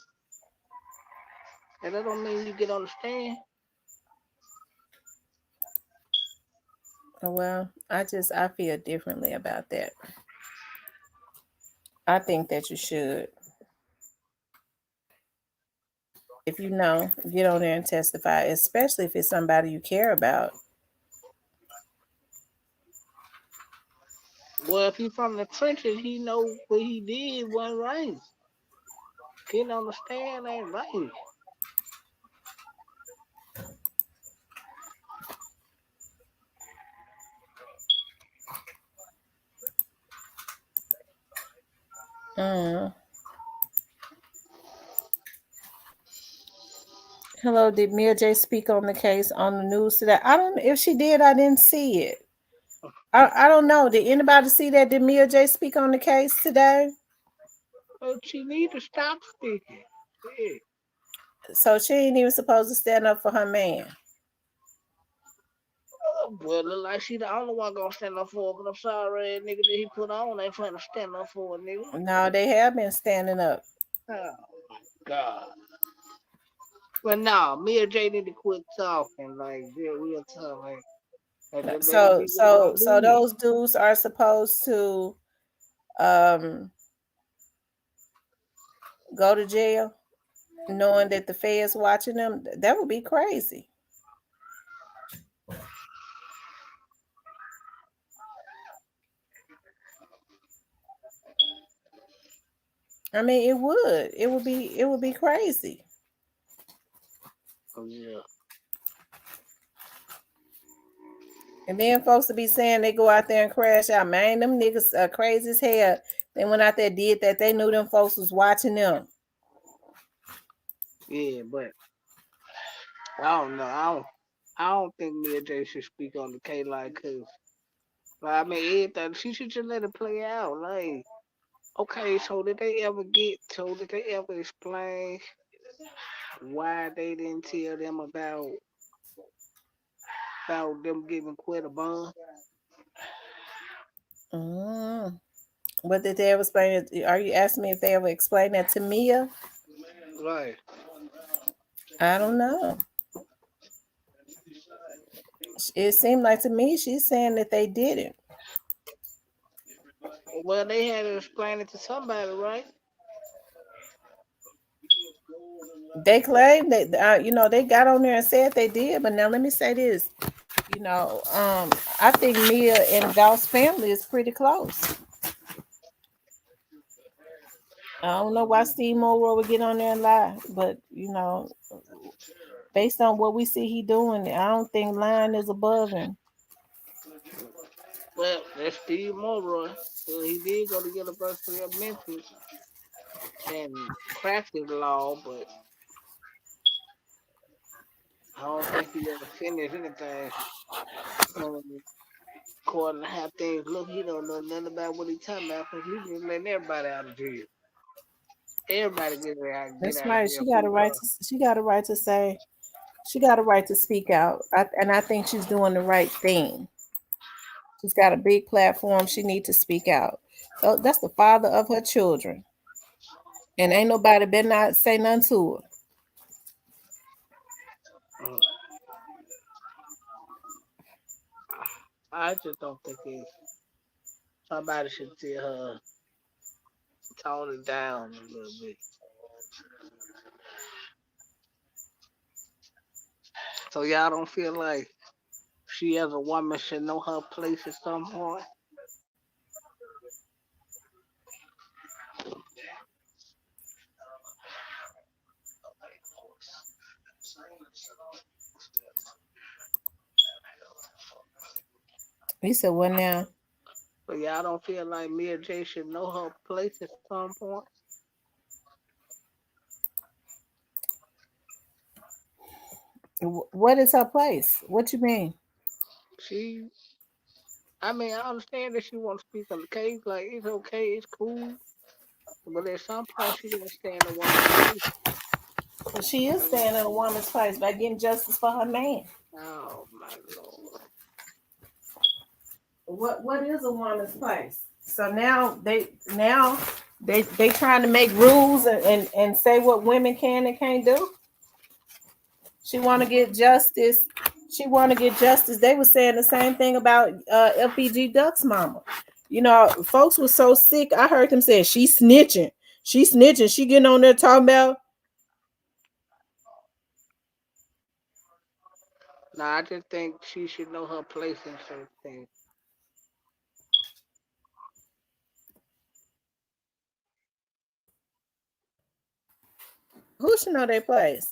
And that don't mean you get on the stand. Well, I feel differently about that. I think that you should, if you know, get on there and testify, especially if it's somebody you care about. Well, if he from the trenches, he know what he did wasn't right. Getting on the stand ain't right. Mm. Hello, did Mia J speak on the case on the news today? I don't. If she did, I didn't see it. I don't know. Did anybody see that? Did Mia J speak on the case today? But she need to stop speaking. Yeah. So she ain't even supposed to stand up for her man. Well, look like she the only one gonna stand up for her. But I'm sorry, nigga that he put on ain't trying to stand up for a nigga. No, they have been standing up. Oh my god. But no, me and Jay need to quit talking. Like, yeah, real talk. Like, let it So be what so it so is. those dudes are supposed to um go to jail knowing that the feds watching them. That would be crazy. I mean, it would. It would be crazy. Oh yeah. And then folks to be saying they go out there and crash out. Man, them niggas are crazy as hell. They went out there, did that. They knew them folks was watching them. Yeah, but I don't know. I don't think me and Jay should speak on the K line because I mean everything. She should just let it play out. Like, okay, so did they ever get? So did they ever explain why they didn't tell them about them giving quit a bond? Mm. What did they ever explain? Are you asking me if they ever explained that to Mia? Right. I don't know. It seemed like to me she's saying that they didn't. Well, they had to explain it to somebody, right? They claim that they got on there and said they did. But now let me say this. You know, I think Mia and Dolph's family is pretty close. I don't know why Steve Morrow would get on there and lie, but based on what we see he doing, I don't think lying is above him. Well, that's Steve Mulroy. He did go to University of Memphis and practice law, but I don't think he ever finished anything. Um, according to how things look, he don't know nothing about what he talking about because he just letting everybody out of jail. Everybody get That's out of right. jail She got free a right card. to. She got a right to say. She got a right to speak out, and I think she's doing the right thing. She's got a big platform. She needs to speak out. So that's the father of her children, and ain't nobody better not say nothing to her. Mm. I just don't think somebody should tell her tone it down a little bit. So y'all don't feel like she as a woman should know her place at some point. He said, "What now? But y'all don't feel like Mia J should know her place at some point. What is her place? What you mean?" She, I mean, I understand that she want to speak on the case. Like, it's okay, it's cool. But at some point, she gonna stay in a woman's place. Well, she is staying in a woman's place by getting justice for her man. Oh my lord. What is a woman's place? So now they trying to make rules and say what women can and can't do. She want to get justice. She want to get justice. They were saying the same thing about LPG Duck's mama. Folks were so sick. I heard them saying she's snitching. She's snitching. She getting on there talking about Nah, I just think she should know her place in certain things. who should know their place.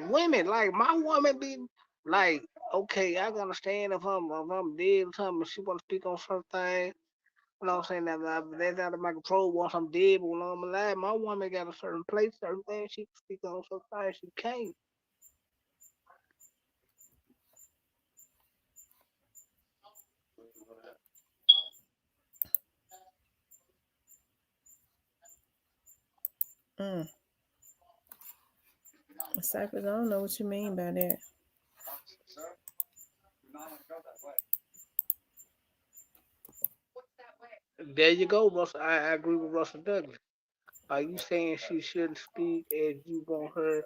Women, like my woman, be like, okay, I can understand if I'm dead or something. She want to speak on something. You know what I'm saying? That's out of my control once I'm dead, but when I'm alive, my woman got a certain place, certain things she can speak on, sometimes she can't. Mm. Cypress, I don't know what you mean by that. There you go, Russell. I agree with Russell Douglas. Are you saying she shouldn't speak as you want her?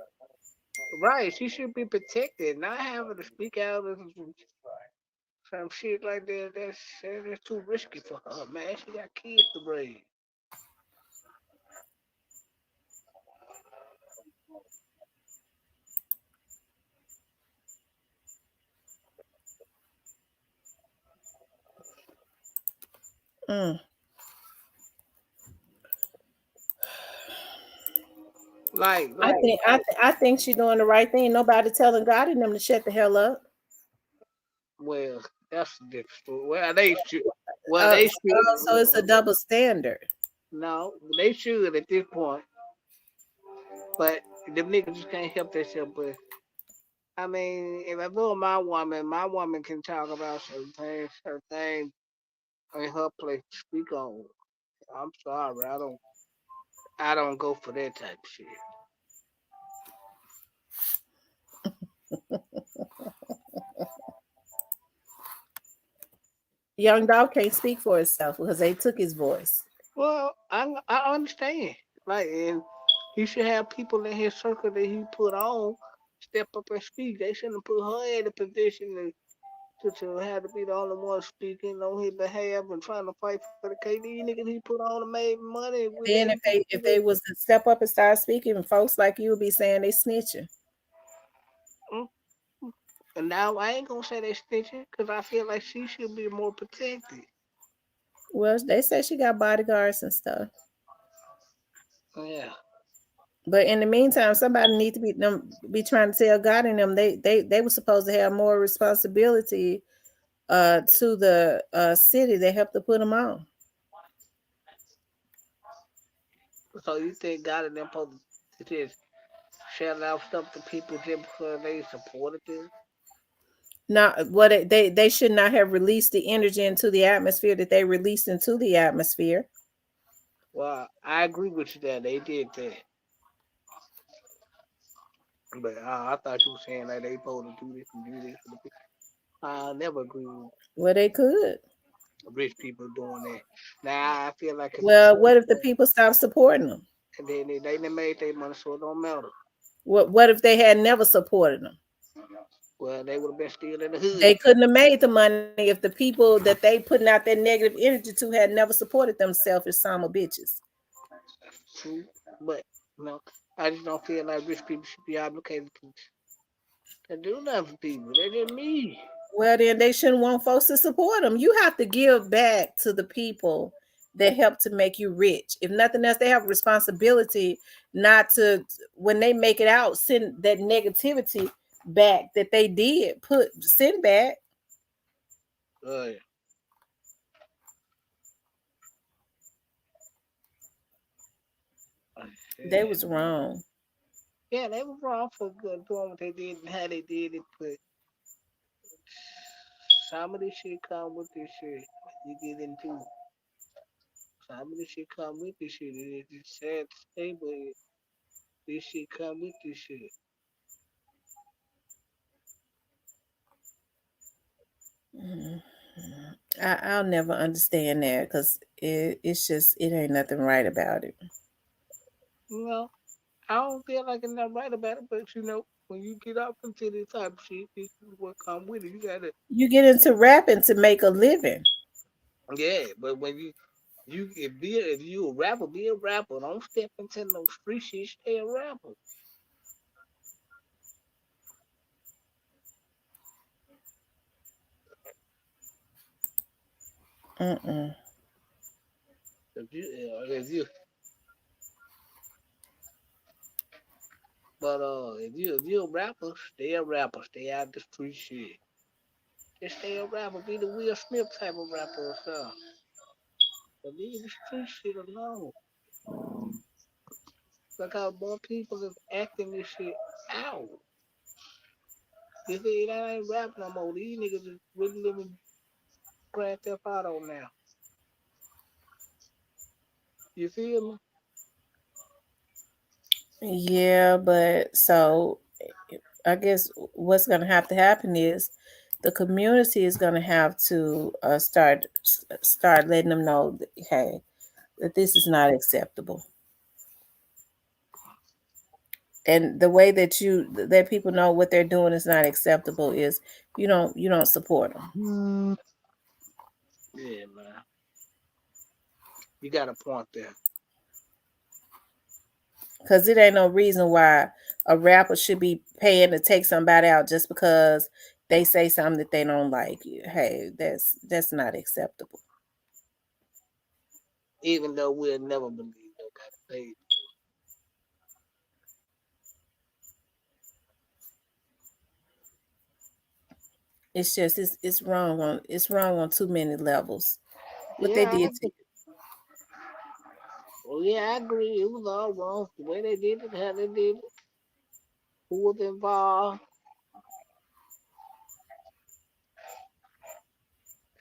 Right, she should be protected, not having to speak out of some shit like that. That's too risky for her, man. She got kids to raise. Mm. Like, I like, think I think she's doing the right thing. Nobody telling God and them to shut the hell up. well, that's a different story. Well, they should. Well, they should. So it's a double standard. No, they should at this point. But them niggas just can't help themselves. But I mean, if I were my woman can talk about certain things in her place to speak on. I'm sorry, I don't go for that type of shit. Young dog can't speak for himself because they took his voice. Well, I understand. Like, and he should have people in his circle that he put on step up and speak. They shouldn't put her in a position to have to be the only one speaking on his behalf and trying to fight for the KD niggas he put on and made money with Then that. if they was to step up and start speaking, folks like you would be saying they snitching. Mm. And now I ain't gonna say they snitching because I feel like she should be more protected. Well, they say she got bodyguards and stuff. Yeah. But in the meantime, somebody need to be trying to tell God in them they were supposed to have more responsibility to the city they helped to put them on. So you think God and them supposed to just shell out stuff to people just because they supported them? Not what they should not have released the energy into the atmosphere that they released into the atmosphere. Well, I agree with you that they did that. But I thought you were saying like they supposed to do this and do this for the people. I never agree with Well, they could. rich people doing that. Now I feel like it's a Well, choice, what if the though. people stopped supporting them? And then they done made their money, so it don't matter. What if they had never supported them? Well, they would have been still in the hood. They couldn't have made the money if the people that they putting out that negative energy to had never supported them selfish son of bitches. True, but you know, I just don't feel like rich people should be obligated to do nothing for people. They just me. Well, then they shouldn't want folks to support them. You have to give back to the people that help to make you rich. If nothing else, they have a responsibility not to, when they make it out, send that negativity back that they did put send back. Uh, They yeah. was wrong. Yeah, they were wrong for doing what they did and how they did it, but some of this shit come with this shit. You get into some of this shit come with this shit. It's sad to say, but this shit come with this shit. Mhm. I'll never understand that because it's just it ain't nothing right about it. You know, I don't feel like it's not right about it, but you know, when you get up into this type of shit, this is what come with it. You gotta, You get into rapping to make a living. yeah. But when you if you a rapper, be a rapper. Don't step into no street shit. Stay a rapper. Mm-mm. If you, but if you a rapper, stay a rapper. Stay out the street shit. Just stay a rapper. Be the Will Smith type of rapper or something. But leave the street shit alone. Because more people is acting this shit out. You see, that ain't rap no more. These niggas is really living Grand Theft Auto now. You feel me? Yeah, but so I guess what's going to have to happen is the community is going to have to start letting them know that, hey, that this is not acceptable. And the way that you let people know what they're doing is not acceptable is you don't support them Yeah, man. You got a point there. because it ain't no reason why a rapper should be paying to take somebody out just because they say something that they don't like. Hey, that's not acceptable. Even though we'll never believe nobody. It's just it's wrong on too many levels. What they Yeah, did to I agree. It was all wrong. The way they did it, how they did it, who was involved.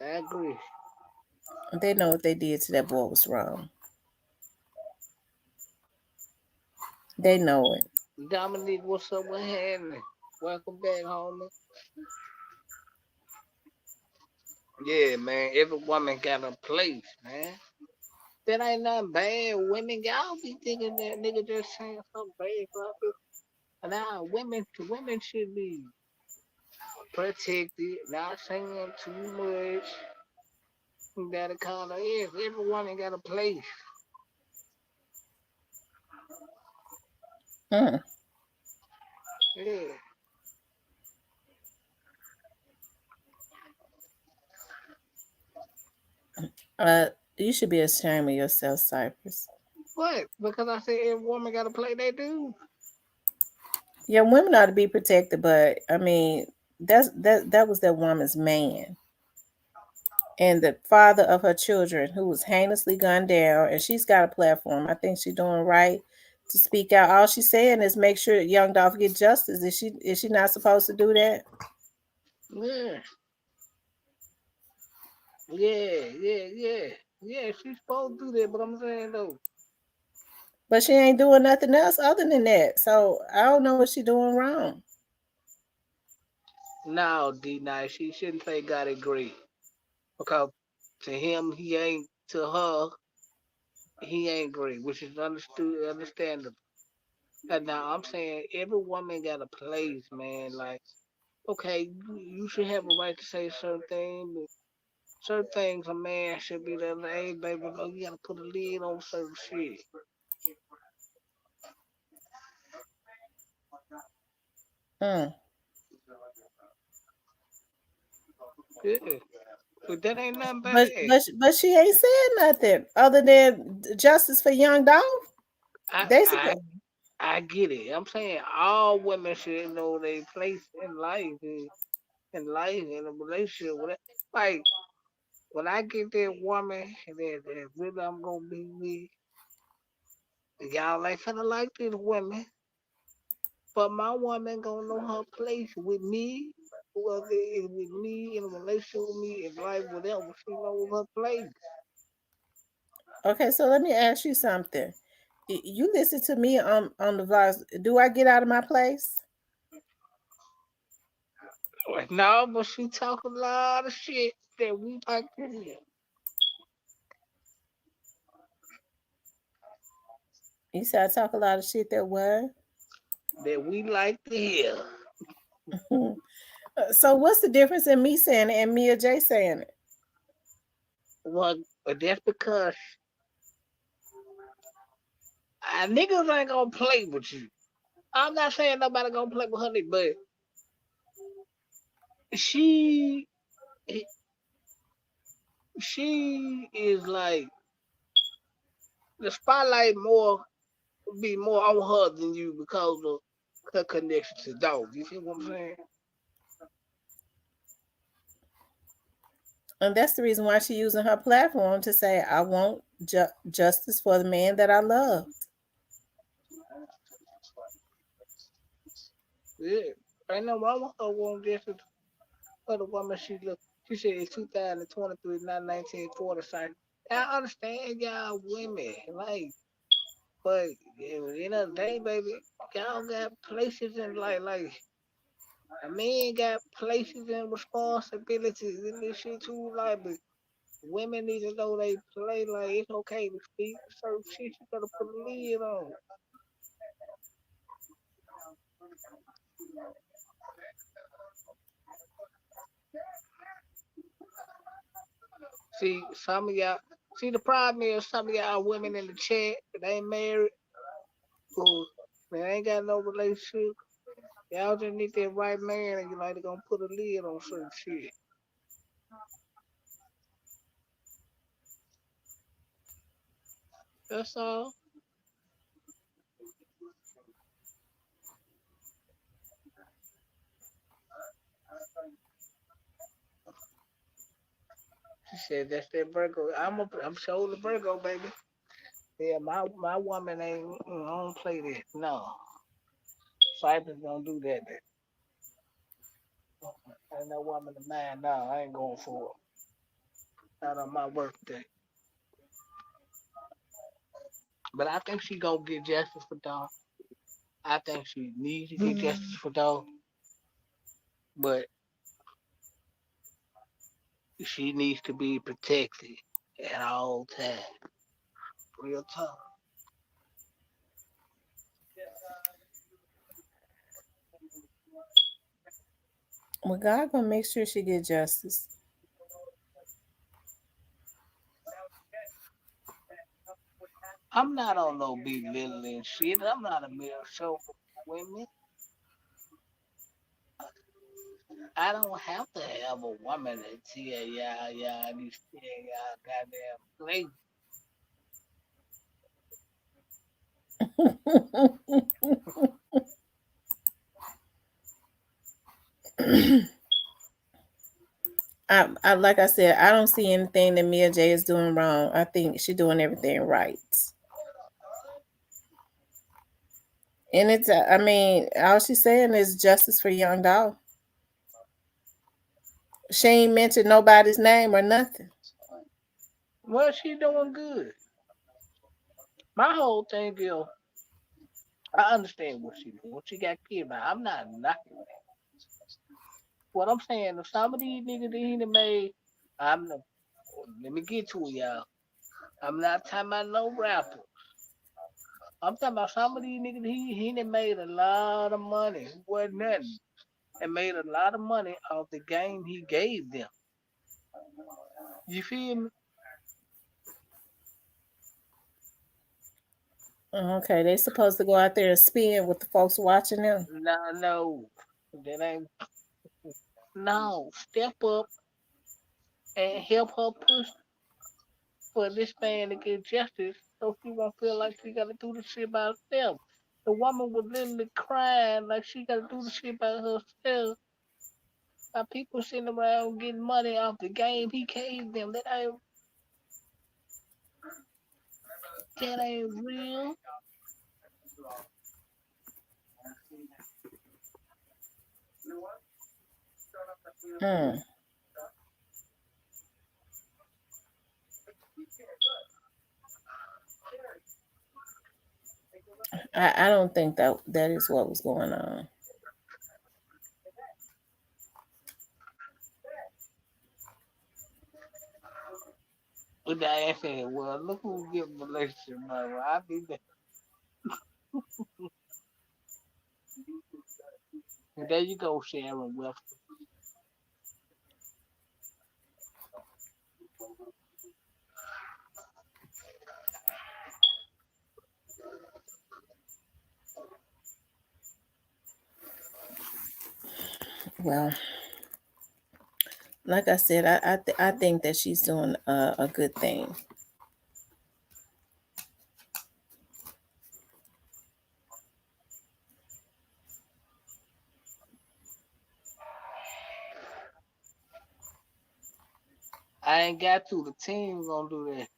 I agree. they know what they did to that boy was wrong. They know it. Dominique, what's up? What happening? Welcome back, homie. Yeah, man. Every woman got a place, man. That ain't nothing bad. Women, y'all be thinking that nigga just saying something bad about it. Nah, women should be protected, not saying too much. You gotta call her. Yes, every woman got a place. Mm. Yeah. uh you should be ashamed of yourself, Cypress. What? Because I said every woman got to play they do. Yeah, women ought to be protected, but I mean, that was that woman's man and the father of her children who was heinously gunned down, and she's got a platform. I think she's doing right to speak out. All she's saying is make sure that young Dolph get justice. Is she not supposed to do that? Yeah. Yeah. Yeah, she's supposed to do that, but I'm saying though, But she ain't doing nothing else other than that. So I don't know what she doing wrong. no, D Nice, she shouldn't say God agree. Because to him, he ain't, to her, he ain't great, which is understandable. And now I'm saying every woman got a place, man. Like, okay, you should have a right to say certain things, but certain things a man should be like, hey, baby, no, you gotta put a lid on certain shit. Mm. Yeah, but that ain't nothing But bad. but but she ain't saying nothing other than justice for young Dolph. I They I supposed. I get it. I'm saying all women should know their place in life, in a relationship. Like when I get that woman that really I'm gonna be with, y'all ain't finna like this woman, but my woman gonna know her place with me. Whether it's with me in a relationship with me in life, whatever, she knows her place. Okay, so let me ask you something. You listen to me on the vlogs. Do I get out of my place? Like, no, but she talk a lot of shit that we like to hear. You said I talk a lot of shit. That what? That we like to hear. So what's the difference in me saying it and Mia J saying it? Well, but that's because niggas ain't gonna play with you. I'm not saying nobody gonna play with her, but she she is like the spotlight more be more on her than you because of her connection to dog. You see what I'm saying? And that's the reason why she's using her platform to say, I want justice for the man that I loved. Yeah. Ain't no wrong with her wanting justice for the woman she look. She said it's 2023, not 1940. Sorry. I understand y'all women, like, but at the end of the day, baby, y'all got places in like a man got places and responsibilities in this shit too. Like, but women need to know they play. Like, it's okay to speak certain shit. You gotta put a lid on. See, some of y'all. See, the problem is some of y'all women in the chat that ain't married, who they ain't got no relationship. Y'all just need that right man, and you like they gonna put a lid on certain shit. That's all. She said that's that Virgo. I'm sure the Virgo, baby. Yeah, my woman ain't. I don't play that. No, Cypress don't do that. Ain't no woman of mine. No, I ain't going for it. Not on my birthday. But I think she gonna get justice for dog. I think she needs to get justice for dog. But she needs to be protected at all times. Real talk. Well, God gonna make sure she get justice. I'm not on no belittling shit. I'm not a male show for women. I don't have to have a woman that tell y'all, I need to tell y'all goddamn play. I like I said, I don't see anything that Mia J is doing wrong. I think she's doing everything right. And it's, I mean, all she's saying is justice for young dog. She ain't mentioned nobody's name or nothing. Well, she doing good. My whole thing is, I understand what she doing. What she got kid about. I'm not knocking that. What I'm saying, if some of these niggas that he done made, I'm the, let me get to it, y'all. I'm not talking about no rapper. I'm talking about some of these niggas he done made a lot of money. Wasn't nothing. And made a lot of money off the game he gave them. You feel me? Okay, they supposed to go out there and spin with the folks watching them. No, no. That ain't no. Step up and help her push for this man to get justice so she won't feel like she gotta do the shit by herself. The woman was literally crying like she gotta do the shit by herself. By people sitting around getting money off the game he gave them. That ain't real. Hmm. I don't think that is what was going on. But Diane said, well, look who give relationship money. Well, I be there. And there you go, Sharon Webster. Well, like I said, I think that she's doing a good thing. I ain't got to. The team gonna do that.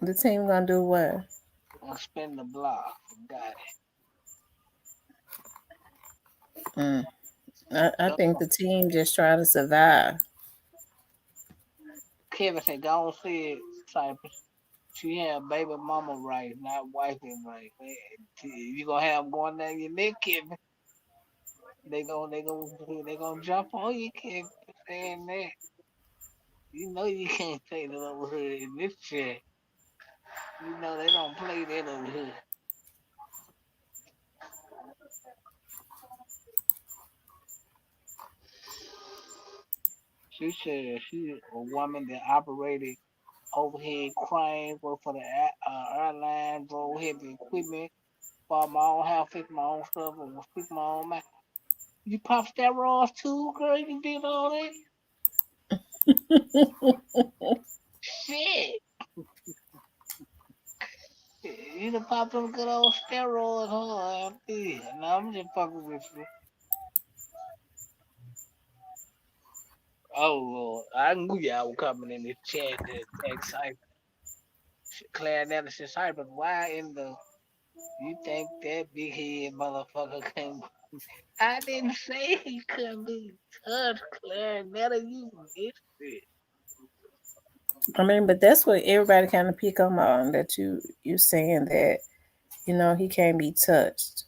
The team gonna do what? Gonna spin the block. Got Mm. I it. think the team just trying to survive. Kevin said, "Don't say it, Cypress. She had baby mama right, not wife and right. Man, you gonna have them going down your neck, Kevin. They gonna jump on you, Kevin. Saying that. You know you can't say that over here in this chat. You know they don't play that over here." She said she a woman that operated overhead cranes, worked for the airline, drove heavy equipment, bought my own house, fixed my own stuff, and fixed my own mouth. You pop steroids too, girl? You did all that? Shit. You done pop them good old steroids, huh? Yeah. No, I'm just fucking with you. Oh, Lord. I knew y'all were coming in this chat to attack Cypher. Clarinetist Cypher, why in the... You think that big head motherfucker can... I didn't say he couldn't be touched, Clarinetta. You missed it. I mean, but that's what everybody kind of pick on that you saying that he can't be touched.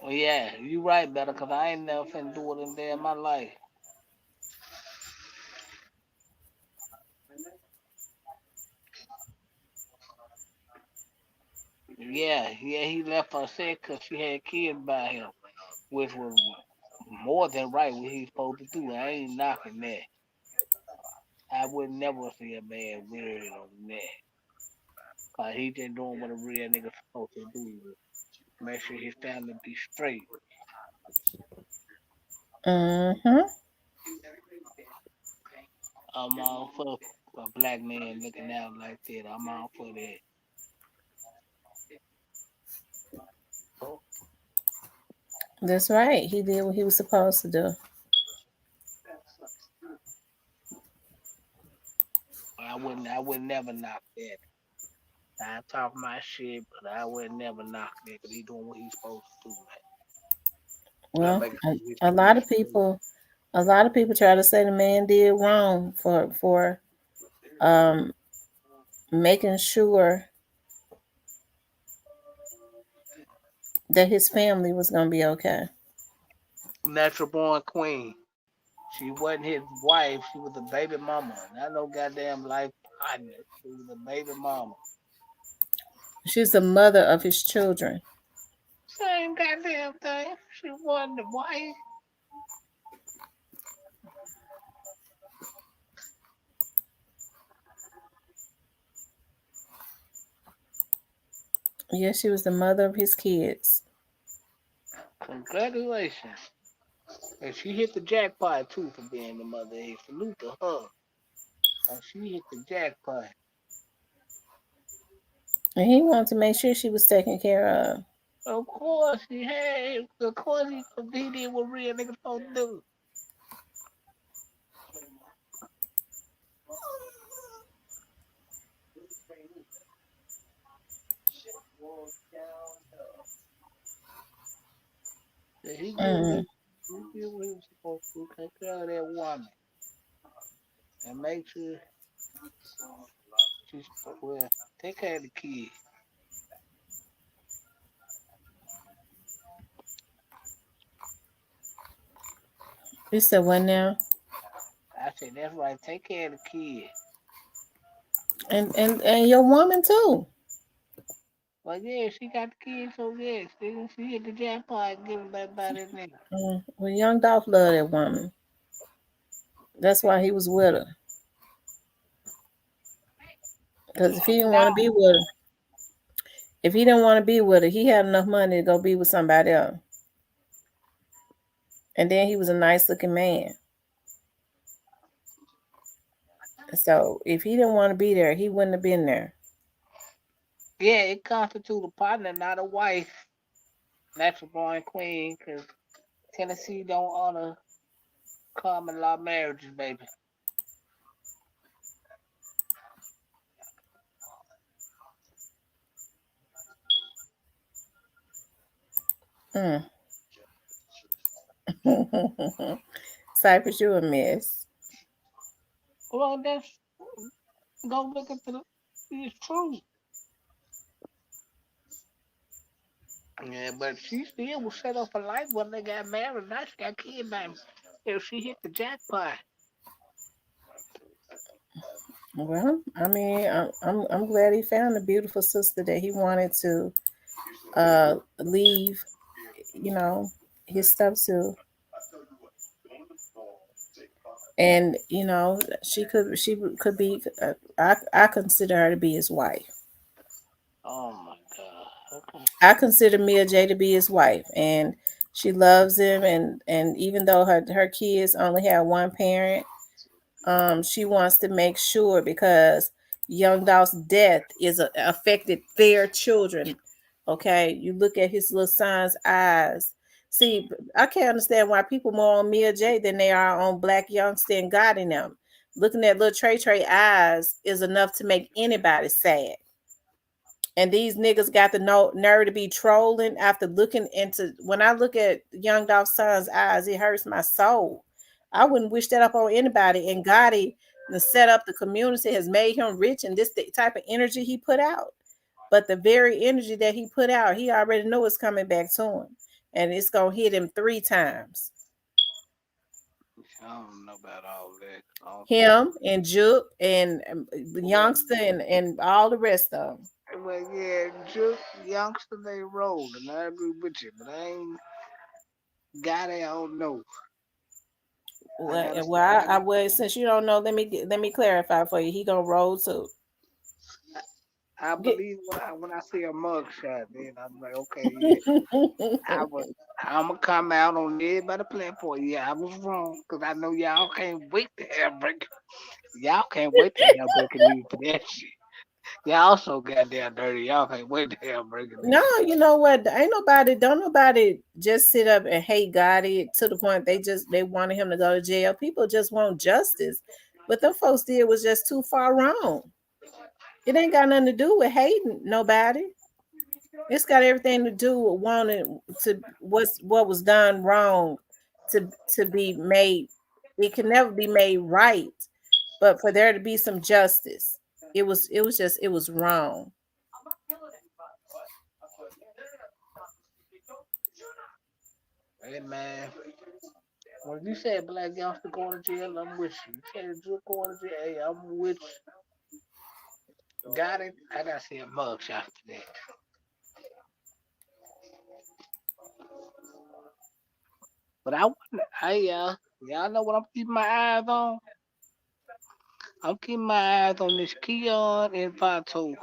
Well, yeah, you right, better, because I ain't never finna do it in there in my life. Yeah, he left her sick because she had kids by him, which was more than right what he's supposed to do. I ain't knocking that. I would never see a man weird on that. Cause he just doing what a real nigga supposed to do. Make sure his family be straight. Mm-hmm. I'm all for a black man looking out like that. I'm all for that. That's right. He did what he was supposed to do. I would never knock that. I talk my shit, but I would never knock that because he doing what he's supposed to do, man. I'm Well, making sure his a family lot of straight. people try to say the man did wrong for um making sure that his family was gonna be okay. Natural born queen. She wasn't his wife. She was a baby mama. Not no goddamn life partner. She was a baby mama. She's the mother of his children. Same goddamn thing. She wasn't the wife. Yes, she was the mother of his kids. Congratulations. And she hit the jackpot too for being the mother. Hey, salute to her. She hit the jackpot. And he wanted to make sure she was taken care of. Of course he had. Of course he did what real niggas supposed to do. Yeah, he did what Mm. he was supposed to. Take care of that woman and make sure she's well. Take care of the kid. You said what now? I said that's right. Take care of the kid. And your woman too. But yeah, she got the kid, so yeah, she hit the jackpot and give it back by that nigga. Well, young Dolph loved that woman. That's why he was with her. Because if he didn't want to be with her, if he didn't want to be with her, he had enough money to go be with somebody else. And then he was a nice looking man. So if he didn't want to be there, he wouldn't have been there. Yeah, it constitute a partner, not a wife. Natural born queen, because Tennessee don't honor common law marriages, baby. Mm. Cypress, you a mess. Well, that's go look at the. It's true. Yeah, but she still was set up for life when they got married. Now she got kids, baby. If she hit the jackpot. Well, I mean, I'm glad he found a beautiful sister that he wanted to leave, you know, his stuff to. And she could be. I consider her to be his wife. Oh my God. Okay. I consider Mia J to be his wife, and she loves him. And even though her kids only have one parent, she wants to make sure because Young Dolph's death affected their children. Okay, you look at his little son's eyes. See, I can't understand why people more on Mia J than they are on Black Youngster and God in them. Looking at little Trey eyes is enough to make anybody sad. And these niggas got the nerve to be trolling after looking into. When I look at Young Dolph's son's eyes, it hurts my soul. I wouldn't wish that up on anybody. And Gotti, the set up the community, has made him rich, and this the type of energy he put out. But the very energy that he put out, he already know it's coming back to him, and it's gonna hit him 3 times. I don't know about all that. I don't think. Him and Juke and Well, Youngster and all the rest of them. well, yeah, just youngster they rolled, and I agree with you, but I ain't got it. I don't know. I Well, gotta, well, since you don't know, let me clarify for you. He gonna roll too. I Get, believe when I see a mug shot, then I'm like, okay, yeah, I was. I'm gonna come out on everybody platform. Yeah, I was wrong because I know y'all can't wait to have break. Y'all can't wait to have breaking news for that shit. Y'all so goddamn dirty. Y'all can't wait to have breaking no, news. you know what? Don't nobody just sit up and hate Gotti to the point they wanted him to go to jail. People just want justice. What them folks did was just too far wrong. It ain't got nothing to do with hating nobody. It's got everything to do with wanting to what was done wrong to be made. It can never be made right, but for there to be some justice, it was wrong. Hey man, when you say black youngster going to jail, I'm with you. You say you going to jail, hey, I'm with you. Got it. I gotta see a mug shot today. But y'all know what I'm keeping my eyes on. I'm keeping my eyes on this Keon and Vato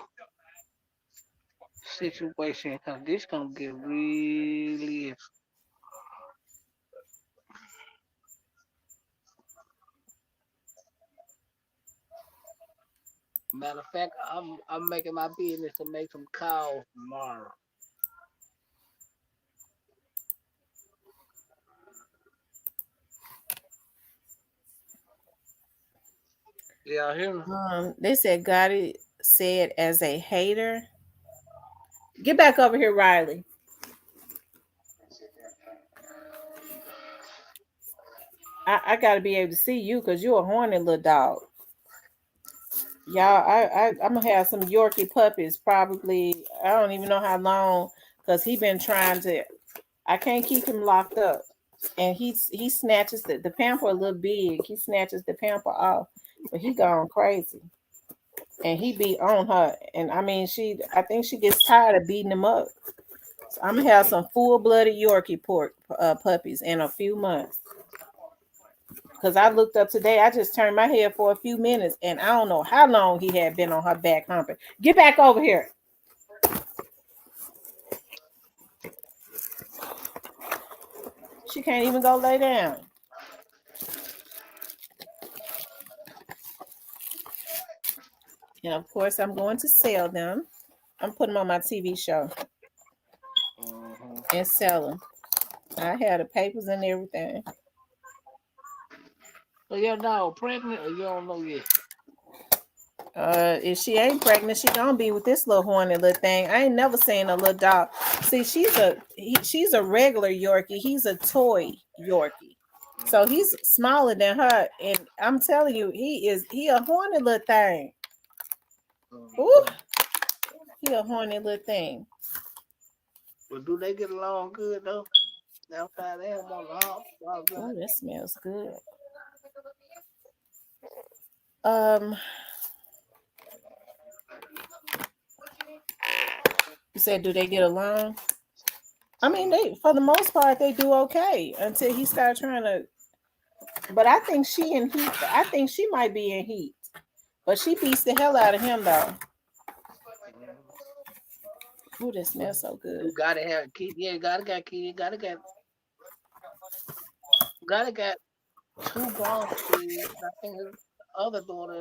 situation because this gonna get really. Matter of fact, I'm making my business to make some calls tomorrow. Yeah, hear me? They said Gotti said as a hater. Get back over here, Riley. I gotta be able to see you because you're a horny little dog. Y'all, I'm gonna have some Yorkie puppies probably. I don't even know how long because he been trying to. I can't keep him locked up, and he snatches the pamper a little big. He snatches the pamper off, but he gone crazy, and he be on her. And I mean, I think she gets tired of beating him up. So I'm gonna have some full blooded Yorkie puppies in a few months. Because I looked up today, I just turned my head for a few minutes, and I don't know how long he had been on her back humping. Get back over here. She can't even go lay down. And of course, I'm going to sell them. I'm putting them on my TV show and sell them. I had the papers and everything. So your dog pregnant or you don't know yet? If she ain't pregnant, she gonna be with this little horny little thing. I ain't never seen a little dog. See, she's a regular Yorkie. He's a toy Yorkie. So he's smaller than her, and I'm telling you, he a horny little thing. Ooh, he a horny little thing. But do they get along good though? Outside they don't want to hop. Oh, that smells good. Um, you said, do they get along? I mean, they for the most part they do okay until he started trying to. But I think she in heat. I think she might be in heat, but she beats the hell out of him though. Ooh, that smells so good. You gotta have a kid. Yeah, gotta got kids. Gotta got two grown kids. I think his other daughter,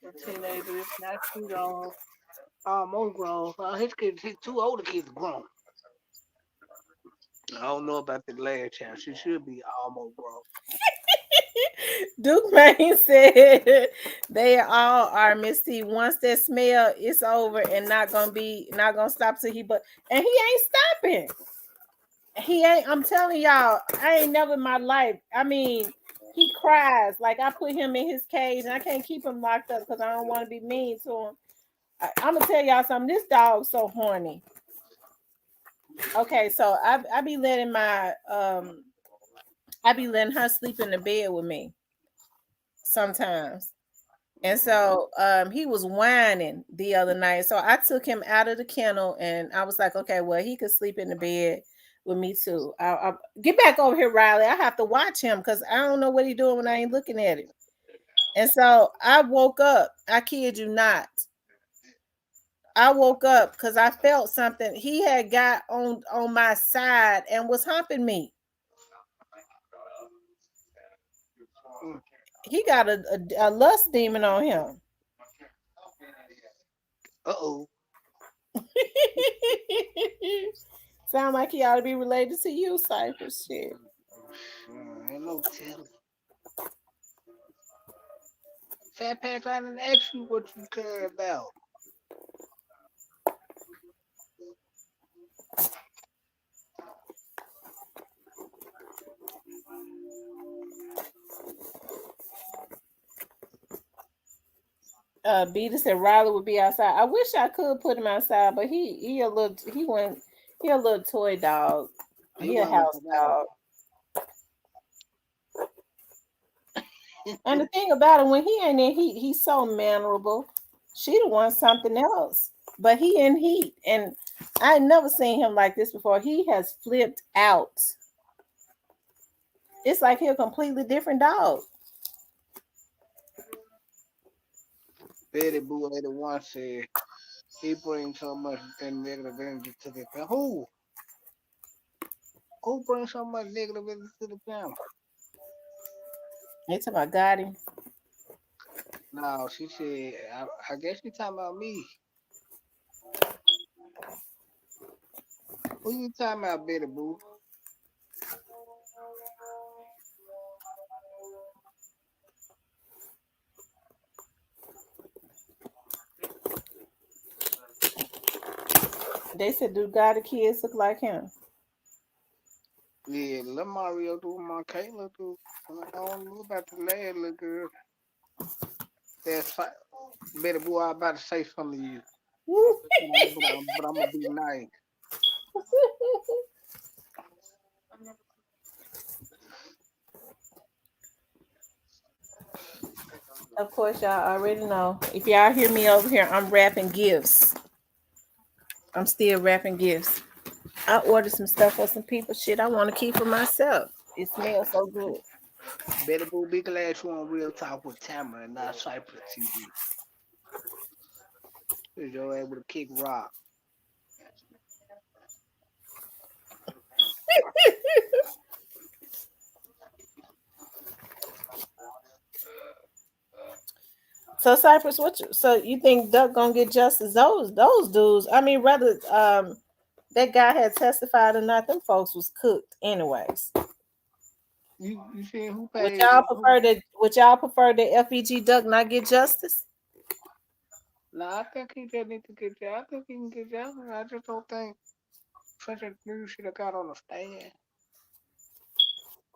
the teenager, now she's almost grown. His two older kids grown. I don't know about the last child. She should be almost grown. Duke Main said they all are Misty. Once that smell, it's over and not gonna stop till he and he ain't stopping. He ain't. I'm telling y'all, I ain't never in my life. I mean, he cries like I put him in his cage and I can't keep him locked up because I don't want to be mean to him. I'm gonna tell y'all something. This dog's so horny. Okay, so I be letting I be letting her sleep in the bed with me sometimes. And so he was whining the other night. So I took him out of the kennel and I was like, okay, well, he could sleep in the bed with me too. I'll get back over here, Riley. I have to watch him because I don't know what he's doing when I ain't looking at him. And so I woke up. I kid you not. I woke up because I felt something. He had got on my side and was humping me. He got a lust demon on him. Uh-oh. Sound like he ought to be related to you, Cypress. Shit. Ain't no telling. Fat Pack, I didn't ask you what you care about. Beta said Riley would be outside. I wish I could put him outside, but he a little toy dog. He a house dog. And the thing about him, when he ain't in heat, he's so mannerable. She the one something else, but he in heat, and I never seen him like this before. He has flipped out. It's like he's a completely different dog. Betty Boo 81 said he brings so much negative energy to the family. Who brings so much negative energy to the family? They talking about got him. No, she said, I guess she talking about me. Who you talking about, Betty Boo? They said, do God the kids look like him? Yeah, let Mario do my Kayla do. I don't know about the lad little girl. That's Betty Boo, I about to say something to you. but I'm gonna be nice. Of course, y'all already know. If y'all hear me over here, I'm wrapping gifts. I'm still wrapping gifts. I ordered some stuff for some people. Shit, I want to keep for myself. It smells so good. Betty Boo, be glad you on Real Talk with Tamara and not Cypress TV. Cause you're able to kick rock. So Cypress, so you think Duck gonna get justice? Those dudes. I mean, rather that guy had testified or not, them folks was cooked anyways. You see who Would paid y'all who? prefer that? Would y'all prefer the FEG Duck not get justice? Nah, I think he just need to get you. I think he can get you. I just don't think such a dude should have got on the stand.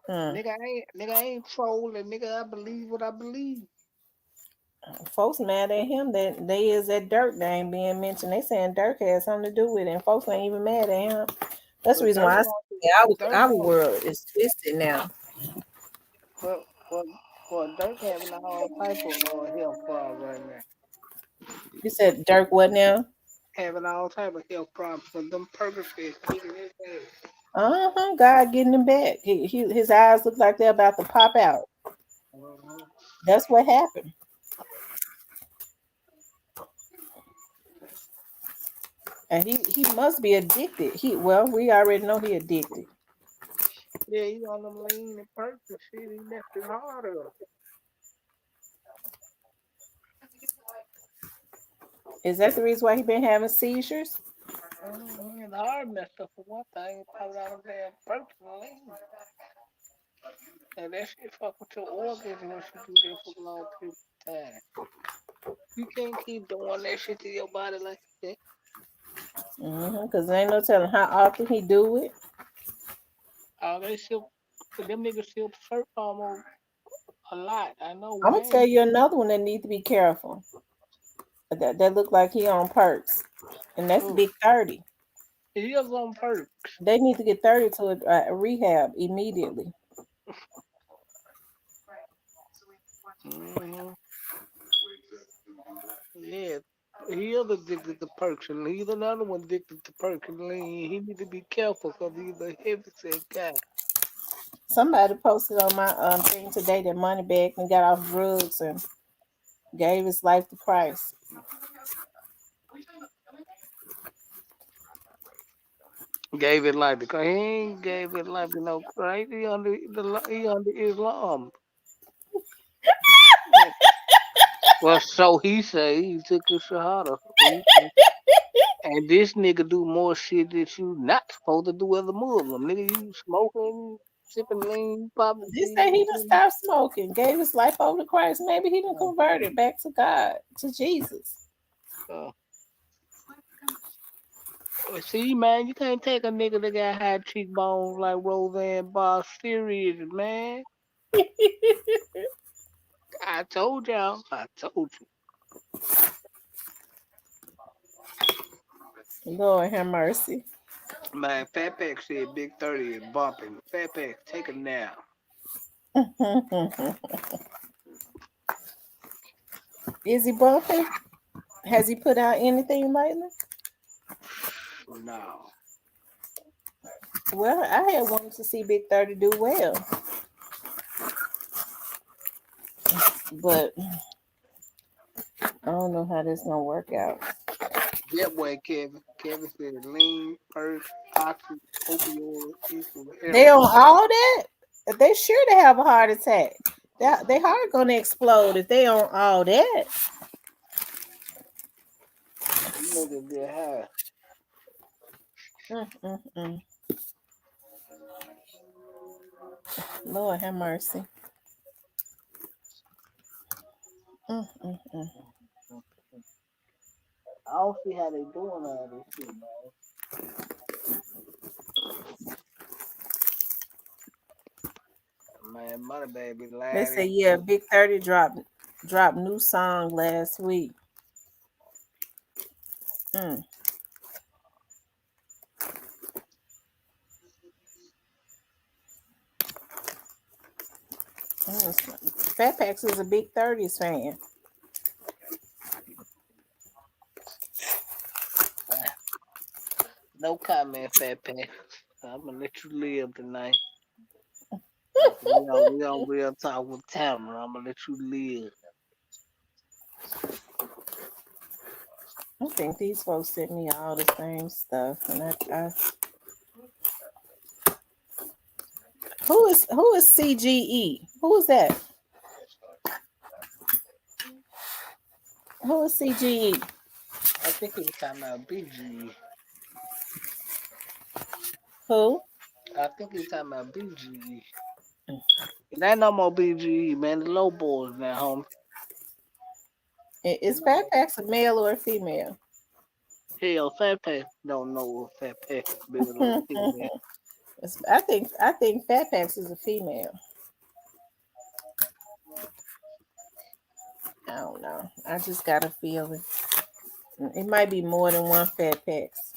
Hmm. Nigga ain't trolling. Nigga, I believe what I believe. Folks mad at him that they is that Dirk name being mentioned. They saying Dirk has something to do with it, and folks ain't even mad at him. That's the But reason Dirk why I want to. say Dirk our want. world is twisted now. But but but Dirk having all type of health problems right now. You said Dirk what now? Having all type of health problems. But them Percocets kicking his ass. Uh-huh. God getting him back. His eyes look like they're about to pop out. Mhm. That's what happened. And he must be addicted. We already know he addicted. Yeah, he on them lean and perks and shit. He left his heart up. Is that the reason why he been having seizures? His heart messed up for one thing. Probably out of damn perks and lean. And that shit fuck with your organs once you do that for a long period of time. You can't keep doing that shit to your body like that. Because there ain't no telling how often he do it. They still, them niggas still surf almost a lot. I know I'm gonna tell Wayne. you another one that need to be careful. That look like he on perks, and that's Who? Big 30. He is on perks. They need to get 30 to a rehab immediately. Hmm. Yeah. He is addicted to perks, and he's another one addicted to perks and lean. He need to be careful because he's a heavy set guy. Somebody posted on my thing today that Moneybag and got off drugs and gave his life to Christ. Gave it life because he ain't gave it life to no Christ. He under Islam. Well, so he say he took his shahada. And this nigga do more shit that you not supposed to do as a Muslim. Nigga, you smoking, sipping lean, popping He said he done P. stopped smoking, gave his life over to Christ. Maybe he done converted back to God, to Jesus. Uh, see, man, you can't take a nigga that got high cheekbones like Roseanne Barr serious, man. I told y'all. I told you. Lord have mercy. Man, Fat Pack said Big 30 is bumping. Fat Pack, take a nap. Is he bumping? Has he put out anything lately? No. Well, I had wanted to see Big 30 do well, but I don't know how this gonna work out. That way, Kevin. Kevin said lean, perks, oxy, opioid equal They on heroin. all that? They sure to have a heart attack. They heart gonna explode if they on all that. You niggas get high. Mm, mm, mm. Lord have mercy. Mm, mm, mm. I don't see how they doing all this shit, man. Man, Money Baby They lying. say yeah, Big 30 dropped new song last week. Mm. Fat Pax is a Big 30s fan. No comment, Fat Pack. I'm gonna let you live tonight. We on real talk with Tamara. I'm gonna let you live. I think these folks sent me all the same stuff, and who is CGE? Who is that? Who is CGE? I think he was talking about BG. Who? I think he was talking about BG. It ain't no more BG, man. The low boys now, homie. Is Fat Packs a male or a female? Hell, Fat Pack don't know what Fat Pack is bigger than female. I think Fat Packs is a female. I don't know. I just got a feeling. It might be more than one Fat Packs.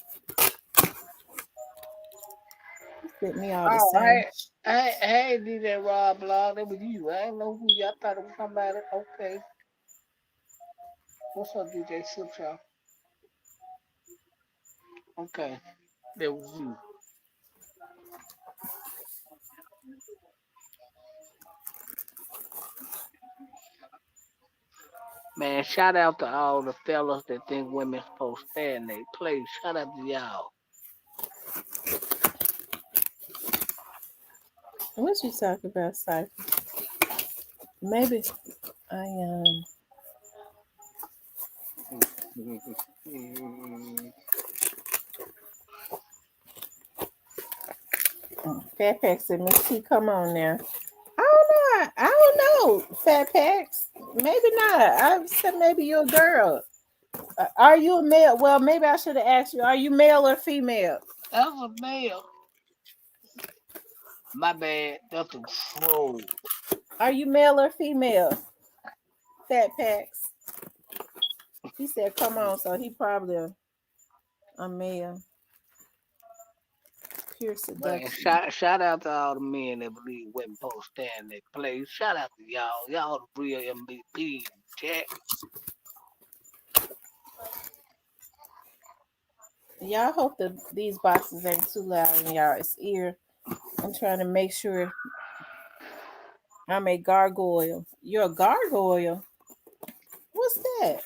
Fit me all the Oh, same. hey, DJ Rob Blog, that was you. I didn't know who you. I thought it was somebody. Okay. What's up, DJ Sip Y'all? Okay. That was you. Man, shout out to all the fellas that think women supposed to stay in their place. Shout out to y'all. What you talking about, Cypher? Maybe I Fat Packs and Miss T. Come on now. I don't know. I don't know. Fat Packs. Maybe not. I said maybe you're a girl. Are you a male? Well, maybe I should have asked you. Are you male or female? That was a male. My bad. That's a troll. Are you male or female? Fat Packs. He said, "Come on." So he probably a male. Pure Man, seduction. shout out to all the men that believe women supposed to stay in their place. Shout out to y'all. Y'all the real MVP. Jack. Y'all hope that these boxes ain't too loud in y'all's ear. I'm trying to make sure I'm a gargoyle. You're a gargoyle? What's that?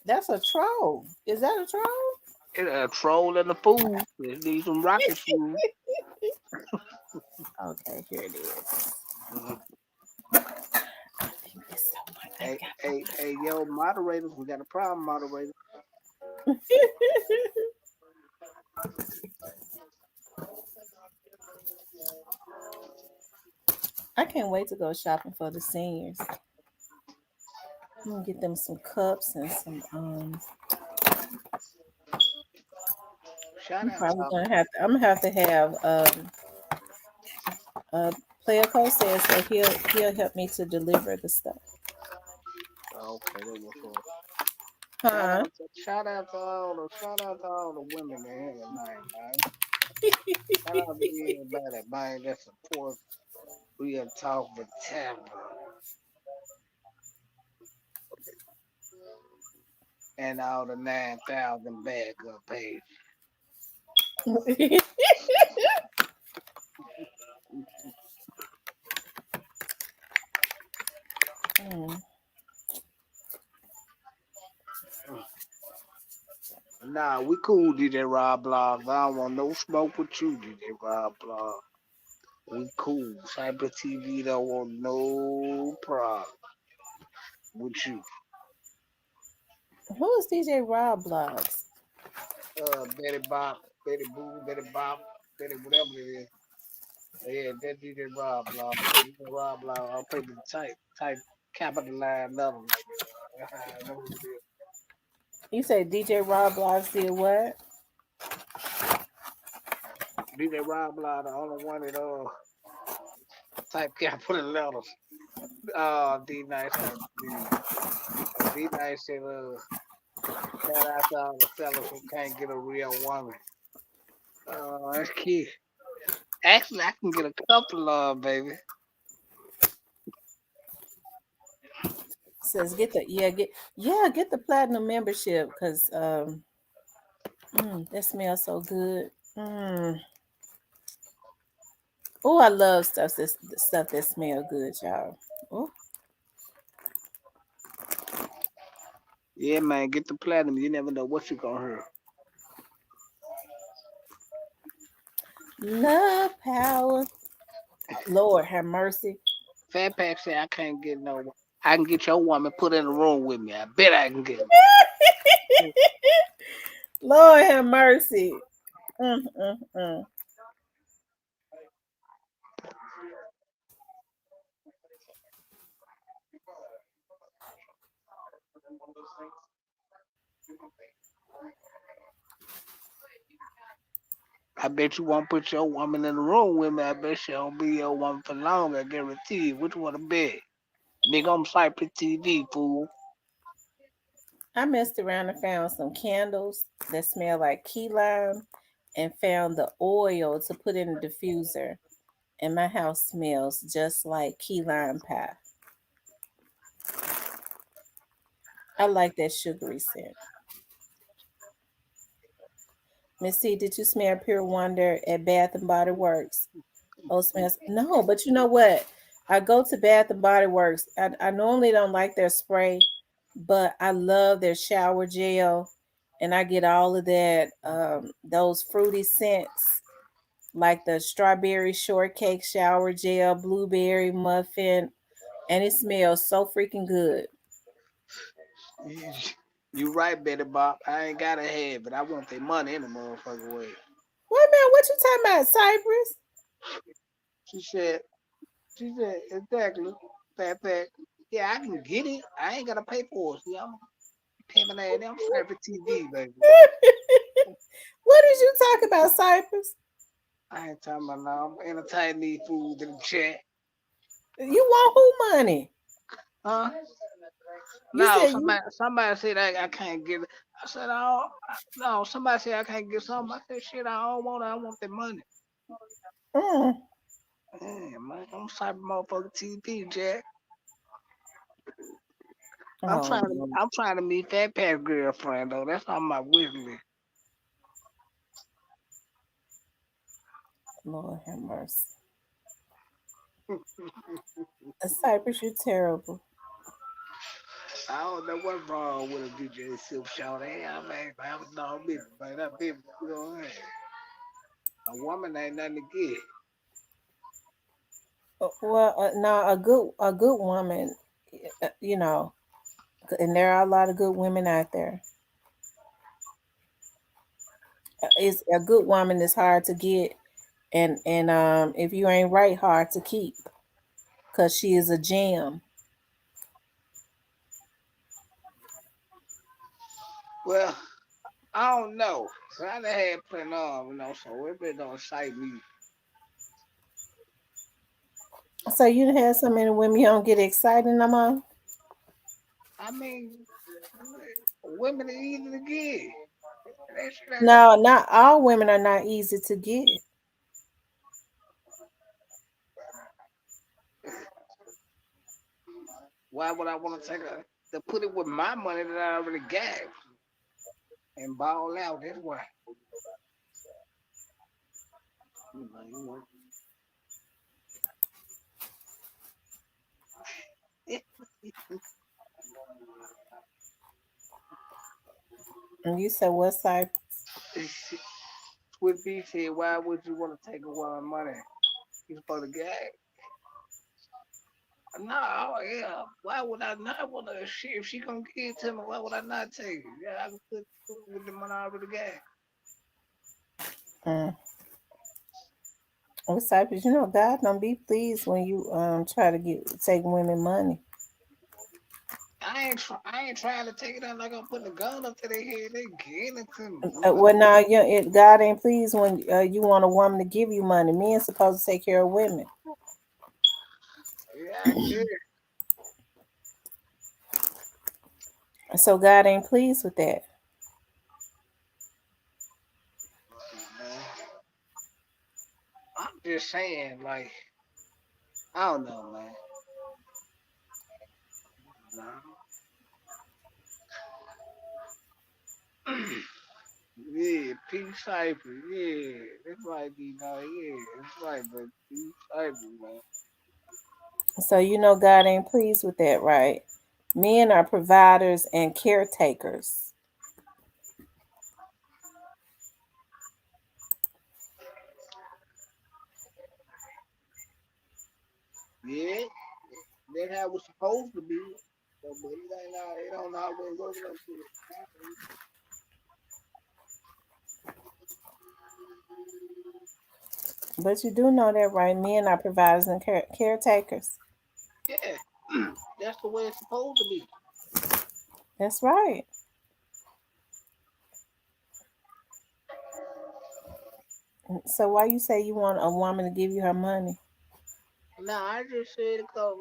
That's a troll. Is that a troll? It's a troll and a fool. It needs some rocket shoes. Okay, here it is. Mhm. I think it's someone I Hey, yo, moderators, we got a problem, moderator. got. I can't wait to go shopping for the seniors. I'm gonna get them some cups and some Shout I'm out to probably all. gonna have to I'm gonna have to have player code says that he'll help me to deliver the stuff. Okay, that was all. Huh? Shout out to all the women in here tonight, man. Shout out to everybody, man, that support Real Talk with Tamara and all the 9,000 backup page. Mm. Nah, we cool, DJ Rob Blogs. I don't want no smoke with you, DJ Rob Blog. We cool. Cyber TV don't want no problem with you. Who is DJ Rob Blogs? Betty Bop, Betty Boo, Betty Bop, Betty whatever it is. Yeah, that DJ Rob Blog. So DJ Rob Blog, I'll pay the type capitalized level like that. I know who it is. You say DJ Rob Blogs did what? DJ Rob Blog, the only one that type capital letters. D Nice got D Nice said shout out to all the fellas who can't get a real woman. That's key. Actually, I can get a couple of baby. Says get the platinum membership because that smells so good. Oh, I love stuff that smell good, y'all. Oh, Yeah, man, get the platinum. You never know what you gonna hear. love power. Lord have mercy. Fat Pack said I can't get no. I can get your woman put in the room with me. I bet I can get her. Lord have mercy. Mm, mm, mm. I bet you won't put your woman in the room with me. I bet she don't be your woman for long. I guarantee you. Which one to bet? Nigga, I'm Cypress TV, fool. I messed around and found some candles that smell like key lime and found the oil to put in the diffuser. And my house smells just like key lime pie. I like that sugary scent. Miss C, did you smell Pure Wonder at Bath and Body Works? Oh, smells no, but you know what? I go to Bath and Body Works. I normally don't like their spray, but I love their shower gel, and I get all of that those fruity scents like the strawberry shortcake shower gel, blueberry muffin, and it smells so freaking good. You, you right, Betty Bob. I ain't gotta have it. I want their money in the motherfucking way. Wait a minute, what you talking about, Cypress? She said, she said, exactly. Fact. Yeah, I can get it. I ain't gotta pay for it. See, I'm paying that. I'm Cypress TV, baby. What did you talk about, Cypress? I ain't talking about now. I'm entertaining these fools in the chat. You want who money? Huh? You No, said you. somebody said I can't get it. I said, oh, no, somebody said I can't get something. I said, shit, I don't want it. I want the money. Mm. Yeah, man, I'm Cyber motherfucking TV, Jack. Oh I'm trying to meet that past girlfriend though. That's on my wish list. Lord have mercy. Cypress, you terrible. I don't know what's wrong with a DJ Silk Show. I mean, I was no business, man. That business, you know what I mean? A woman ain't nothing to get. Well, no, a good woman, you know, and there are a lot of good women out there. It's a good woman is hard to get, and if you ain't right, hard to keep, cause she is a gem. Well, I don't know. I done had plenty of, so it really don't excite me. So you done had so many women you don't get excited no more. I mean, women are easy to get. That's No, not all women are not easy to get. why would I want to take to put it with my money that I already got and ball out? That's why. You And you said what side? With B said, why would you want to take a woman's money? He's for the guy. No, yeah. Why would I not want to? If she gonna give it to me, why would I not take it? Yeah, I can put with the money I already got. Mm. What Cypress? You know God don't be pleased when you try to take women money. I ain't trying to take it out like I'm putting a gun up to their head. They getting it to me. Well, now God ain't pleased when you want a woman to give you money. Men supposed to take care of women, Yeah, I get it. so God ain't pleased with that. Man. I'm just saying, like, I don't know, man. No. Yeah, Pink Cypher. Yeah, it's like yeah, it's like but Pink Cypher, man. So you know God ain't pleased with that, right? Men are providers and caretakers. Yeah, That's how it was supposed to be. So, but it ain't it don't always work like that. But you do know that, right? Men are providers and caretakers. Yeah, that's the way it's supposed to be. That's right. So why you say you want a woman to give you her money? Nah, I just said it cause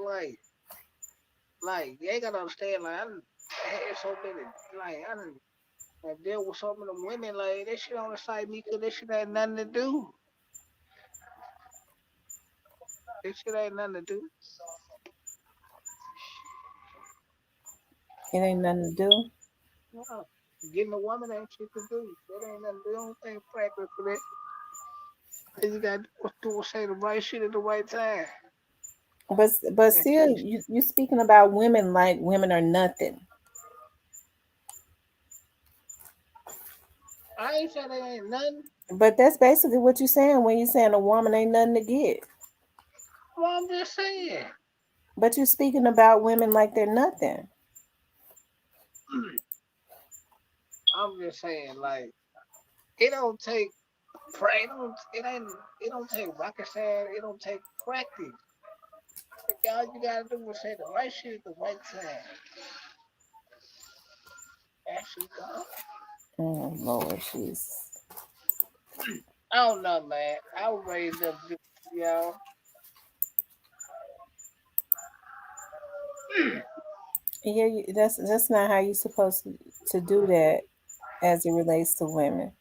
you ain't gotta understand. I had so many I done I dealt with so many women that shit don't excite me because that shit ain't nothing to do. That shit ain't nothing to do. It ain't nothing to do. No. Getting a woman ain't shit to do. That ain't nothing to do. Don't think practice for that. And you got to do say the right shit at the right time. But still, you speaking about women like women are nothing. I ain't saying they ain't nothing. But that's basically what you're saying when you're saying a woman ain't nothing to get. Well, I'm just saying. But you're speaking about women like they're nothing. I'm just saying, it don't take it don't take rocket science, it don't take practice. All you gotta do is say the right shit at the right time. Actually, Oh Lord, she's I don't know, man. I was raised up different, y'all. yeah. That's not how you're supposed to do that as it relates to women.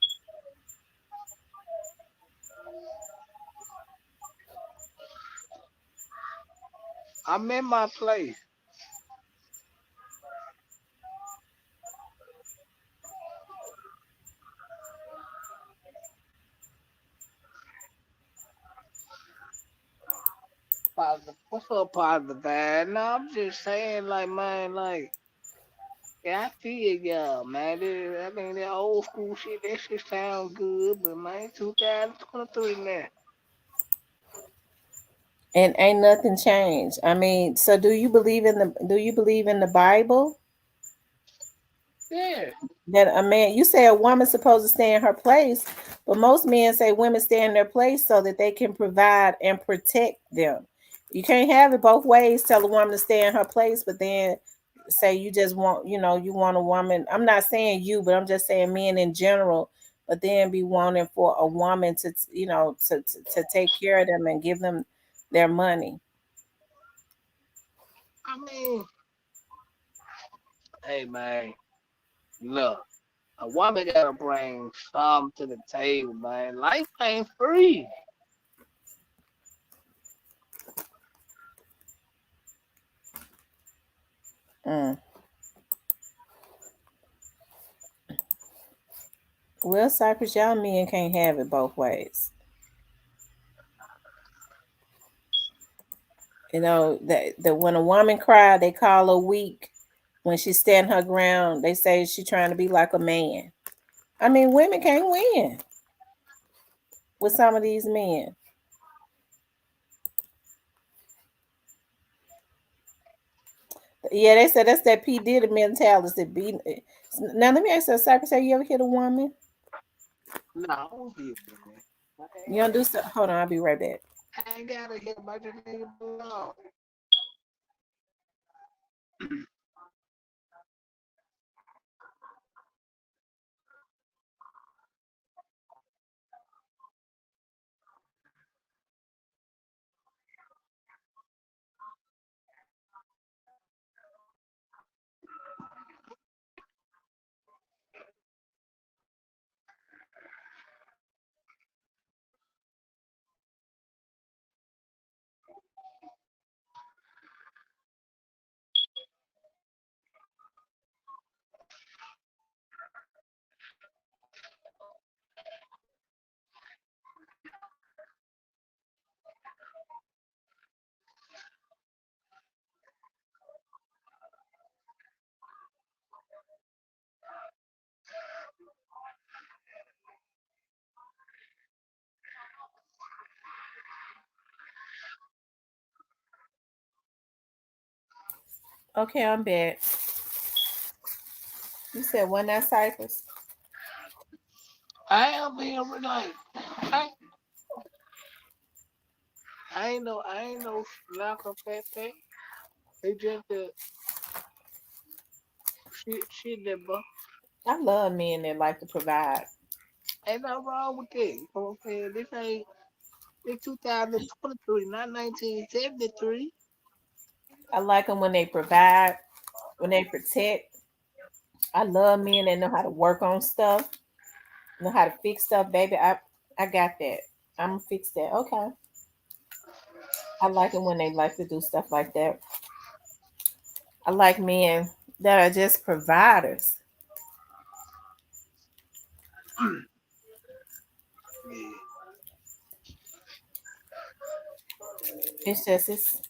I'm in my place. Positive. What's up, positive bad? No, I'm just saying, man, yeah, I feel y'all, man. I mean, that old school shit, that shit sound good, but man, 2023 now. And ain't nothing changed. I mean, so do you believe in the Bible Yeah, that a man you say a woman's supposed to stay in her place, but most men say women stay in their place so that they can provide and protect them. You can't have it both ways. Tell a woman to stay in her place, but then say you just want, you want a woman. I'm not saying you, but I'm just saying men in general. But then be wanting for a woman to, to take care of them and give them their money. I mean, hey, man, look, a woman gotta bring some to the table, man. Life ain't free. Mm. Well, Cypress, y'all men can't have it both ways. That when a woman cry, they call her weak. When she stand her ground, they say she trying to be like a man. I mean, women can't win with some of these men. Yeah, they said that's that P Diddy mentality. Now let me ask you, Cypress, have you ever hit a woman? Nah, I don't hit women. You don't do so. Hold on, I'll be right back. I ain't gotta hit about this nigga belong. Okay, I'm back. You said one that Cypress. I am being like, I, I ain't no lack of fat thing. It just that she never. I love men that like to provide. Ain't nothing wrong with that. You know what I'm saying? This ain't it's 2023, not 1973. I like them when they provide, when they protect. I love men that know how to work on stuff, know how to fix stuff, baby. I got that. I'm gonna fix that. Okay. I like it when they like to do stuff like that. I like men that are just providers. Yeah.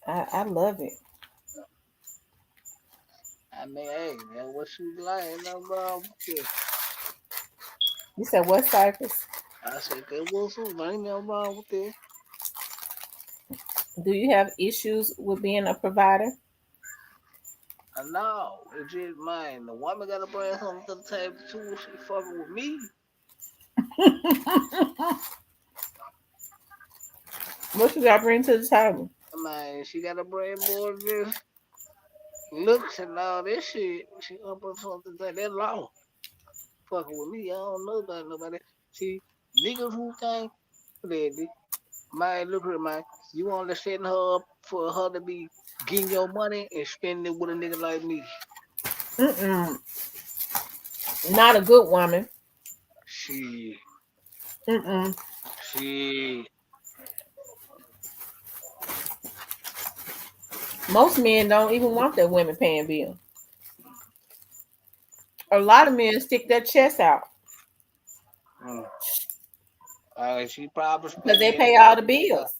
I love it. I mean, hey, that's what she like. Ain't nothing wrong with that. You said what, Cypress? I said that was some ain't nothing wrong with that. Do you have issues with being a provider? I know. It's just mine. The woman gotta bring something to the table too. She fucking with me. What you got to bring to the table? I mean, she gotta bring more than just looks and all this shit. She gonna put something like that law. Fucking with me. I don't know about nobody. See, niggas who think that man, look at man. You only setting her up for her to be getting your money and spending it with a nigga like me. Mm-mm. Not a good woman. She, Mm-mm. she. Most men don't even want their women paying bills. A lot of men stick their chest out Mm. She probably because they spending pay it. all the bills.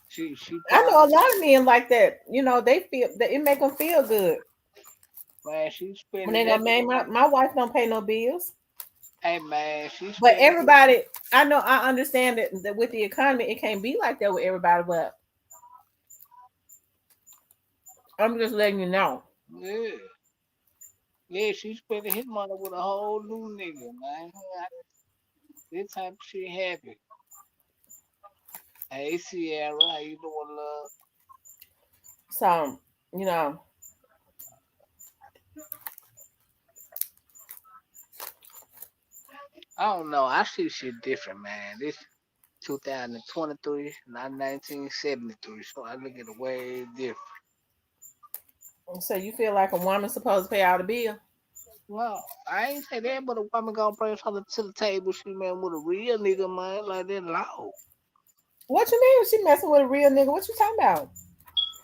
She I know a probably lot of men like that. You know, they feel that it make them feel good man, she when spending they go, that man, nigga. my wife don't pay no bills. Hey man, she But spending it. everybody, I know, I understand that with the economy, it can't be like that with everybody. But I'm just letting you know. Yeah, yeah, she spending his money with a whole new nigga, man. This type of shit happen. Hey Sierra, how you doing, love? So, you know, I don't know. I see shit different, man. This 2023, not 1973, so I look at it way different. so you feel like a woman's supposed to pay all the bill? Well, I ain't say that, but a woman gonna bring something to the table. She man with a real nigga, man, like that loud. What you mean? She messing with a real nigga? What you talking about?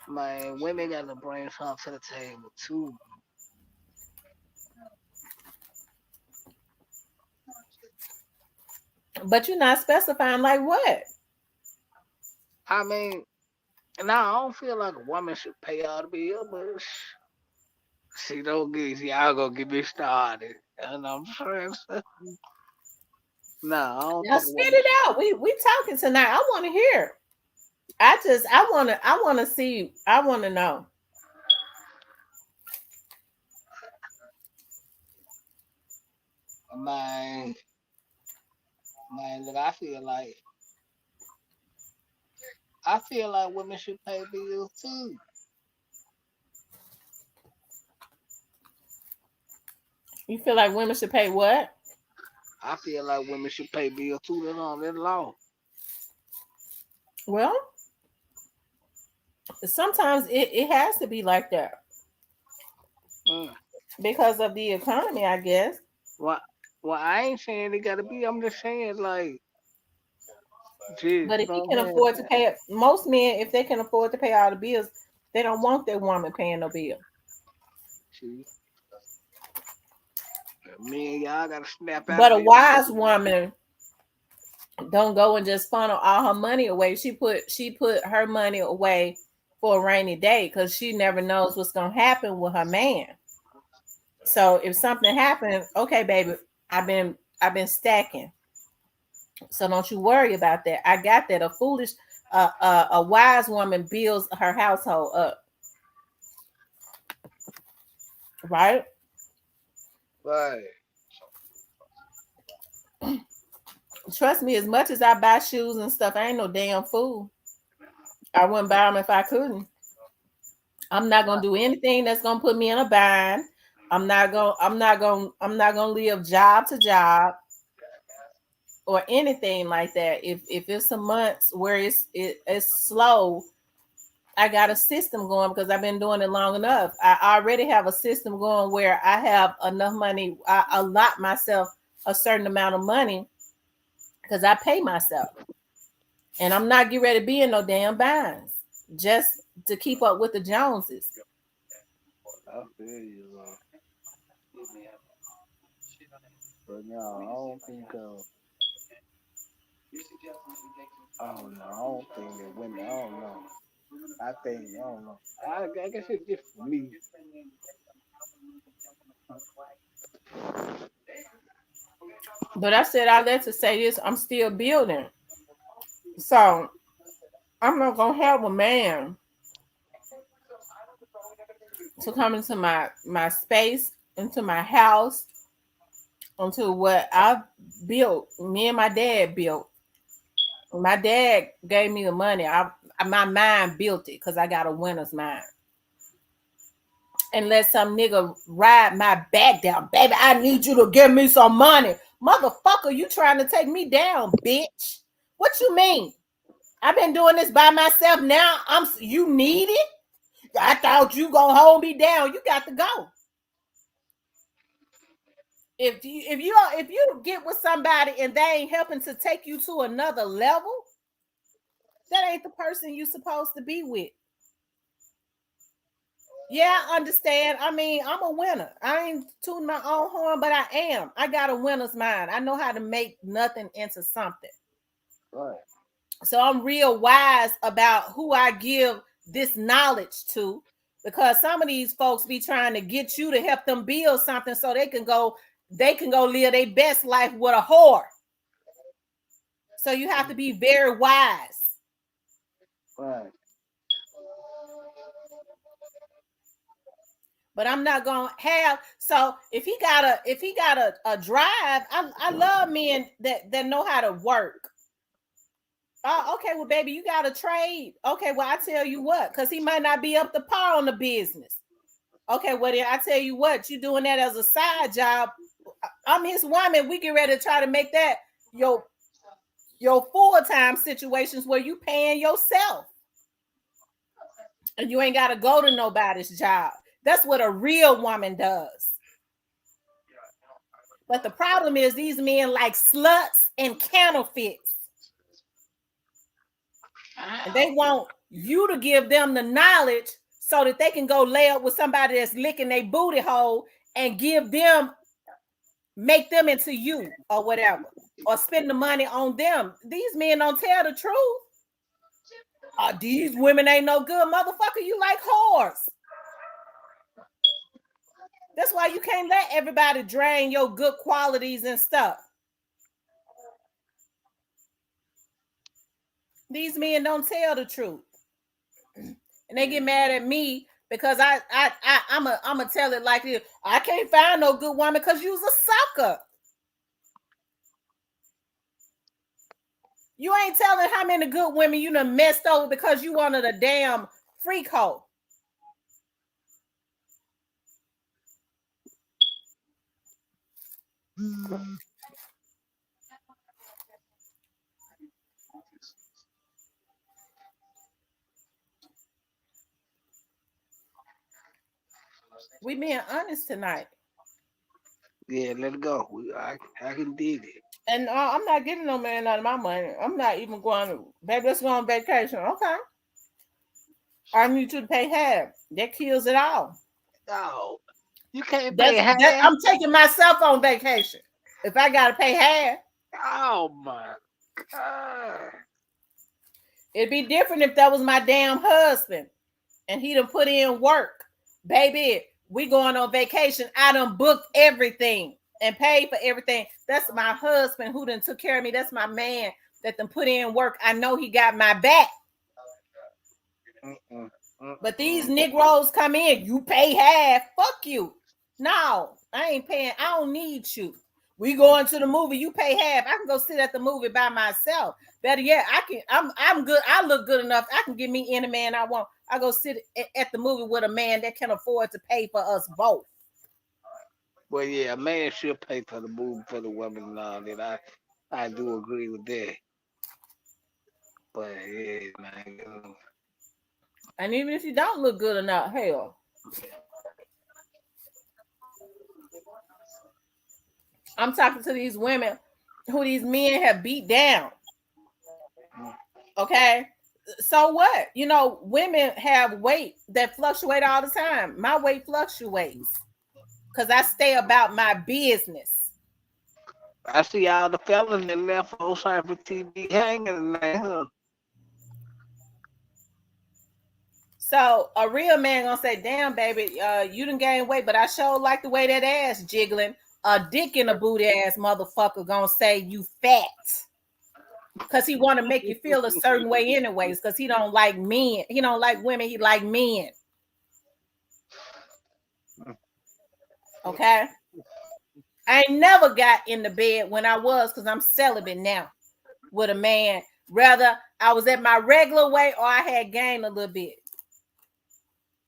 Man, women gotta bring something to the table too. But you're not specifying like what? I mean, now I don't feel like a woman should pay all the bill, but she don't get y'all gonna get me started. And I'm saying, nah, I don't Now think a spit woman it should. out. We talking tonight. I want to hear. I want to see. I want to know. Man, man, look, I feel like women should pay bills too. You feel like women should pay what? I feel like women should pay bills too. That's on that law. Well, sometimes it has to be like that Mm. because of the economy, I guess. Well, well, I ain't saying it gotta be. I'm just saying like, geez, But you if he know can what I'm afford to saying? pay it, most men, if they can afford to pay all the bills, they don't want their woman paying no bill. See, me and y'all gotta snap out But of a this shit. wise woman don't go and just funnel all her money away. She put her money away for a rainy day because she never knows what's gonna happen with her man. So if something happened, okay, baby, I've been stacking. So don't you worry about that. I got that. A wise woman builds her household up. right? Right. Trust me, as much as I buy shoes and stuff, I ain't no damn fool. I wouldn't buy them if I couldn't. I'm not gonna do anything that's gonna put me in a bind. I'm not gonna live job to job or anything like that. If it's some months where it's slow, I got a system going because I've been doing it long enough. I already have a system going where I have enough money. I allot myself a certain amount of money because I pay myself. And I'm not getting ready to be in no damn binds just to keep up with the Joneses. I feel you, man. But no, I don't think. I don't know. I don't think that women. I don't know. I think I don't know. I guess it's just for me. But I said all that to say this, I'm still building. So I'm not gonna have a man to come into my space, into my house, into what I built. Me and my dad built. My dad gave me the money. My mind built it because I got a winner's mind. And let some nigga ride my back down, baby. I need you to give me some money, motherfucker. You trying to take me down, bitch? What you mean? I've been doing this by myself. Now you need it. I thought you gonna hold me down. You got to go. If you get with somebody and they ain't helping to take you to another level, that ain't the person you supposed to be with. Yeah, I understand. I mean, I'm a winner. I ain't tooting my own horn, but I am. I got a winner's mind. I know how to make nothing into something. Right. So I'm real wise about who I give this knowledge to, because some of these folks be trying to get you to help them build something so they can go live their best life with a whore. So you have to be very wise. Right. But I'm not gonna have. So if he got a drive, I love men that know how to work. Oh, okay. Well, baby, you got to trade. Okay. Well, I tell you what, because he might not be up to par on the business. Okay. Well, then I tell you what, you doing that as a side job. I'm his woman. We get ready to try to make that your full-time situations where you paying yourself and you ain't got to go to nobody's job. That's what a real woman does. But the problem is these men like sluts and counterfeits. And they want you to give them the knowledge so that they can go lay up with somebody that's licking their booty hole and make them into you or whatever, or spend the money on them. These men don't tell the truth. These women ain't no good, motherfucker. You like whores. That's why you can't let everybody drain your good qualities and stuff. These men don't tell the truth. And they get mad at me because I'm a tell it like this. I can't find no good woman because you's a sucker. You ain't telling how many good women you done messed over because you wanted a damn freak hoe. We being honest tonight. Yeah, let it go. I can dig it. And I'm not getting no man out of my money. I'm not even going, baby, let's go on vacation. Okay. I need you to pay half. That kills it all. No, you can't pay half. I'm taking myself on vacation. If I gotta pay half. Oh my god. It'd be different if that was my damn husband and he done put in work. Baby, we going on vacation. I done booked everything and paid for everything. That's my husband who done took care of me. That's my man that done put in work. I know he got my back. But these Negroes come in, you pay half. Fuck you. No, I ain't paying. I don't need you. We going to the movie. You pay half. I can go sit at the movie by myself. Better yet, I can. I'm good. I look good enough. I can give me any man I want. I go sit at the movie with a man that can afford to pay for us both. Well, yeah, a man should pay for the movie for the woman and all that. I do agree with that. But yeah, man, And even if you don't look good enough, hell, I'm talking to these women who these men have beat down. Okay. So what? You know, women have weight that fluctuate all the time. My weight fluctuates because I stay about my business. I see all the fellas that left outside for TV hanging man. So a real man gonna say, "Damn, baby, you done gained weight, but I sure like the way that ass jiggling." A dick in a booty ass motherfucker gonna say you fat because he want to make you feel a certain way anyways. Because he don't like men, he don't like women, he like men. Okay, I ain't never got in the bed when I was because I'm celibate now with a man. Rather, I was at my regular weight or I had gained a little bit.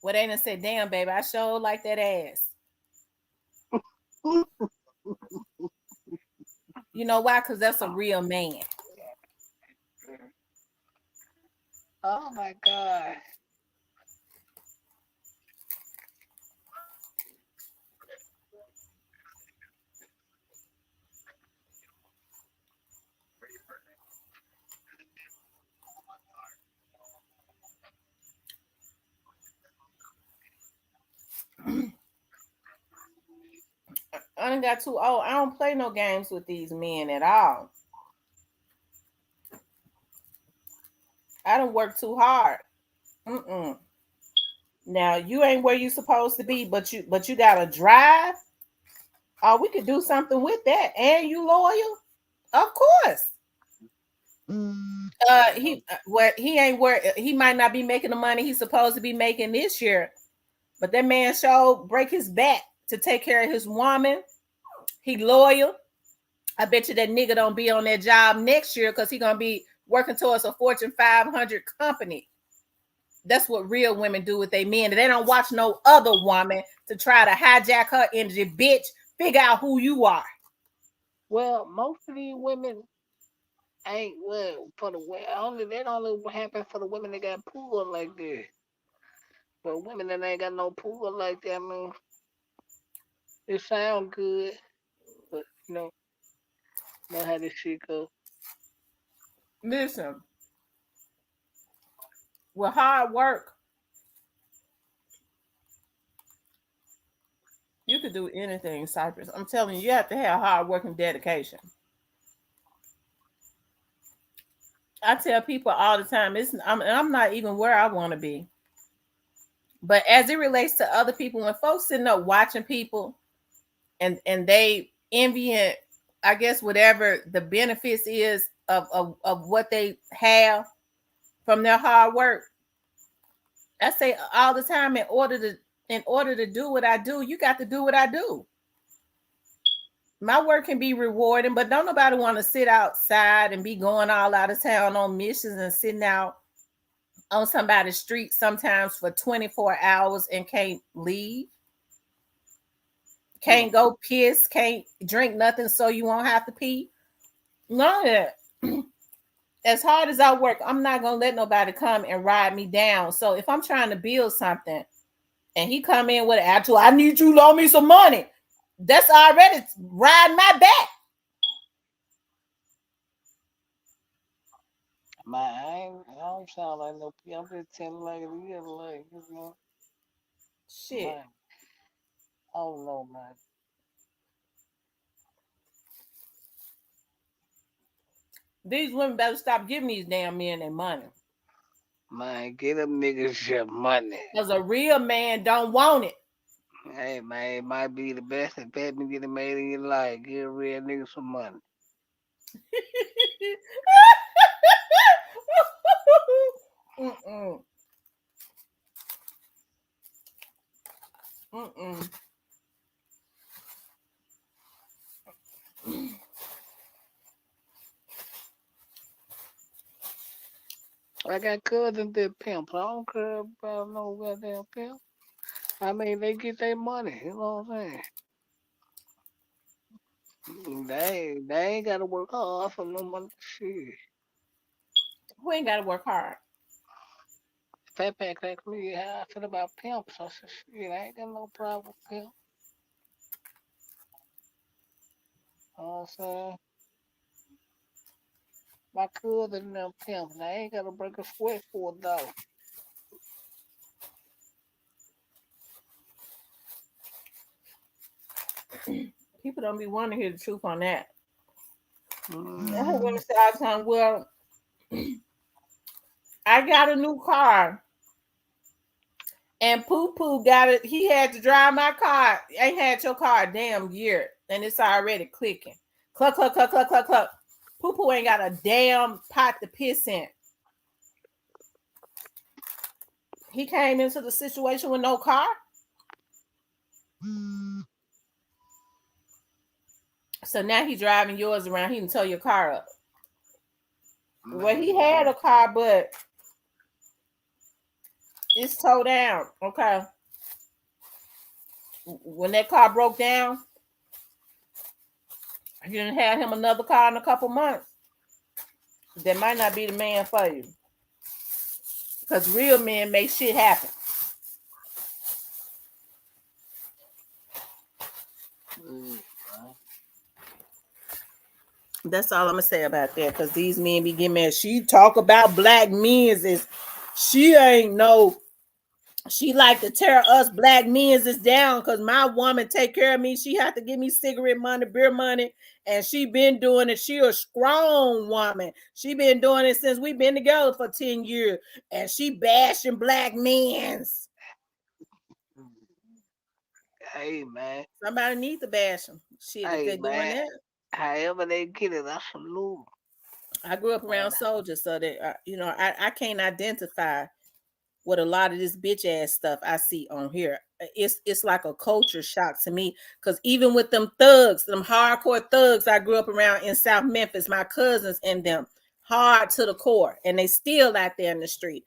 Well, they done said, "Damn, baby, I sure like that ass." You know why? Because that's a real man. Oh my God. I done got too old. I don't play no games with these men at all. I don't work too hard. Mm-mm. Now you ain't where you supposed to be, but you got a drive. Oh, we could do something with that. And you loyal, of course. He ain't where he might not be making the money he's supposed to be making this year, but that man sure break his back to take care of his woman. He loyal. I bet you that nigga don't be on that job next year because he gonna be working towards a Fortune 500 company. That's what real women do with their men. They don't watch no other woman to try to hijack her energy. Bitch, figure out who you are. Well, most of these women ain't well for the only that only happen for the women that got pulled like that. But women that ain't got no pull like that, I mean, it sound good, but know how this shit go. Listen, with hard work, you could do anything, Cypress. I'm telling you, you have to have hard work and dedication. I tell people all the time, I'm not even where I want to be. But as it relates to other people, when folks sitting up watching people and they envying, I guess whatever the benefits is of what they have from their hard work, I say all the time, in order to do what I do, you got to do what I do. My work can be rewarding, but don't nobody want to sit outside and be going all out of town on missions and sitting out on somebody's street sometimes for 24 hours and can't leave, can't go piss, can't drink nothing so you won't have to pee. None of that. As hard as I work, I'm not gonna let nobody come and ride me down. So if I'm trying to build something and he come in with an attitude, I need you to loan me some money. That's already riding my back. I don't sound like no P. I'm just telling like it is, Shit. man. I don't know, man. These women better stop giving these damn men their money. Man, get them niggas your money. Because a real man don't want it. Hey, man, it might be the best investment you done made in your life. Give a real nigga some money. Mm-mm. Mm-mm. I got cousins that pimps. I don't care about no goddamn pimp. I mean, they get their money. You know what I'm saying? They ain't got to work hard for no money. Shit. Who ain't got to work hard? Fat Pack asked me how I feel about pimps. I said, shit, I ain't got no problem with pimp. You know what I'm saying? My cousin them pimps. I ain't got to break a sweat for $1. People don't be wanting to hear the truth on that. Mm. I heard women say all the time, well, I got a new car. And Poo Poo got it. He had to drive my car. Ain't had your car a damn year. And it's already clicking. Cluck, cluck, cluck, cluck, cluck, cluck. Poo Poo ain't got a damn pot to piss in. He came into the situation with no car. So now he driving yours around. He can tow your car up. Well, he had a car, but it's towed down. Okay. When that car broke down, you didn't have him another car in a couple months. That might not be the man for you. Because real men make shit happen. That's all I'm gonna say about that. Because these men be getting mad. She talk about black men's is she ain't no. She like to tear us black men's is down because my woman take care of me. She have to give me cigarette money, beer money, and she been doing it. She a strong woman. She been doing it since we been together for 10 years, and she bashing black men's. Hey, man. Somebody need to bash them. Shit, if Hey, they're doing man. that. However they get it, I salute. I grew up around soldiers, so that I can't identify with a lot of this bitch ass stuff I see on here. It's like a culture shock to me. Cause even with them thugs, them hardcore thugs I grew up around in South Memphis, my cousins and them, hard to the core, and they still out there in the street.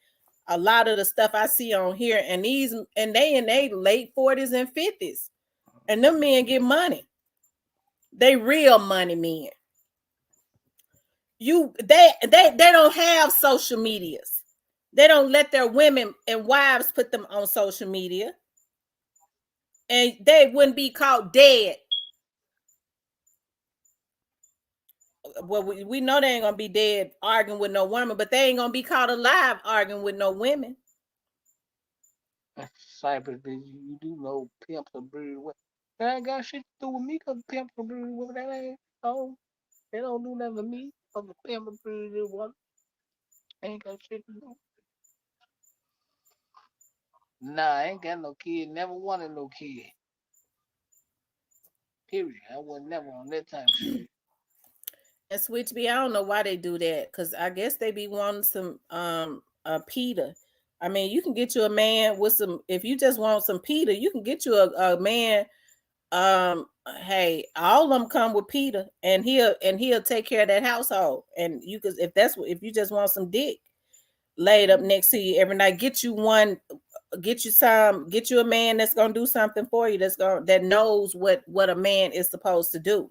A lot of the stuff I see on here, and they in their late 40s and 50s, and them men get money. They real money men. They don't have social medias. They don't let their women and wives put them on social media. And they wouldn't be caught dead. Well, we know they ain't gonna be dead arguing with no woman, but they ain't gonna be caught alive arguing with no women. Cypress, you do know pimps are breed with. That ain't got shit to do with me because pimps are breed with. That ain't, oh, they don't do nothing to me because the pimp are breed with. Ain't got shit to do. Nah, I ain't got no kid. Never wanted no kid. Period. I was never on that type of shit. And Switch B, I don't know why they do that, because I guess they be wanting some Peter. I mean, you can get you a man with some, if you just want some Peter, you can get you a man. Hey, all of them come with Peter, and he'll take care of that household. And you could, if you just want some dick laid up next to you every night, get you one, get you a man that's gonna do something for you, that knows what a man is supposed to do.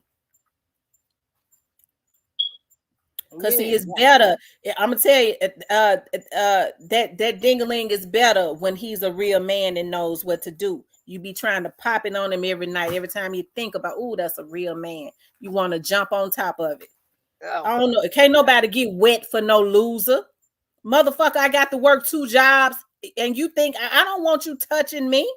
Because he is better. I'm gonna tell you, that dingaling is better when he's a real man and knows what to do. You be trying to pop it on him every night. Every time you think about, oh, that's a real man, you want to jump on top of it. I don't know. Can't nobody get wet for no loser. Motherfucker, I got to work 2 jobs, and you think I don't want you touching me?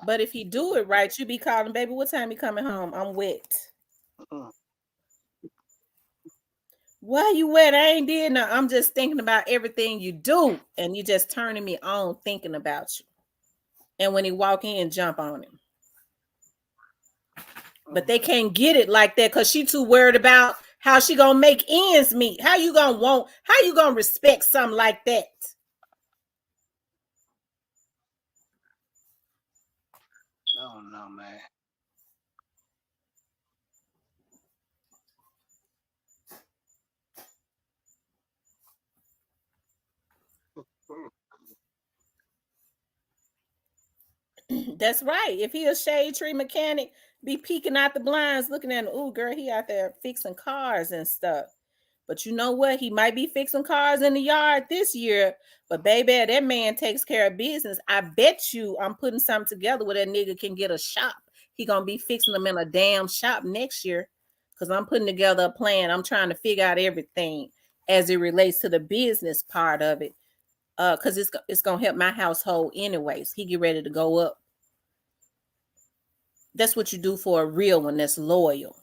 But if he do it right, you be calling, baby, what time you coming home? I'm wet. Why you wet? I ain't did nothing. I'm just thinking about everything you do, and you just turning me on thinking about you. And when he walk in, jump on him. But they can't get it like that because she too worried about how she gonna make ends meet. How you gonna respect something like that? don't know, man. That's right. If he a shade tree mechanic, be peeking out the blinds, looking at him. Ooh, girl, he out there fixing cars and stuff. But you know what? He might be fixing cars in the yard this year. But baby, that man takes care of business. I bet you I'm putting something together where that nigga can get a shop. He gonna be fixing them in a damn shop next year. Cause I'm putting together a plan. I'm trying to figure out everything as it relates to the business part of it. Cause it's gonna help my household anyways. He get ready to go up. That's what you do for a real one that's loyal.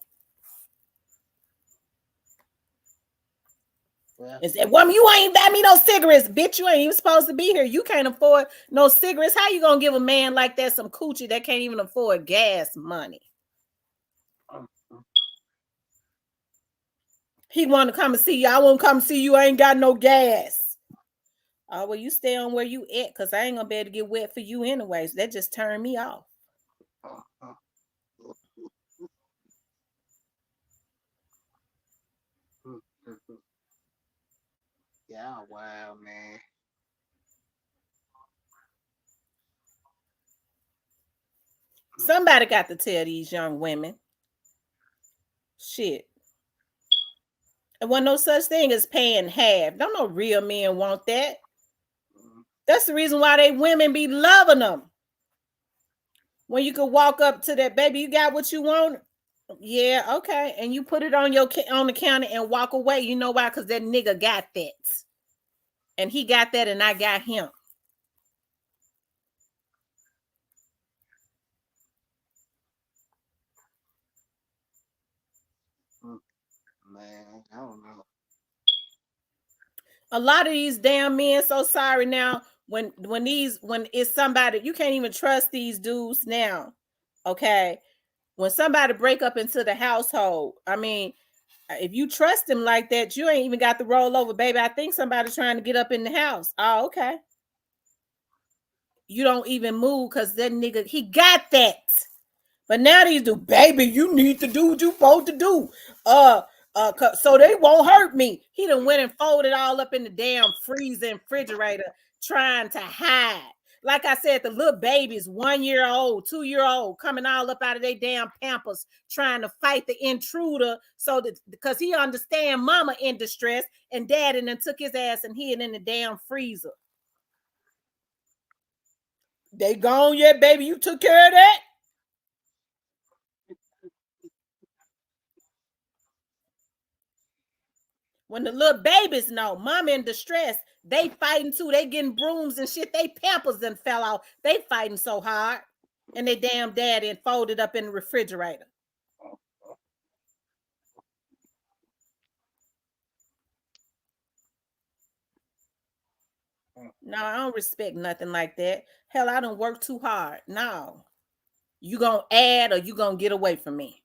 Well, And said, woman, you ain't buy me no cigarettes. Bitch, you ain't even supposed to be here. You can't afford no cigarettes. How you gonna give a man like that some coochie that can't even afford gas money? He want to come and see you. I won't come see you. I ain't got no gas. Oh, well, you stay on where you at, because I ain't gonna be able to get wet for you anyways. That just turned me off. yeah, wow, man. Somebody got to tell these young women. Shit. There wasn't no such thing as paying half. Don't no real men want that. That's the reason why they women be loving them. When you could walk up to that, baby, you got what you want. Yeah, okay, and you put it on on the counter and walk away. You know why? Because that nigga got that, and he got that, and I got him. Man, I don't know. A lot of these damn men so sorry now when it's somebody you can't even trust these dudes now. Okay, when somebody break up into the household, I mean, if you trust him like that, you ain't even got the rollover, baby. I think somebody's trying to get up in the house. Oh, okay. You don't even move because that nigga, he got that. But now these do, baby, you need to do what you supposed to do. So they won't hurt me. He done went and folded all up in the damn freezer and refrigerator trying to hide. Like I said, the little babies, 1 year old, 2 year old, coming all up out of their damn pampers, trying to fight the intruder. So that because he understand mama in distress and daddy then took his ass and hid in the damn freezer. They gone yet, baby? You took care of that? When the little babies know mama in distress, they fighting too. They getting brooms and shit. They pampers and fell off. They fighting so hard. And they damn daddy and folded up in the refrigerator. No, I don't respect nothing like that. Hell, I don't work too hard. No. You gonna add or you gonna get away from me?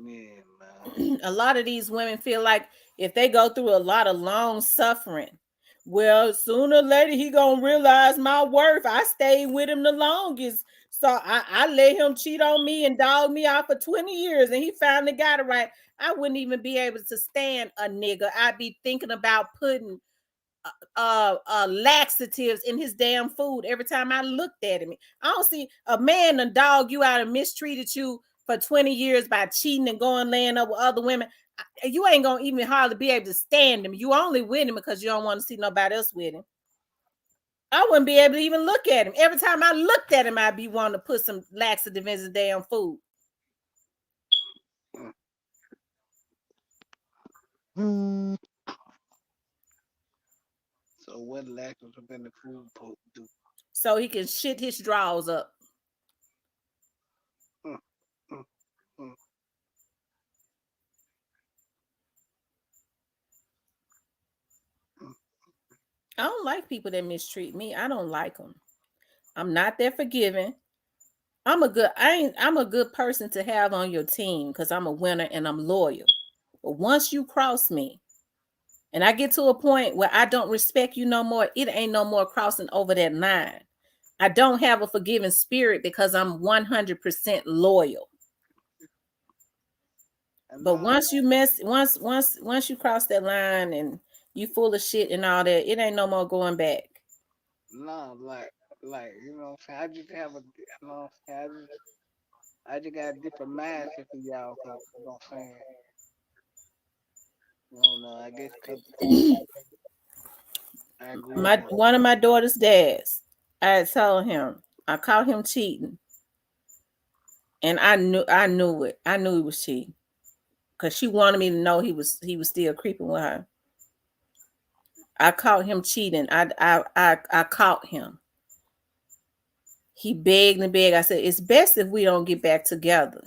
Yeah, man. A lot of these women feel like if they go through a lot of long suffering, well, sooner or later he gonna realize my worth. I stayed with him the longest, so I let him cheat on me and dog me out for 20 years, and he finally got it right. I wouldn't even be able to stand a nigga. I'd be thinking about putting laxatives in his damn food every time I looked at him. I don't see a man and dog you out and mistreated you for 20 years by cheating and going laying up with other women. You ain't gonna even hardly be able to stand him. You only with him because you don't want to see nobody else with him. I wouldn't be able to even look at him. Every time I looked at him, I'd be wanting to put some laxative in his damn food. So what lactose up in the food supposed to do? So he can shit his drawers up. Mm, mm. I don't like people that mistreat me. I don't like them. I'm not that forgiving. I'm a good person to have on your team because I'm a winner and I'm loyal. But once you cross me and I get to a point where I don't respect you no more, it ain't no more crossing over that line. I don't have a forgiving spirit because I'm 100% loyal. And But mom, once you cross that line and you full of shit and all that, it ain't no more going back. no, you know what I'm saying? I just have a, you know what I'm saying? I just got a different mindset from y'all, cause you know what I'm saying? I don't know. I guess cause I grew up My on. one of my daughter's dads, I told him, I caught him cheating, and I knew it. I knew he was cheating because she wanted me to know he was still creeping with her. I caught him cheating. I caught him. He begged and begged. I said, it's best if we don't get back together.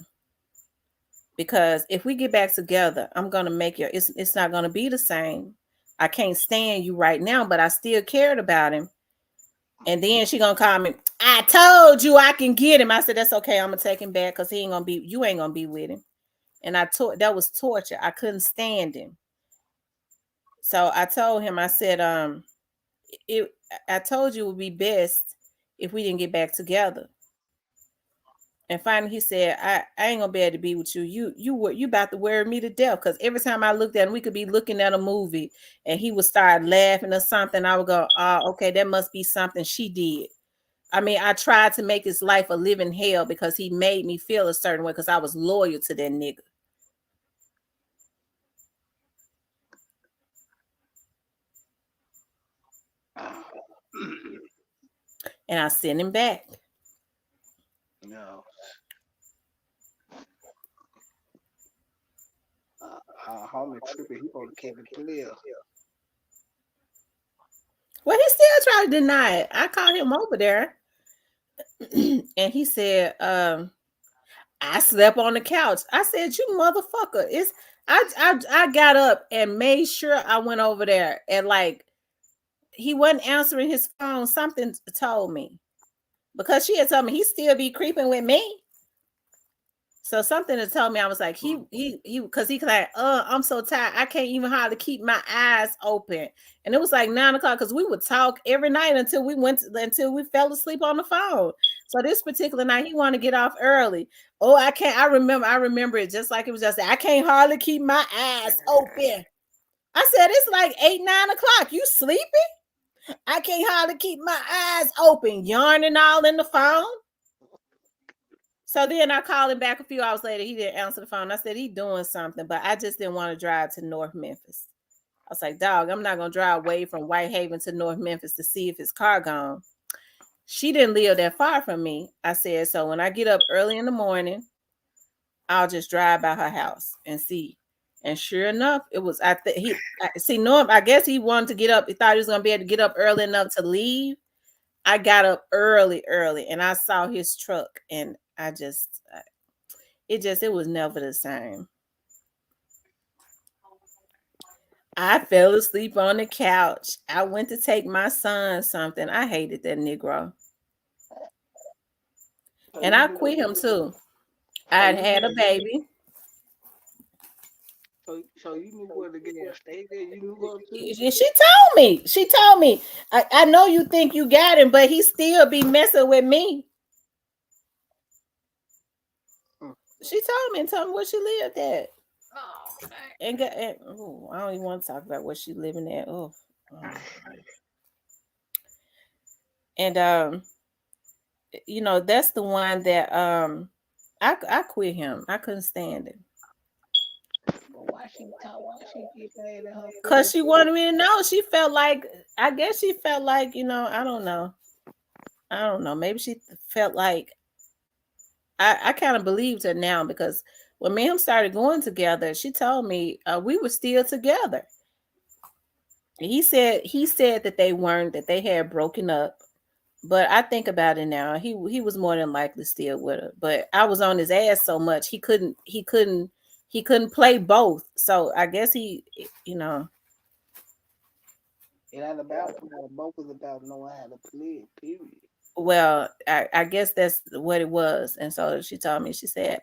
Because if we get back together, I'm gonna make you it's not gonna be the same. I can't stand you right now, but I still cared about him. And then she gonna call me, I told you I can get him. I said, that's okay, I'm gonna take him back because you ain't gonna be with him. And that was torture. I couldn't stand him. So I told him, I said, it I told you it would be best if we didn't get back together. And finally he said, I ain't gonna be able to be with you. You about to wear me to death. Because every time I looked at him, we could be looking at a movie and he would start laughing or something. I would go, oh, okay, that must be something she did. I mean, I tried to make his life a living hell because he made me feel a certain way because I was loyal to that nigga. And I sent him back. No, homie tripping. He supposed to keep it clear. Well, he still tried to deny it. I called him over there and he said, I slept on the couch. I said, you motherfucker. I got up and made sure I went over there and like he wasn't answering his phone. Something told me because she had told me he still be creeping with me. So something that told me I was like he because he like I'm so tired I can't even hardly keep my eyes open, and it was like 9 o'clock because we would talk every night until we fell asleep on the phone. So this particular night he wanted to get off early. Oh, I can't. I remember it just like it was just I can't hardly keep my eyes open. I said it's like 8, 9 o'clock. You sleeping? I can't hardly keep my eyes open, yarning all in the phone. So then I called him back a few hours later. He didn't answer the phone. I said, he doing something, but I just didn't want to drive to North Memphis. I was like, dog, I'm not going to drive away from Whitehaven to North Memphis to see if his car gone. She didn't live that far from me. I said, so when I get up early in the morning, I'll just drive by her house and see. And sure enough, it was, Norm, I guess he wanted to get up. He thought he was going to be able to get up early enough to leave. I got up early, and I saw his truck, and it was never the same. I fell asleep on the couch. I went to take my son something. I hated that Negro. So And you I knew, quit him too. so I you had knew, a baby. so you knew where to get stay there. You knew her too. She told me. She told me. I know you think you got him, but he still be messing with me. She told me where she lived at. Oh, I don't even want to talk about where she living at. Oh. And that's the one that I quit him. I couldn't stand it. but why she talk? Why she get mad at her Cause feelings? she wanted me to know. She felt like I guess she felt like, I don't know. I don't know. Maybe she felt like I kind of believed her now because when me and him started going together, she told me we were still together. He said that they weren't, that they had broken up. But I think about it now. He was more than likely still with her. But I was on his ass so much he couldn't play both. So I guess he It ain't about playing. Both is about knowing how to play. Period. Well, I guess that's what it was. And so she told me, she said,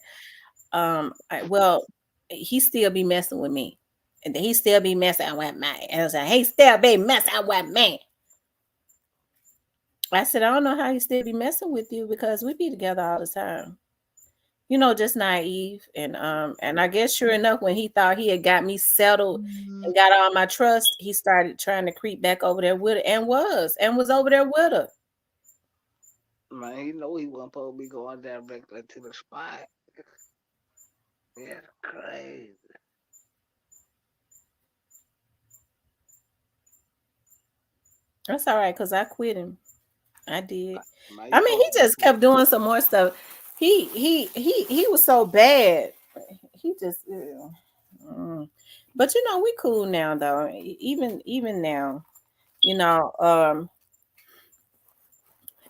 well, he still be messing with me. And he still be messing with me. And I was like, he still be messing with me. I said, I don't know how he still be messing with you because we be together all the time. You know, just naive. And I guess sure enough, when he thought he had got me settled and got all my trust, he started trying to creep back over there with her and was over there with her. Man, he know he wasn't supposed to be going directly to the spot. Yeah, crazy. That's all right, because I quit him. I did. Man, you I mean, he supposed to just kept doing some more stuff. He was so bad. He just but you know, we cool now though. Even now, you know,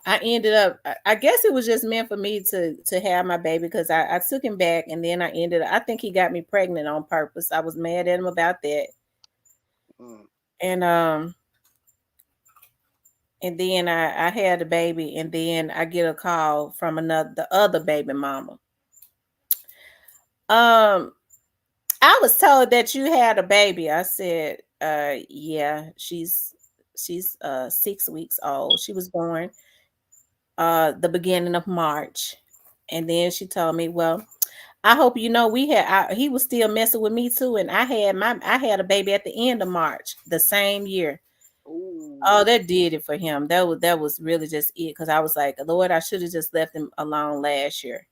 I ended up I guess it was just meant for me to have my baby because I took him back and then I think he got me pregnant on purpose. I was mad at him about that. mm, And and then I had a baby and then I get a call from the other baby mama. Um I was told that you had a baby. I said, yeah, she's 6 weeks old. She was born the beginning of March. And then she told me, well, I hope you know he was still messing with me too. And I had a baby at the end of March, the same year. ooh, Oh, that did it for him. That was really just it. Because I was like, Lord, I should have just left him alone last year.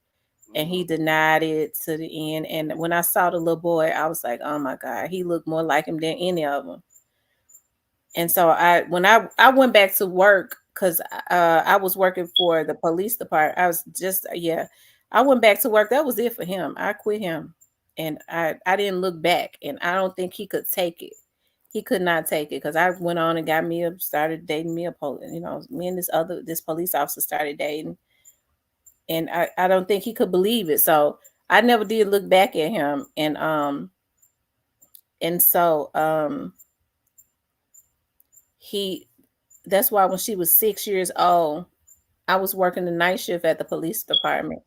And he mm, denied it to the end. And when I saw the little boy, I was like, oh my God, he looked more like him than any of them. And so when I went back to work because I was working for the police department. I was just yeah, I went back to work. That was it for him. I quit him, and I didn't look back. And I don't think he could take it. He could not take it because I went on and started dating me a police. You know, me and this police officer started dating, and I don't think he could believe it. So I never did look back at him, and so he that's why when she was 6 years old, I was working the night shift at the police department.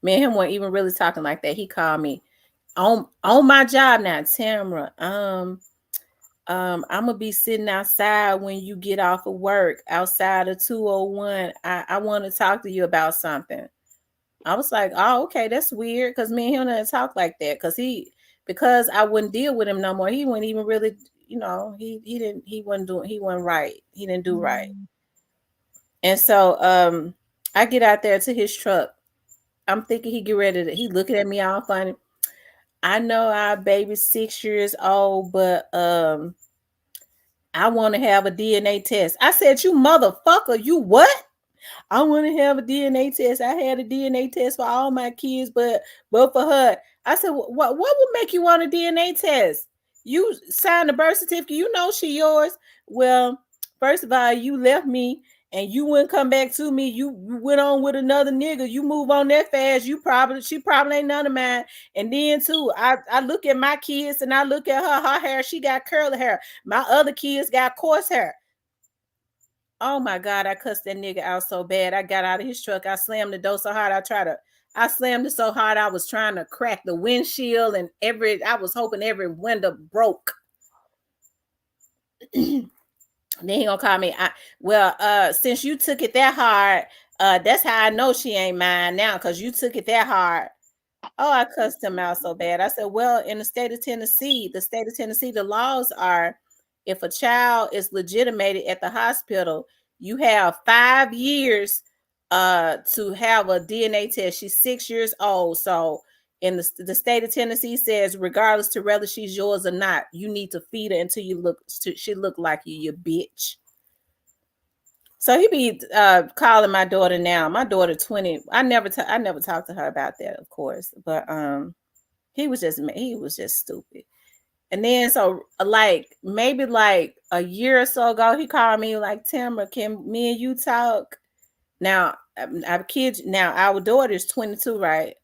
Me and him weren't even really talking like that. He called me on my job now, Tamara. I'm gonna be sitting outside when you get off of work outside of 201. I want to talk to you about something. I was like, oh, okay, that's weird because me and him didn't talk like that because I wouldn't deal with him no more. He wouldn't even really, he wasn't right. He didn't do right. And so I get out there to his truck. I'm thinking he looking at me all funny. I know our baby's 6 years old, but I want to have a DNA test. I said, you motherfucker, you what? I want to have a DNA test. I had a DNA test for all my kids, but for her, I said, what would make you want a DNA test? You signed the birth certificate. You know she yours. Well, first of all, you left me and you wouldn't come back to me. You went on with another nigga. You move on that fast. She probably ain't none of mine. And then too, I look at my kids and I look at her hair. She got curly hair. My other kids got coarse hair. Oh my God, I cussed that nigga out so bad. I got out of his truck. I slammed the door so hard. I slammed it so hard I was trying to crack the windshield and I was hoping every window broke. Then he gonna call me. Since you took it that hard, that's how I know she ain't mine now, because you took it that hard. Oh, I cussed him out so bad. I said, well, in the state of Tennessee, the laws are if a child is legitimated at the hospital, you have 5 years to have a DNA test. She's 6 years old. So in the state of Tennessee says, regardless to whether she's yours or not, you need to feed her until she look like you bitch. So he be calling my daughter now. My daughter 20. I never talked to her about that, of course. But he was just stupid. And then so like maybe like a year or so ago, he called me like, Timber, can me and you talk? Now our kids now our daughter's 22, right?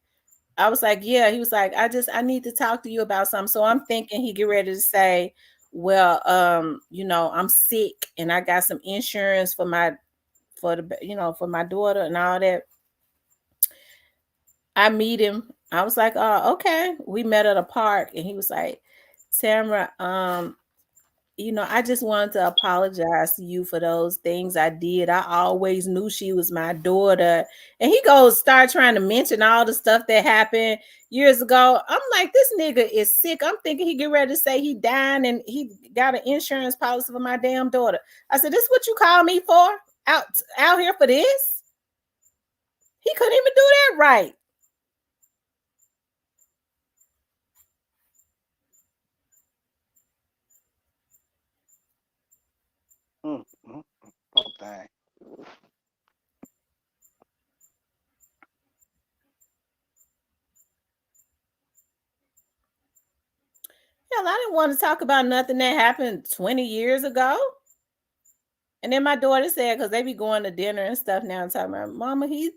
I was like, yeah. He was like, I need to talk to you about something. So I'm thinking he get ready to say, well, I'm sick and I got some insurance for for my daughter and all that. I meet him. I was like, oh, okay. We met at a park and he was like, Tamara, I just wanted to apologize to you for those things I did. I always knew she was my daughter. And he goes, start trying to mention all the stuff that happened years ago. I'm like, this nigga is sick. I'm thinking he get ready to say he dying and he got an insurance policy for my damn daughter. I said, this what you call me for? Out here for this? He couldn't even do that right. Okay. Hell, I didn't want to talk about nothing that happened 20 years ago. And then my daughter said, because they be going to dinner and stuff now, and talking about, Mama, why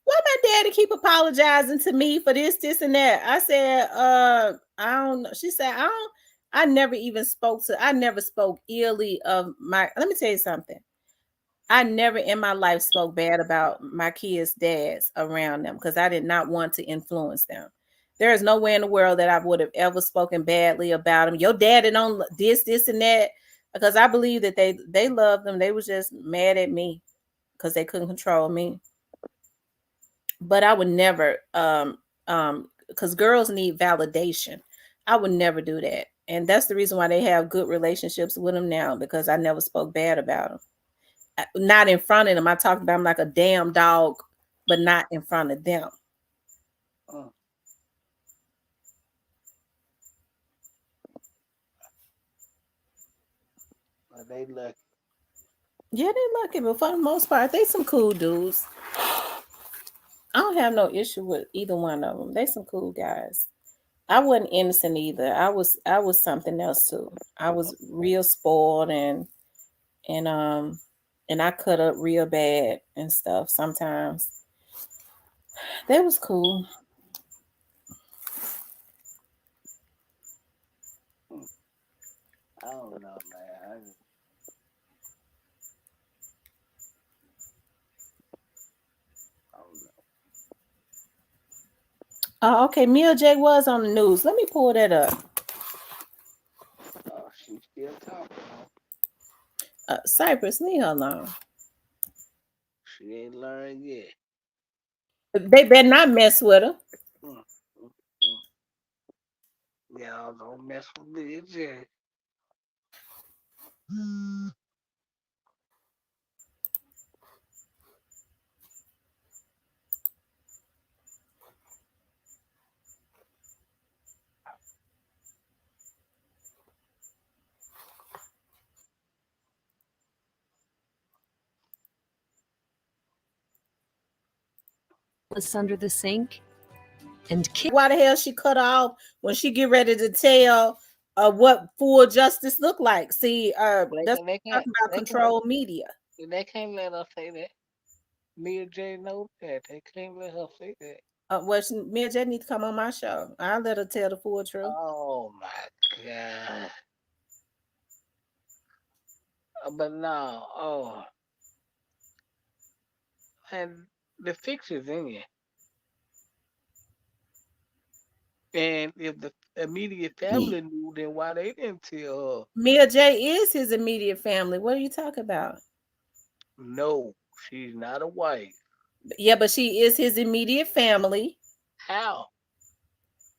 my daddy keep apologizing to me for this, and that? I said, I don't know. She said, I never spoke illy of let me tell you something. I never in my life spoke bad about my kids' dads around them because I did not want to influence them. There is no way in the world that I would have ever spoken badly about them. Your daddy don't this, and that, because I believe that they loved them. They was just mad at me because they couldn't control me. But I would never, because girls need validation. I would never do that, and that's the reason why they have good relationships with them now, because I never spoke bad about them. Not in front of them. I talked about them like a damn dog, but not in front of them. Mm. But they lucky. Yeah, they lucky, but for the most part, they some cool dudes. I don't have no issue with either one of them. They some cool guys. I wasn't innocent either. I was something else too. I was real spoiled and and I cut up real bad and stuff sometimes. They was cool. I don't know, man. I don't know. Oh, okay. Mia J was on the news. Let me pull that up. Oh, she's still talking. Cypress, leave her alone. She ain't learned yet. They better not mess with her. Mm, mm, mm. Y'all don't mess with me, Jay. Was under the sink and kicked. Why the hell she cut off when she get ready to tell what full justice look like? See, that's They can't. talking about They can't. control media. They can't let her say that. Me and Jay know that. They can't let her say that. Me and Jay need to come on my show. I'll let her tell the full truth. Oh my god. But no, and the fix is in you. And if the immediate family knew, then why they didn't tell her? Mia J is his immediate family. What are you talking about? No, she's not a wife. Yeah, but she is his immediate family. How?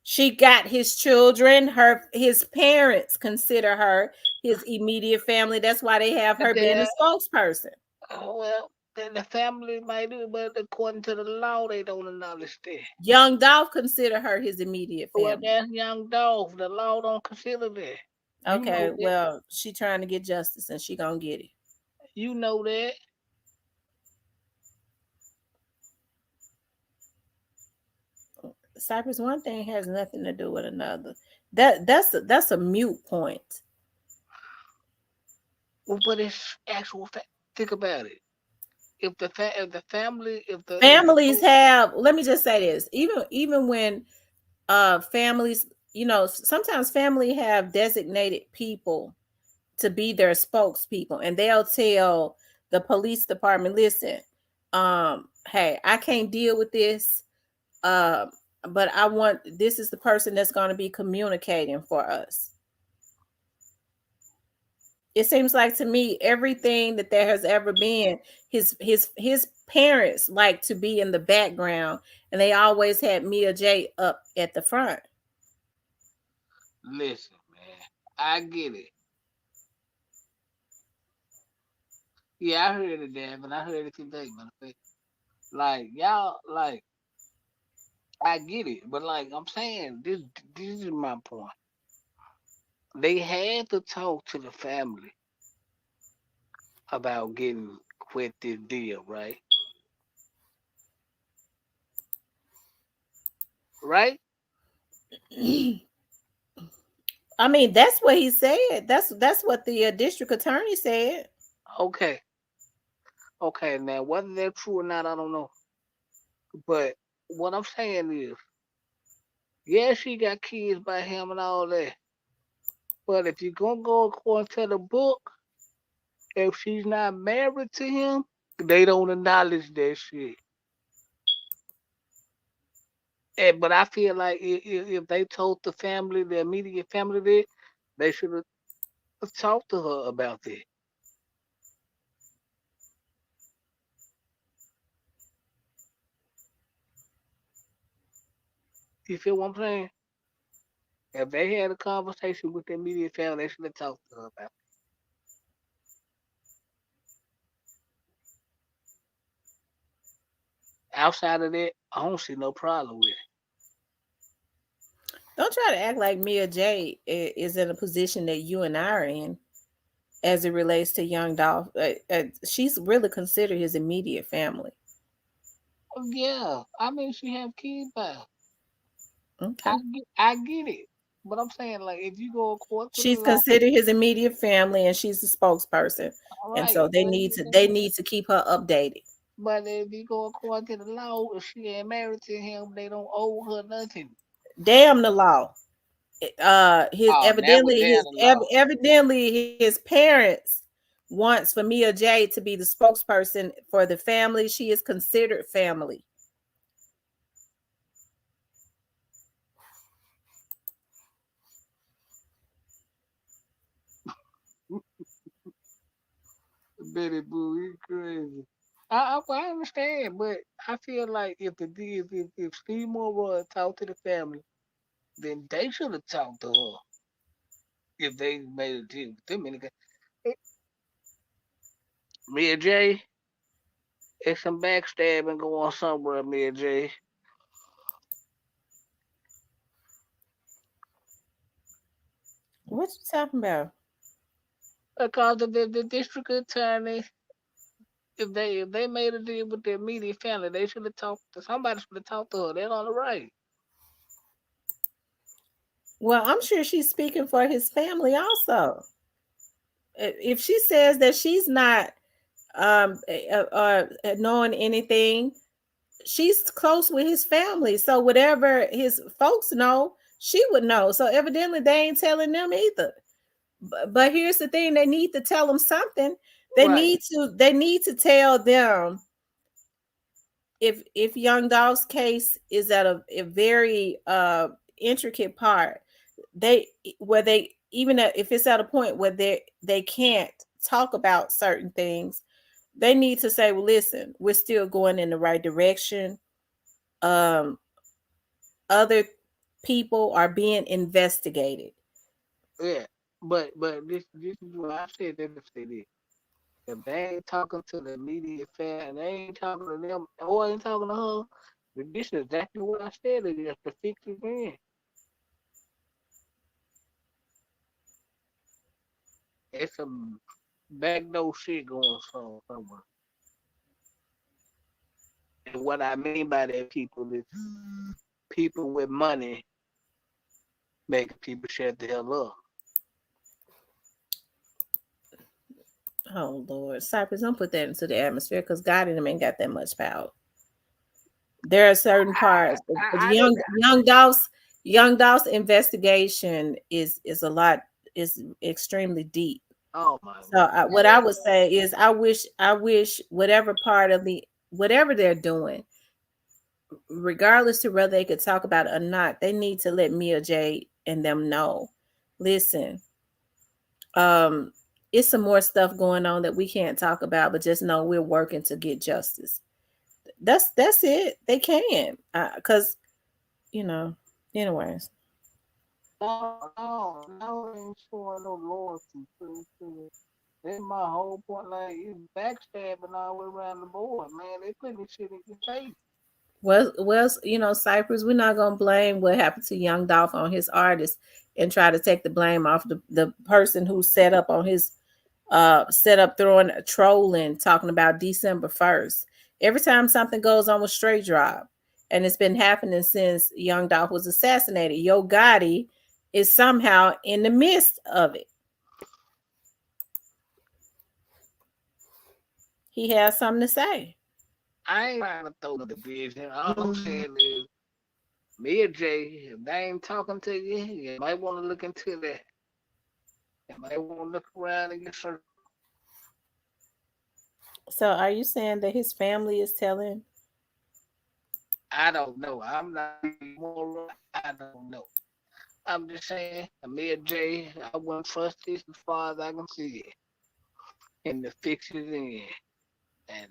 She got his children. His parents consider her his immediate family. That's why they have her being a spokesperson. Oh, well, then the family might do, but according to the law, they don't acknowledge that. Young Dolph consider her his immediate family. Well, that's Young Dolph. The law don't consider that. Okay, well, she trying to get justice and she gonna get it. You know that. Cypress, one thing has nothing to do with another. That's a mute point. Well, but it's actual fact. Think about it. If the family, if the families have, let me just say this, even when families sometimes family have designated people to be their spokespeople, and they'll tell the police department, listen, hey, I can't deal with this, um, but this is the person that's going to be communicating for us. It seems like to me everything that there has ever been, his parents like to be in the background, and they always had Mia J up at the front. Listen, man, I get it. Yeah, I heard it, damn, and I heard it today, man. Like y'all, like I get it, but like I'm saying, this is my point. They had to talk to the family about getting quit this deal, right? Right? I mean, that's what he said. That's what the district attorney said. Okay, okay. Now whether they're true or not, I don't know. But what I'm saying is, yeah, she got kids by him and all that. But if you're gonna go according to the book, if she's not married to him, they don't acknowledge that shit. But I feel like if they told the family, the immediate family, that they should have talked to her about that. You feel what I'm saying? If they had a conversation with the immediate family, they should have talked to her about it. Outside of that, I don't see no problem with it. Don't try to act like Mia J is in a position that you and I are in as it relates to Young Dolph. She's really considered his immediate family. Yeah, I mean she have kids by. Okay. I get it, but I'm saying like if you go according to the She's law, considered his immediate family, and she's the spokesperson, all and right. so they need to keep her updated. But if you go according to the law, if she ain't married to him, they don't owe her nothing. Damn the law. His Oh, that was evidently down his the law. evidently his parents wants for Mia J to be the spokesperson for the family. She is considered family. Betty Boo, you crazy. I understand, but I feel like if Steve Moore talked to the family, then they should have talked to her if they made a deal with them. Mia J, it's some backstabbing going somewhere, Mia J. What you talking about? Because the district attorney, if they made a deal with their immediate family, they should have talked to somebody should have talked to her. They're on the right. Well, I'm sure she's speaking for his family also. If she says that she's not knowing anything, she's close with his family. So whatever his folks know, she would know. So evidently they ain't telling them either. But here's the thing: they need to tell them something. They Right. need to tell them if Young Dolph's case is at a very intricate part. They where they even if it's at a point where they can't talk about certain things, they need to say, well, listen, we're still going in the right direction. um Other people are being investigated. Yeah. But this is what I said. They just say this. If they ain't talking to the immediate family, they ain't talking to them, or ain't talking to her, then this is exactly what I said. It is to fix it in. It's some backdoor shit going on somewhere. And what I mean by that, people, is people with money making people shut the hell up. Oh Lord, Cypress, don't put that into the atmosphere because God in them ain't got that much power. There are certain parts. I didn't. Young Dolph's Young Dolph's investigation is a lot, is extremely deep. Oh my So what I would man. say is I wish whatever part of the whatever they're doing, regardless to whether they could talk about it or not, they need to let Mia J and them know. Listen, um, it's some more stuff going on that we can't talk about, but just know we're working to get justice. That's it. They can, cause you know. Anyways, No, ain't showing no loyalty to it. That's my whole point. Like, it's backstabbing all the way around the board, man. They putting this shit in your face. Cypress, we're not gonna blame what happened to Young Dolph on his artist and try to take the blame off the person who set up on his set up throwing trolling talking about December 1st. Every time something goes on with Straight Drop, and it's been happening since Young Dolph was assassinated, Yo Gotti is somehow in the midst of it. He has something to say. I ain't trying to throw no division. All I'm saying is, me and Jay, if they ain't talking to you, you might want to look into that. You might want to look around in your circle. So are you saying that his family is telling? I don't know. I'm not moral. I don't know. I'm just saying, me and Jay, I wouldn't trust this as far as I can see it. And the fix is in. And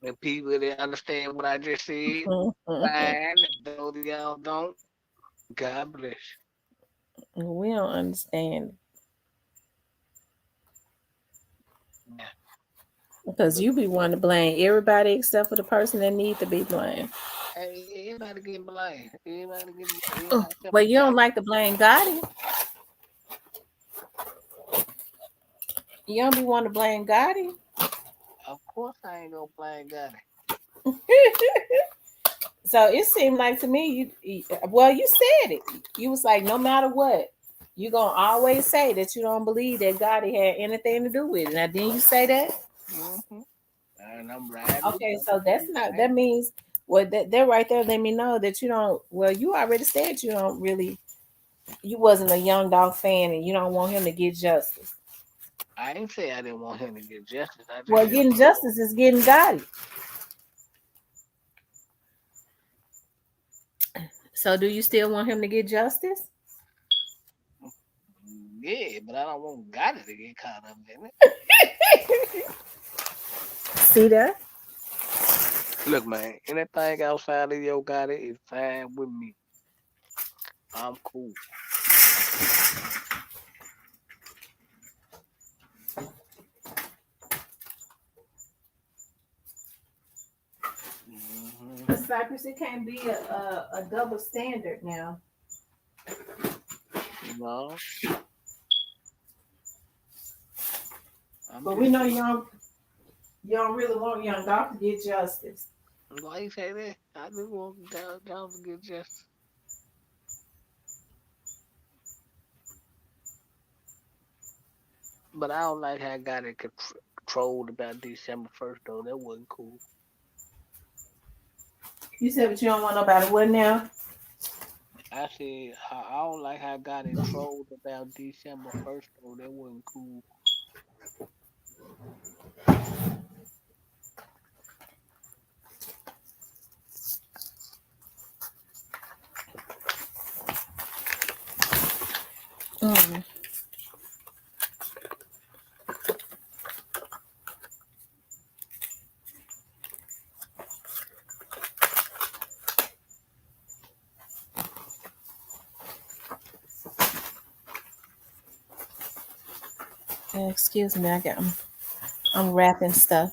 the people that understand what I just said, fine. And those of y'all don't, God bless. We don't understand Yeah. because you be wanting to blame everybody except for the person that needs to be blamed. Hey, everybody getting blamed. Everybody getting Oh, everybody except well, for you don't God. like to blame Gotti. You don't be wanting to blame Gotti. Of course I ain't gonna blame God. So it seemed like to me, you said it. You was like, no matter what, you gonna always say that you don't believe that Gotti had anything to do with it. Now, didn't you say that? Mm-hmm. And I'm riding with Okay, them. so that's not. That means that right there let me know that you don't. Well, you already said you don't really. You wasn't a Young Dog fan, and you don't want him to get justice. I ain't say I didn't want him to get justice. I just Well, said getting justice is getting Gotti. So, do you still want him to get justice? yeah, but I don't want God to get caught up in it. See that? Look, man, anything outside of your God is fine with me. I'm cool. Mm-hmm. Cypress, it can't be a double standard now. No, I'm But we just know you don't really want Young Dog to get justice. why you say that? I just want down to get justice. But I don't like how I got it controlled about December 1st though. That wasn't cool. You said, but you don't want nobody what now? I said I don't like how I got it trolled about December 1st though. That wasn't cool. Mm. Excuse me, I'm wrapping stuff.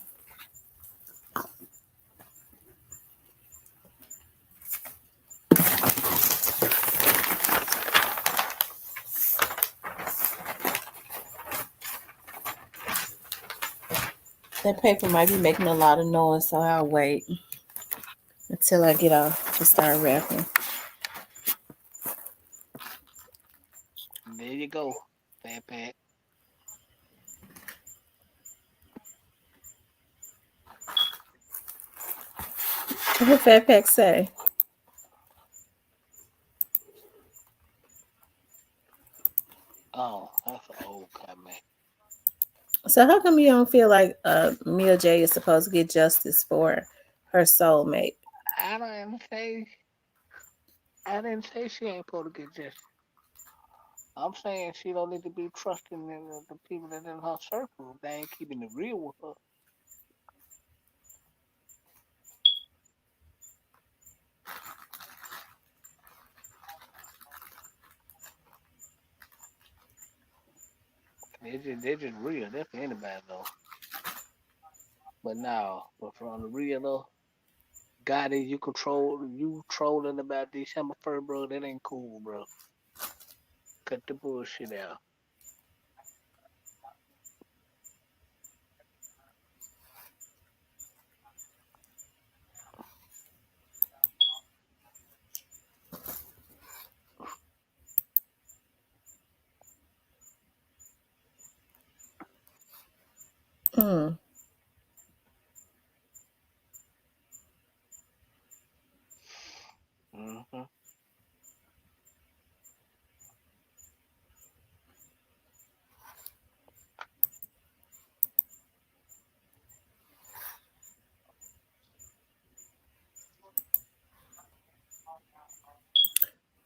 That paper might be making a lot of noise, so I'll wait until I get off to start wrapping. There you go, Fat Pat. What Fat Pack say? Oh, that's an old comment. So how come you don't feel like Mia J is supposed to get justice for her soulmate? I didn't say I didn't say she ain't supposed to get justice. I'm saying she don't need to be trusting the people that in her circle. They ain't keeping it real with her. They're just real. That's for anybody though. But now, but from the real though, God is you trolling about December 1st, bro. That ain't cool, bro. Cut the bullshit out. Mm, Hmm.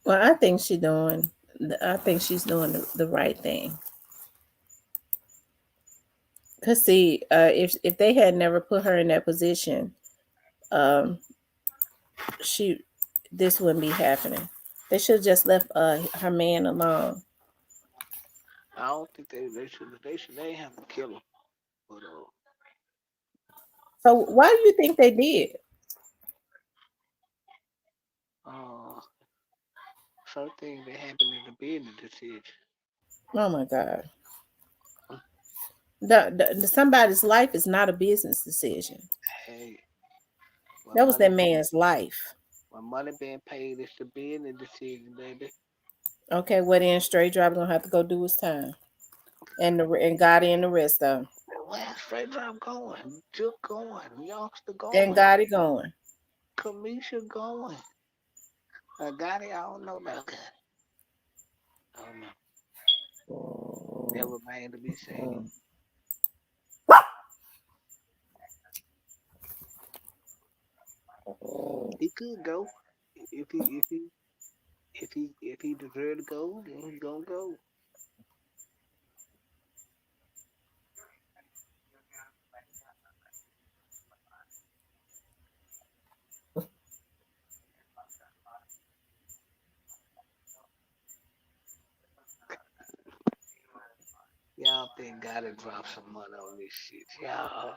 well, I think she's doing the right thing. Cause see, if they had never put her in that position, um, she this wouldn't be happening. They should have just left her man alone. I don't think they have to kill him. But So why do you think they did? uh, certain things that happen in the business decision. Oh my God. Somebody's life is not a business decision. Hey, when That was money that man's life. when money being paid, it's the business decision, baby. Okay, well then straight driver gonna have to go do his time, and got in the rest of 'em. Where straight drive going? Juke going, youngster And going, got it going. Kamisha going. Gotti, I don't know about Gotti. I don't know. That remains to be seen. He could go if he deserved to go, then he gonna go. Y'all think gotta drop some money on this shit. Y'all,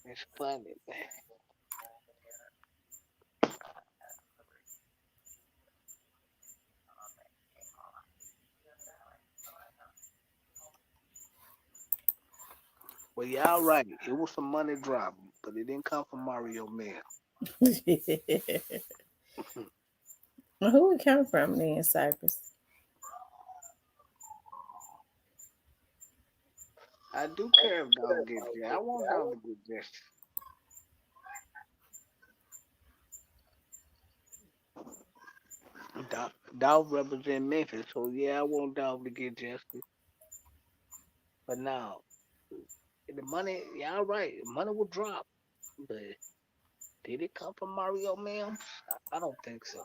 it's funny, man. Well, y'all right. It was some money dropped, but it didn't come from Mario Man. Well, who it come from then, Cypress? I do care if Dom get there. I want Dom to get there. Dom represent Memphis, so yeah, I want Dom to get justice. But now, the money, y'all right, the money will drop. But did it come from Mario Mims? I don't think so.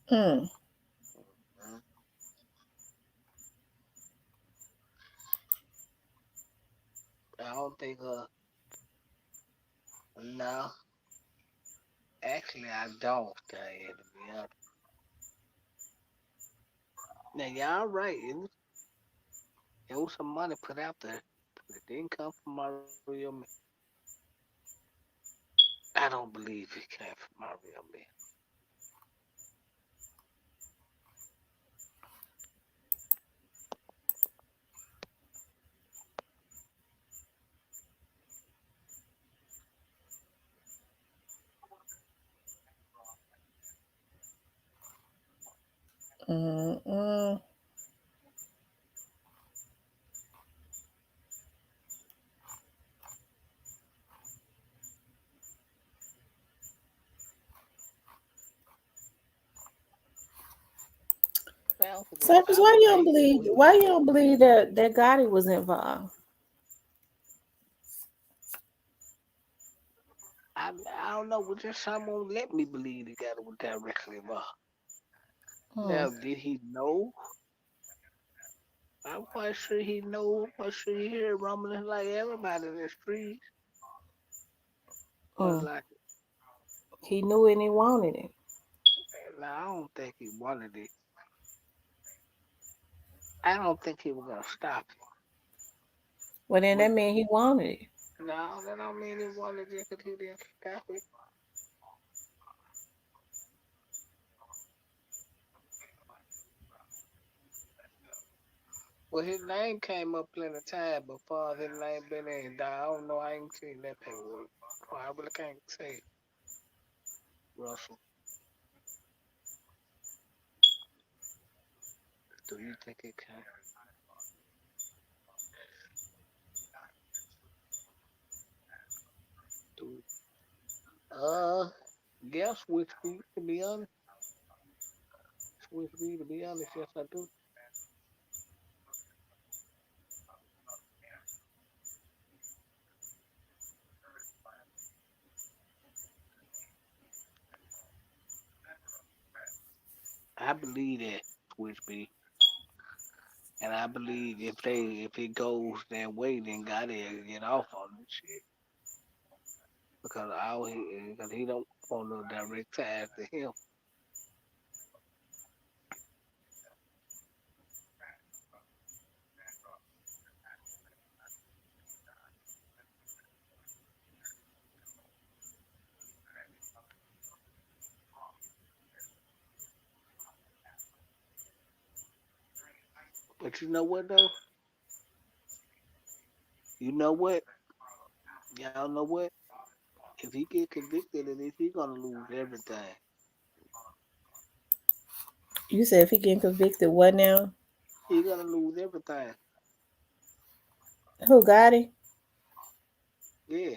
Hmm. Mhm. I don't think, no. Actually, I don't, to be honest. Now, y'all right. It was some money put out there, but it didn't come from Mario Man. I don't believe it came from Mario Man. Mm-mm. South, Cypress, I why would you don't hate believe? for him Why to you go. don't believe that Gotti was involved? I don't know, but just some won't let me believe the guy that was directly involved. Hmm. Now, did he know? I'm quite sure he know. I'm quite sure he heard rumblings like everybody in the streets. But Hmm. like, He knew it and he wanted it. now I don't think he wanted it. I don't think he was gonna stop it. Well, then But that meant he wanted it. no, that don't mean he wanted it because he didn't stop it. Well, his name came up plenty of times before his name been in. I don't know. I ain't seen that paperwork. So I really can't say, Russell. Do you think it can? Do guess which be to be honest, which be to be honest, yes I do. I believe that which be, and I believe if it goes that way, then God will get off on this shit because he don't want no direct ties to him. But you know what though? You know what? Y'all know what? If he get convicted of this, he gonna lose everything. You said if he getting convicted, what now? He gonna lose everything. Who got it? Yeah.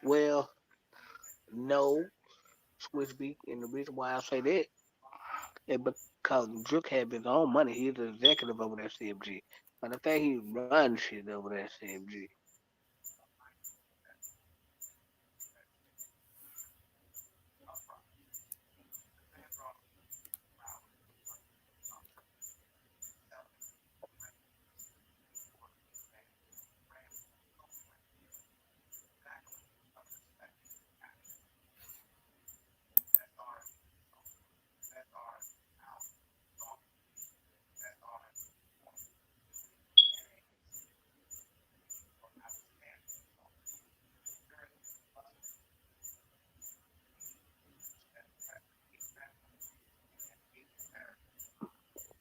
Well, no, Switchbeak, and the reason why I say that is because Drake have his own money. He's the executive over that CMG. Matter of fact, he runs shit over that CMG.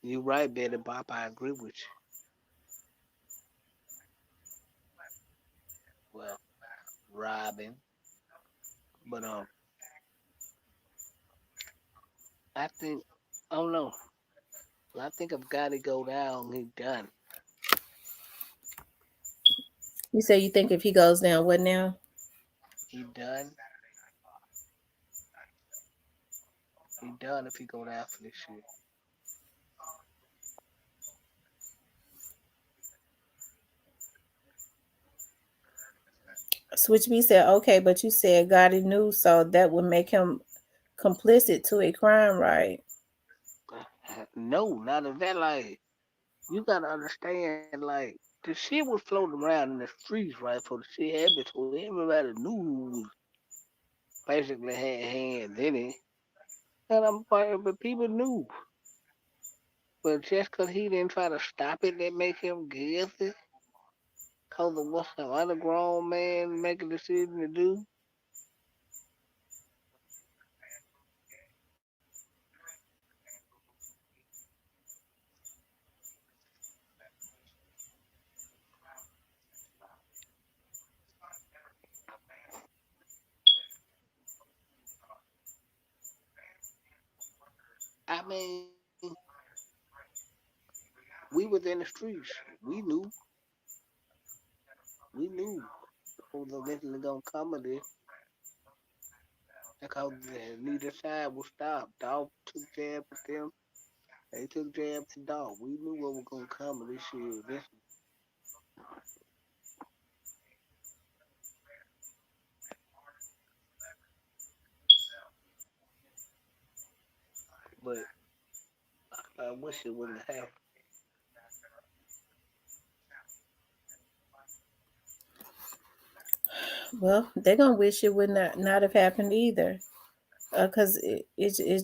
You right, Betty Bop. I agree with you. Well, Robin, but I think I don't know. I think if Gotti go down, he done. You say you think if he goes down, what now? He done. He done if he go down for this shit. Switch B said, okay, but you said Gotti knew, so that would make him complicit to a crime, right? No, not of that. Like you gotta understand, like the shit was floating around in the streets, right? For the shit happened, so everybody knew who was basically had hands in it. And but people knew. But just 'cause he didn't try to stop it, that make him guilty. 'Cause of what some other grown man make a decision to do. I mean, we was in the streets. We knew who was eventually gonna come of this. Because neither side would stop. Dog took jab at them. They took jab to dog. We knew what was gonna come this year. But I wish it wouldn't have happened. Well, they're gonna wish it would not have happened either, because it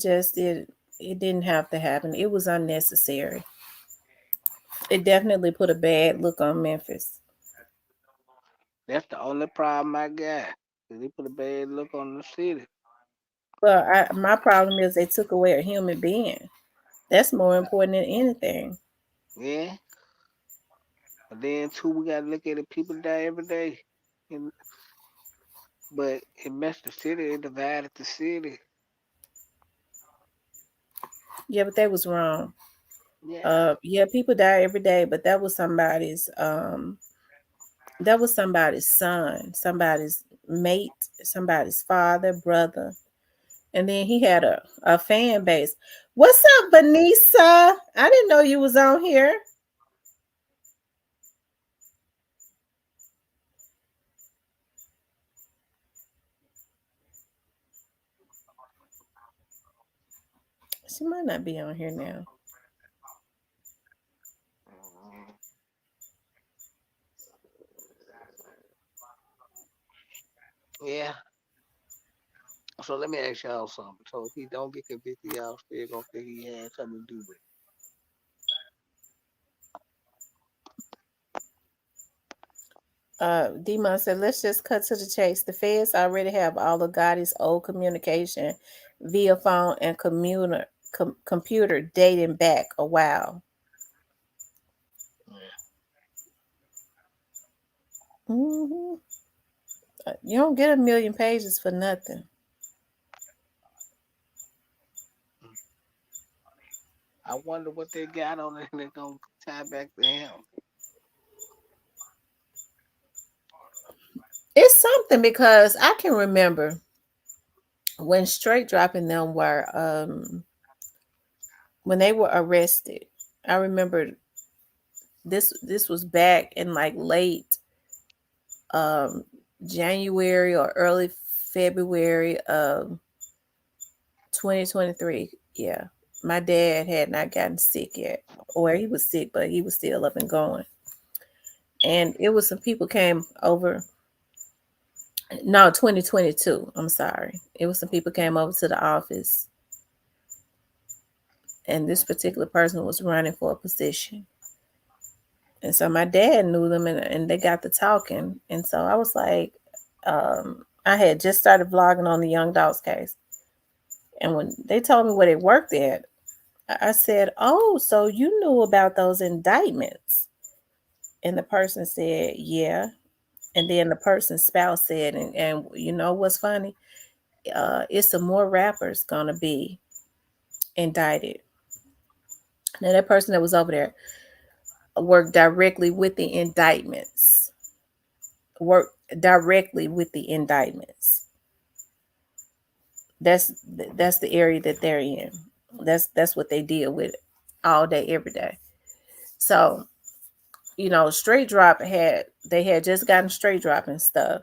just it didn't have to happen. It was unnecessary. It definitely put a bad look on Memphis. That's the only problem I got. 'Cause they put a bad look on the city. Well, my problem is they took away a human being. That's more important than anything. Yeah. But then too, we gotta look at it. People die every day, and but it messed the city. It divided the city. Yeah, but that was wrong. Yeah. Yeah, people die every day, but that was somebody's son, somebody's mate, somebody's father, brother. And then he had a fan base. What's up, Vanessa? I didn't know you was on here. She might not be on here now. Yeah. So let me ask y'all something. So if he don't get convicted, y'all still gonna think he had something to do with Demon said, let's just cut to the chase. The feds already have all of Gotti's old communication via phone and computer dating back a while. Hmm. You don't get a million pages for nothing. it. I wonder what they got on it that's gonna tie back to him. It's something because I can remember when Straight Dropping them were when they were arrested. I remember this was back in like late um January or early February of 2023. Yeah. My dad had not gotten sick yet. Or he was sick, but he was still up and going. And it was some people came over. No, 2022. I'm sorry. It was some people came over to the office, and this particular person was running for a position. And so my dad knew them, and they got to talking. And so I was like, I had just started vlogging on the Young Dogs case. And when they told me where they worked at, I said, "Oh, so you knew about those indictments?" And the person said, "Yeah." And then the person's spouse said, and you know what's funny? It's some more rappers gonna be indicted. Now that person that was over there worked directly with the indictments. Worked directly with the indictments. That's that's the area that they're in. That's what they deal with all day, every day. So Straight Drop they had just gotten Straight Drop and stuff,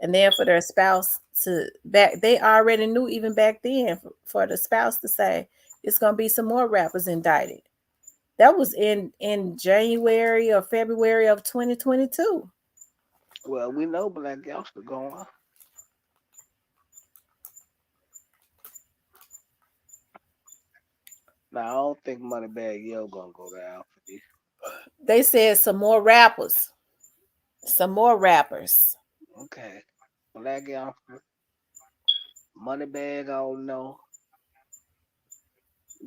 and then for their spouse to back, they already knew even back then for the spouse to say it's gonna be some more rappers indicted. That was in January or February of 2022. Well, we know Black Youngster going. Now I don't think Moneybag Yo gonna go down for this. They said some more rappers, some more rappers. Okay. Black Youngster, Moneybag, I don't know.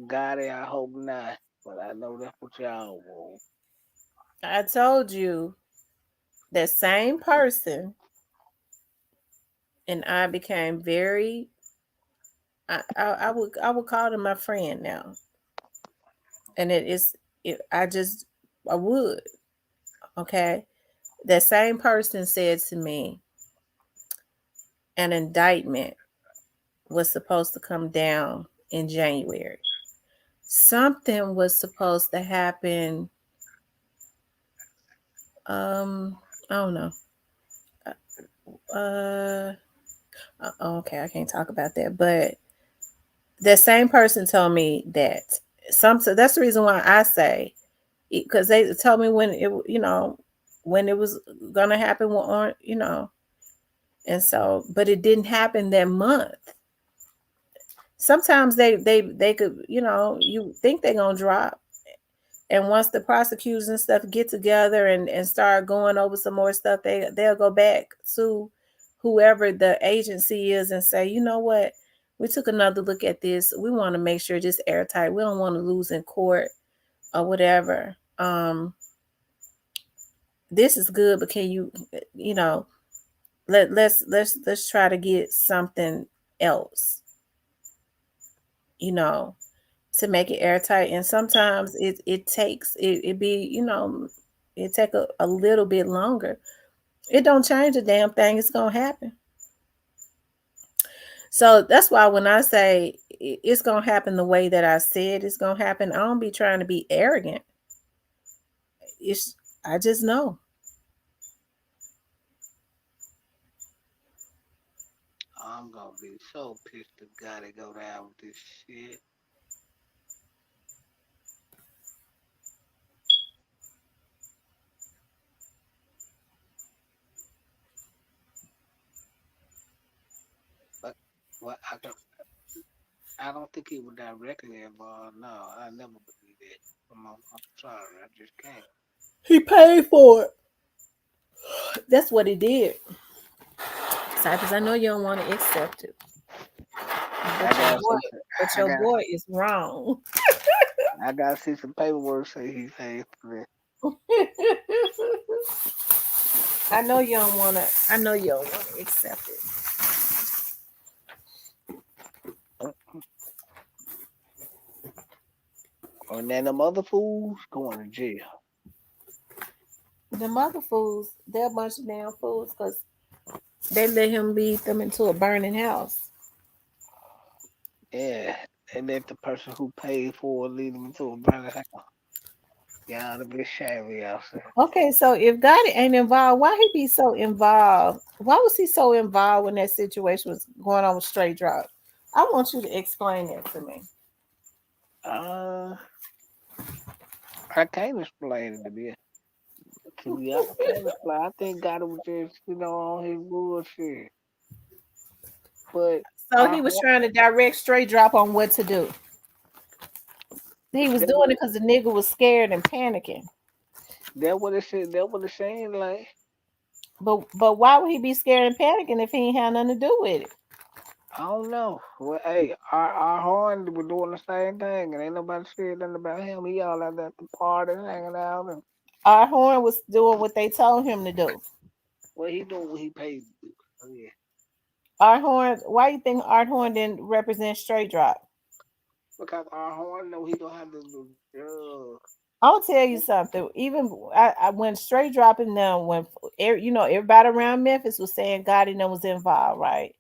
Got it, I hope not. But I know that's what y'all want. I told you that same person and I became very. I would call him my friend now, and it is. I just I would. Okay, that same person said to me, an indictment was supposed to come down in January. Something was supposed to happen. I don't know. Uh, okay, I can't talk about that. But the same person told me that some. So that's the reason why I say, because they told me when it, when it was gonna happen on, and so, but it didn't happen that month. Sometimes they could, you think they're gonna drop, and once the prosecutors and stuff get together and start going over some more stuff, they'll go back to whoever the agency is and say, you know what, we took another look at this. We want to make sure this airtight. We don't want to lose in court or whatever. This is good, but can you, you know, let's try to get something else, you know, to make it airtight. And sometimes it takes it be, it take a little bit longer. It don't change a damn thing. It's gonna happen. So that's why when I say it's gonna happen the way that I said it's gonna happen, I don't be trying to be arrogant. It's I just know. I'm gonna be so pissed if gotta go down with this shit. But what I don't think he was directly involved. No, I never believe that. I'm sorry, I just can't. He paid for it. That's what he did. Cypress, I know you don't want to accept it, I but gotta see. but I your got. boy is wrong. I gotta see some paperwork say he paid for it. I know you don't want to. I know you don't want to accept it. And then them other fools going to jail. The mother fools, they're a bunch of damn fools because they let him lead them into a burning house. Yeah, and let the person who paid for it lead them into a burning house. Y'all to be ashamed of yourself. Okay, so if Gotti ain't involved, why he be so involved? Why was he so involved when that situation was going on with Straight Drop? I want you to explain that to me. Uh, I can't explain it to be. To be honest, I can't explain. I think God was just, on his bullshit. But So I he was hope trying to direct Straight Drop on what to do. He was that doing what it because the nigga was scared and panicking. that what it said. That what it's saying. Like But why would he be scared and panicking if he ain't had nothing to do with it? I don't know. Well, hey, our horn was doing the same thing, and ain't nobody said nothing about him. He all out at the party, hanging out, and Our Horn was doing what they told him to do. well, he doing what he paid to do. Oh yeah, Art Horn, why you think Art Horn didn't represent Straight Drop? because our horn know he gonna have to do. I'll tell you something. Even when Straight Dropping them, when everybody around Memphis was saying God and them was involved, right?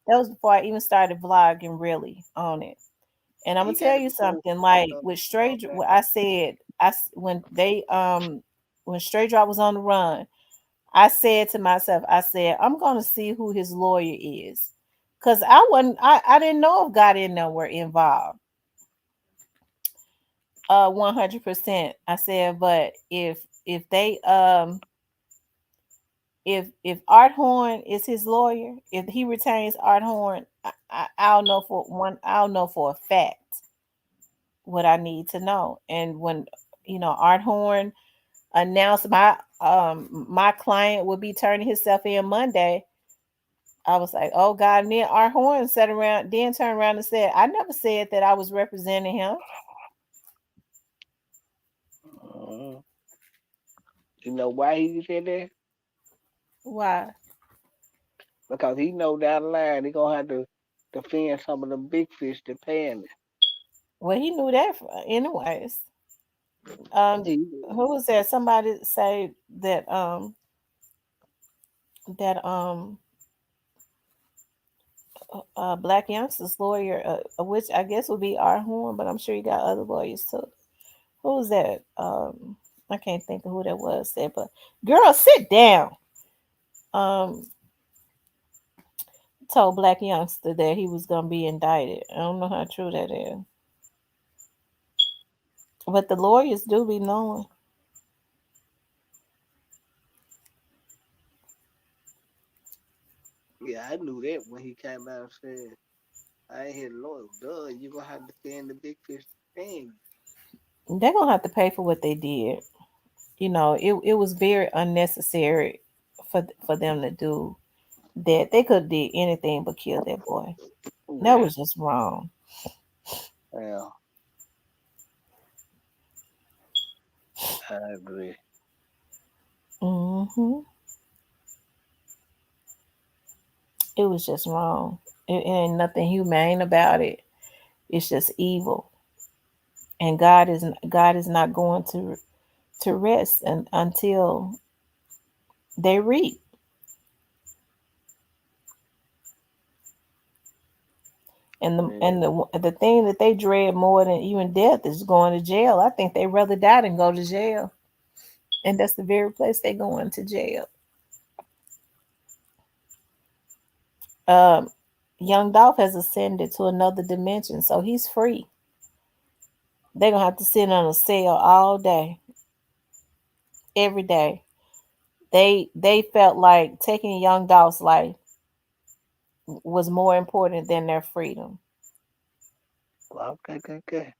That was before I even started vlogging really on it. And I'm He gonna got tell to you prove something. some Like stuff with about Straight, that. what I said, when Straight Drop was on the run, I said to myself, I said, I'm gonna see who his lawyer is. Cause I didn't know if God and them were involved. 100%. I said, but if they if Art Horn is his lawyer, if he retains Art Horn, I'll know for a fact what I need to know. And when Art Horn announced my client would be turning himself in Monday, I was like, oh God. And then Art Horn turned around and said, I never said that I was representing him. Uh, you know why he said that? Why? Because he know down the line he gonna have to defend some of the big fish that paying it. Well, he knew that anyways. Um, He, who was there? Somebody say that Black Youngster's lawyer, which I guess would be our Horn, but I'm sure you got other lawyers too. Who was that? I can't think of who that was. Said, but girl, sit down. Um, told Black Youngster that he was gonna be indicted. I don't know how true that is, but the lawyers do be knowing. Yeah, I knew that when he came out and said, I ain't hit the lawyer. Duh, you gonna have to stand the big fish thing. They're gonna have to pay for what they did. You know, it was very unnecessary for them to do that. They could have did anything but kill that boy. That Yeah, was just wrong. yeah, I agree. Hmm. It was just wrong. It ain't nothing humane about it. It's just evil, and God is not going to rest until they reap. And the Yeah. and the thing that they dread more than even death is going to jail. I think they rather die than go to jail, and that's the very place they going to jail. Um, Young Dolph has ascended to another dimension, so he's free. They're gonna have to sit on a cell all day, every day. They felt like taking Young Dolph's life was more important than their freedom. Well, okay, okay, okay.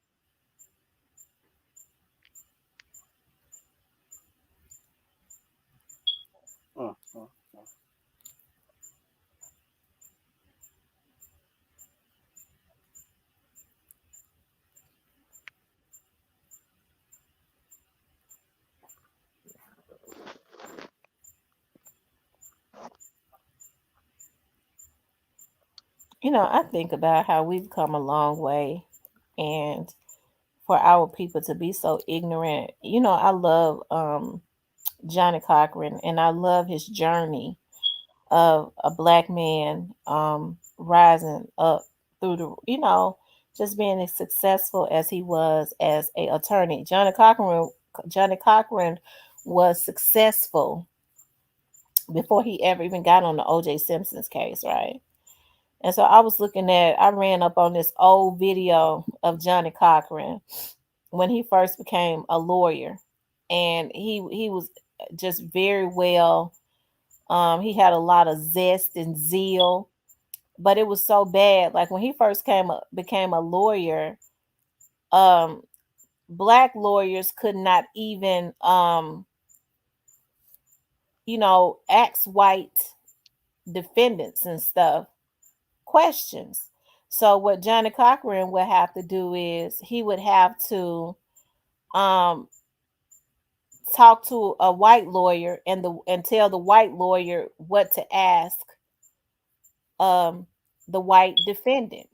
Mm. You know, I think about how we've come a long way, and for our people to be so ignorant. You know, I love Johnny Cochran, and I love his journey of a black man rising up through the, just being as successful as he was as a attorney. Johnny Cochran was successful before he ever even got on the OJ Simpson's case, right? And so I ran up on this old video of Johnny Cochran when he first became a lawyer, and he was just very well. He had a lot of zest and zeal, but it was so bad. Like when he first became a lawyer, um, black lawyers could not even, ask white defendants and stuff questions. So what Johnny Cochran would have to do is he would have to um talk to a white lawyer and tell the white lawyer what to ask um the white defendant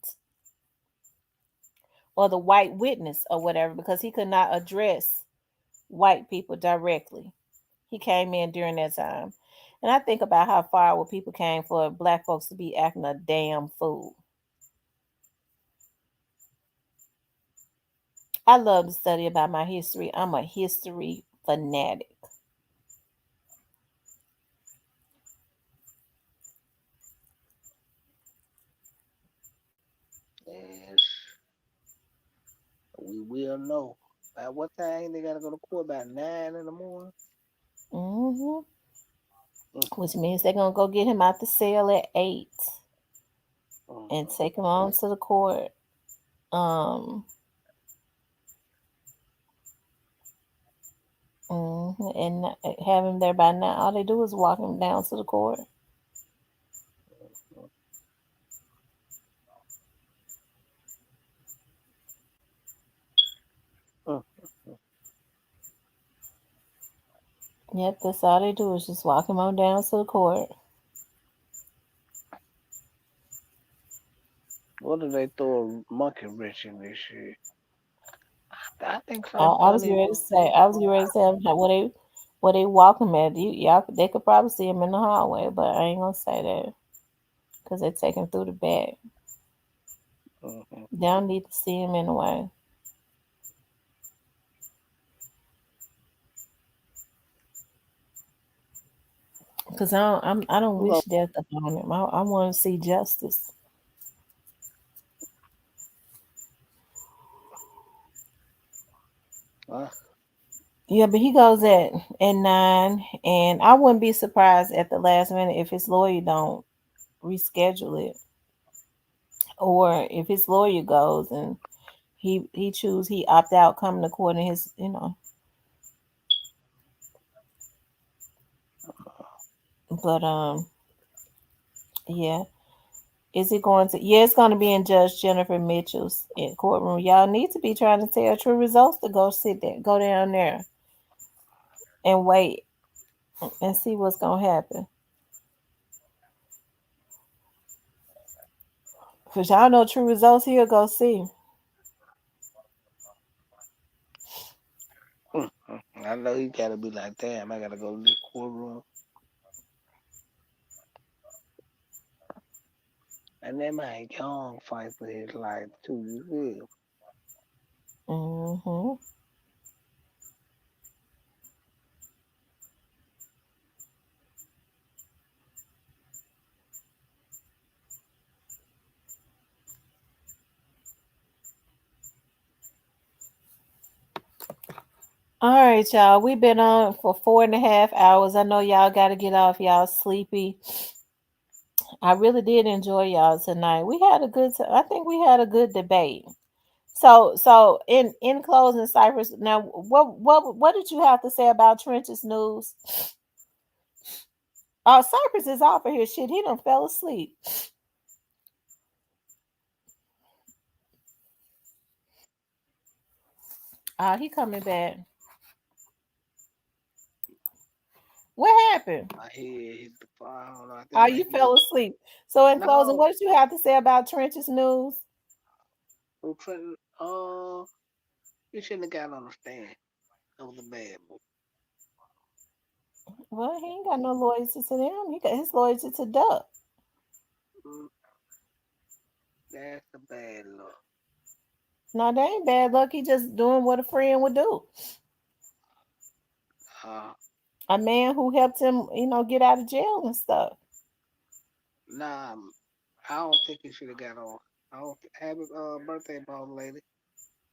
or the white witness or whatever, because he could not address white people directly. He came in during that time. And I think about how far our people came for black folks to be acting a damn fool. I love to study about my history. I'm a history fanatic. Yes, we will know. At what time they gotta go to court? About 9 in the morning. Hmm. Mm, Which means they're gonna go get him out the cell at 8 and mm. take him on to the court. Um, and have him there by now. All they do is walk him down to the court. Mm. Yep, that's all they do is just walk him on down to the court. What if they throw a monkey wrench in this shit? I think something I was funny. getting ready to say, where they walk him at. Y'all, they could probably see him in the hallway, but I ain't gonna say that because they take him through the back. Mm-hmm. They don't need to see him anyway. Because I don't Who go? wish death upon him. I want to see justice. Huh? Yeah, but he goes at 9, and I wouldn't be surprised at the last minute if his lawyer don't reschedule it, or if his lawyer goes and he opt out coming to court and his. But yeah, is it going to? Yeah, it's going to be in Judge Jennifer Mitchell's in courtroom. Y'all need to be trying to tell true results to go sit there, go down there and wait and see what's going to happen. Cause y'all know true results. He'll go see. I know he gotta be like, damn, I gotta go to this courtroom. And that man Young fight for his life too, you feel? Hmm. All right, y'all. We've been on for 4.5 hours. I know y'all got to get off. Y'all sleepy. I really did enjoy y'all tonight. We had a good. I think we had a good debate. So in closing, Cypress. Now, what did you have to say about Trench's news? Oh, Cypress is off of here. Shit, he done fell asleep. He coming back. What happened? My head hit the fire. I don't know. I think Oh, my you head. fell asleep. So in closing, No, what did you have to say about Trench's news? we couldn't. You shouldn't have got on the stand. That was a bad move. Well, he ain't got no loyalty to them. He got his loyalty to Duck. Mm, that's a bad look. No, that ain't bad luck. He just doing what a friend would do. Uh, A man who helped him, get out of jail and stuff. nah, I don't think he should have got on. I don't happy birthday, boss lady.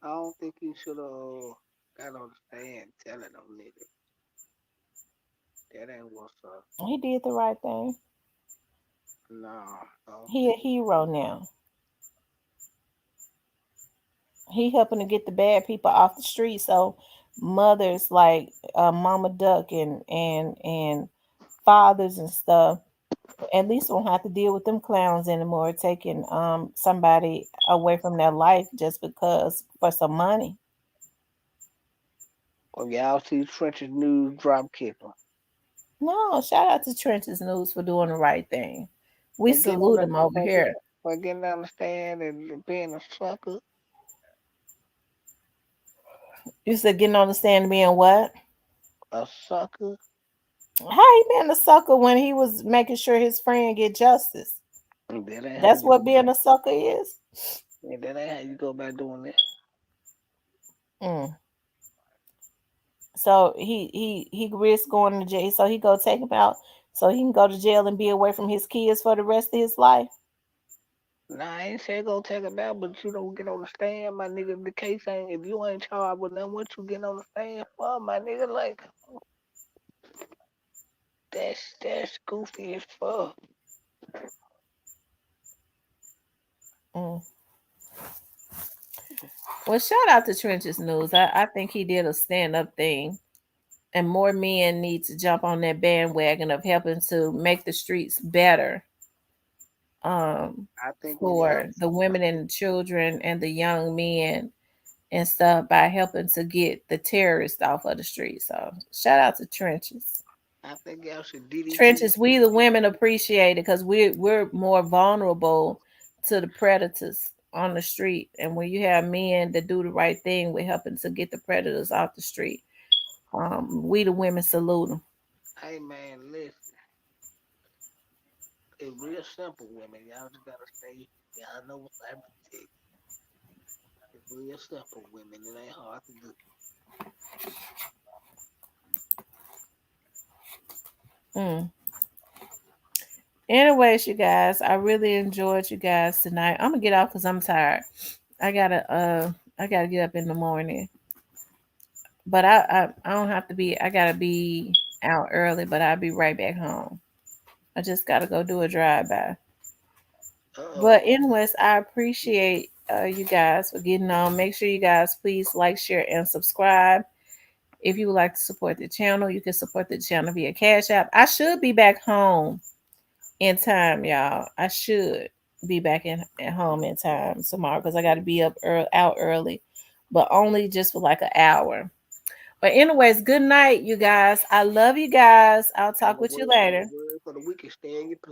I don't think he should have got on the stand telling them niggas. That ain't what's up. He did the right thing. Nah, I don't He a think. hero now. He helping to get the bad people off the street, so mothers like Mama Duck and fathers and stuff at least won't have to deal with them clowns anymore, taking somebody away from their life just because for some money. Well, y'all see Trench's news drop kicker. No, shout out to Trench's News for doing the right thing. We For getting on salute the him over for, get, here. for getting on the stand and being a sucker. You said getting on the stand and being what? A sucker. How he been a sucker when he was making sure his friend get justice? And that ain't how That's you what go back. being a sucker is. And that ain't how you go back doing that. Mm. So he risks going to jail. So he go take him out so he can go to jail and be away from his kids for the rest of his life. Nah, I ain't say go take it out, but you don't get on the stand, my nigga. The case ain't if you ain't charged with nothing, what you getting on the stand for, my nigga? Like that's goofy as fuck. Mm. Well, shout out to Trench's News. I think he did a stand up thing, and more men need to jump on that bandwagon of helping to make the streets better um, I think when y'all for the women and the children and the young men and stuff by helping to get the terrorists off of the street. So shout out to Trenches. I think y'all should DDT. Trenches, we the women appreciate it because we're more vulnerable to the predators on the street. And when you have men that do the right thing with helping to get the predators off the street, we the women salute them. Hey man, listen. It's real simple, women. Y'all just gotta stay. Y'all know what I'm saying. It's real simple, women. It ain't hard to do. Mm. Anyways, you guys, I really enjoyed you guys tonight. I'm gonna get off because I'm tired. I gotta get up in the morning. But I don't have to be. I gotta be out early, but I'll be right back home. I just gotta go do a drive by. But Oh, anyways, I appreciate you guys for getting on. Make sure you guys please like, share, and subscribe. If you would like to support the channel, you can support the channel via Cash App. I should be back home in time, y'all. I should be back in at home in time tomorrow because I got to be up out early, but only just for like an hour. But anyways, good night, you guys. I love you guys. I'll and talk the with you word and the later. word for the week is stay in your place.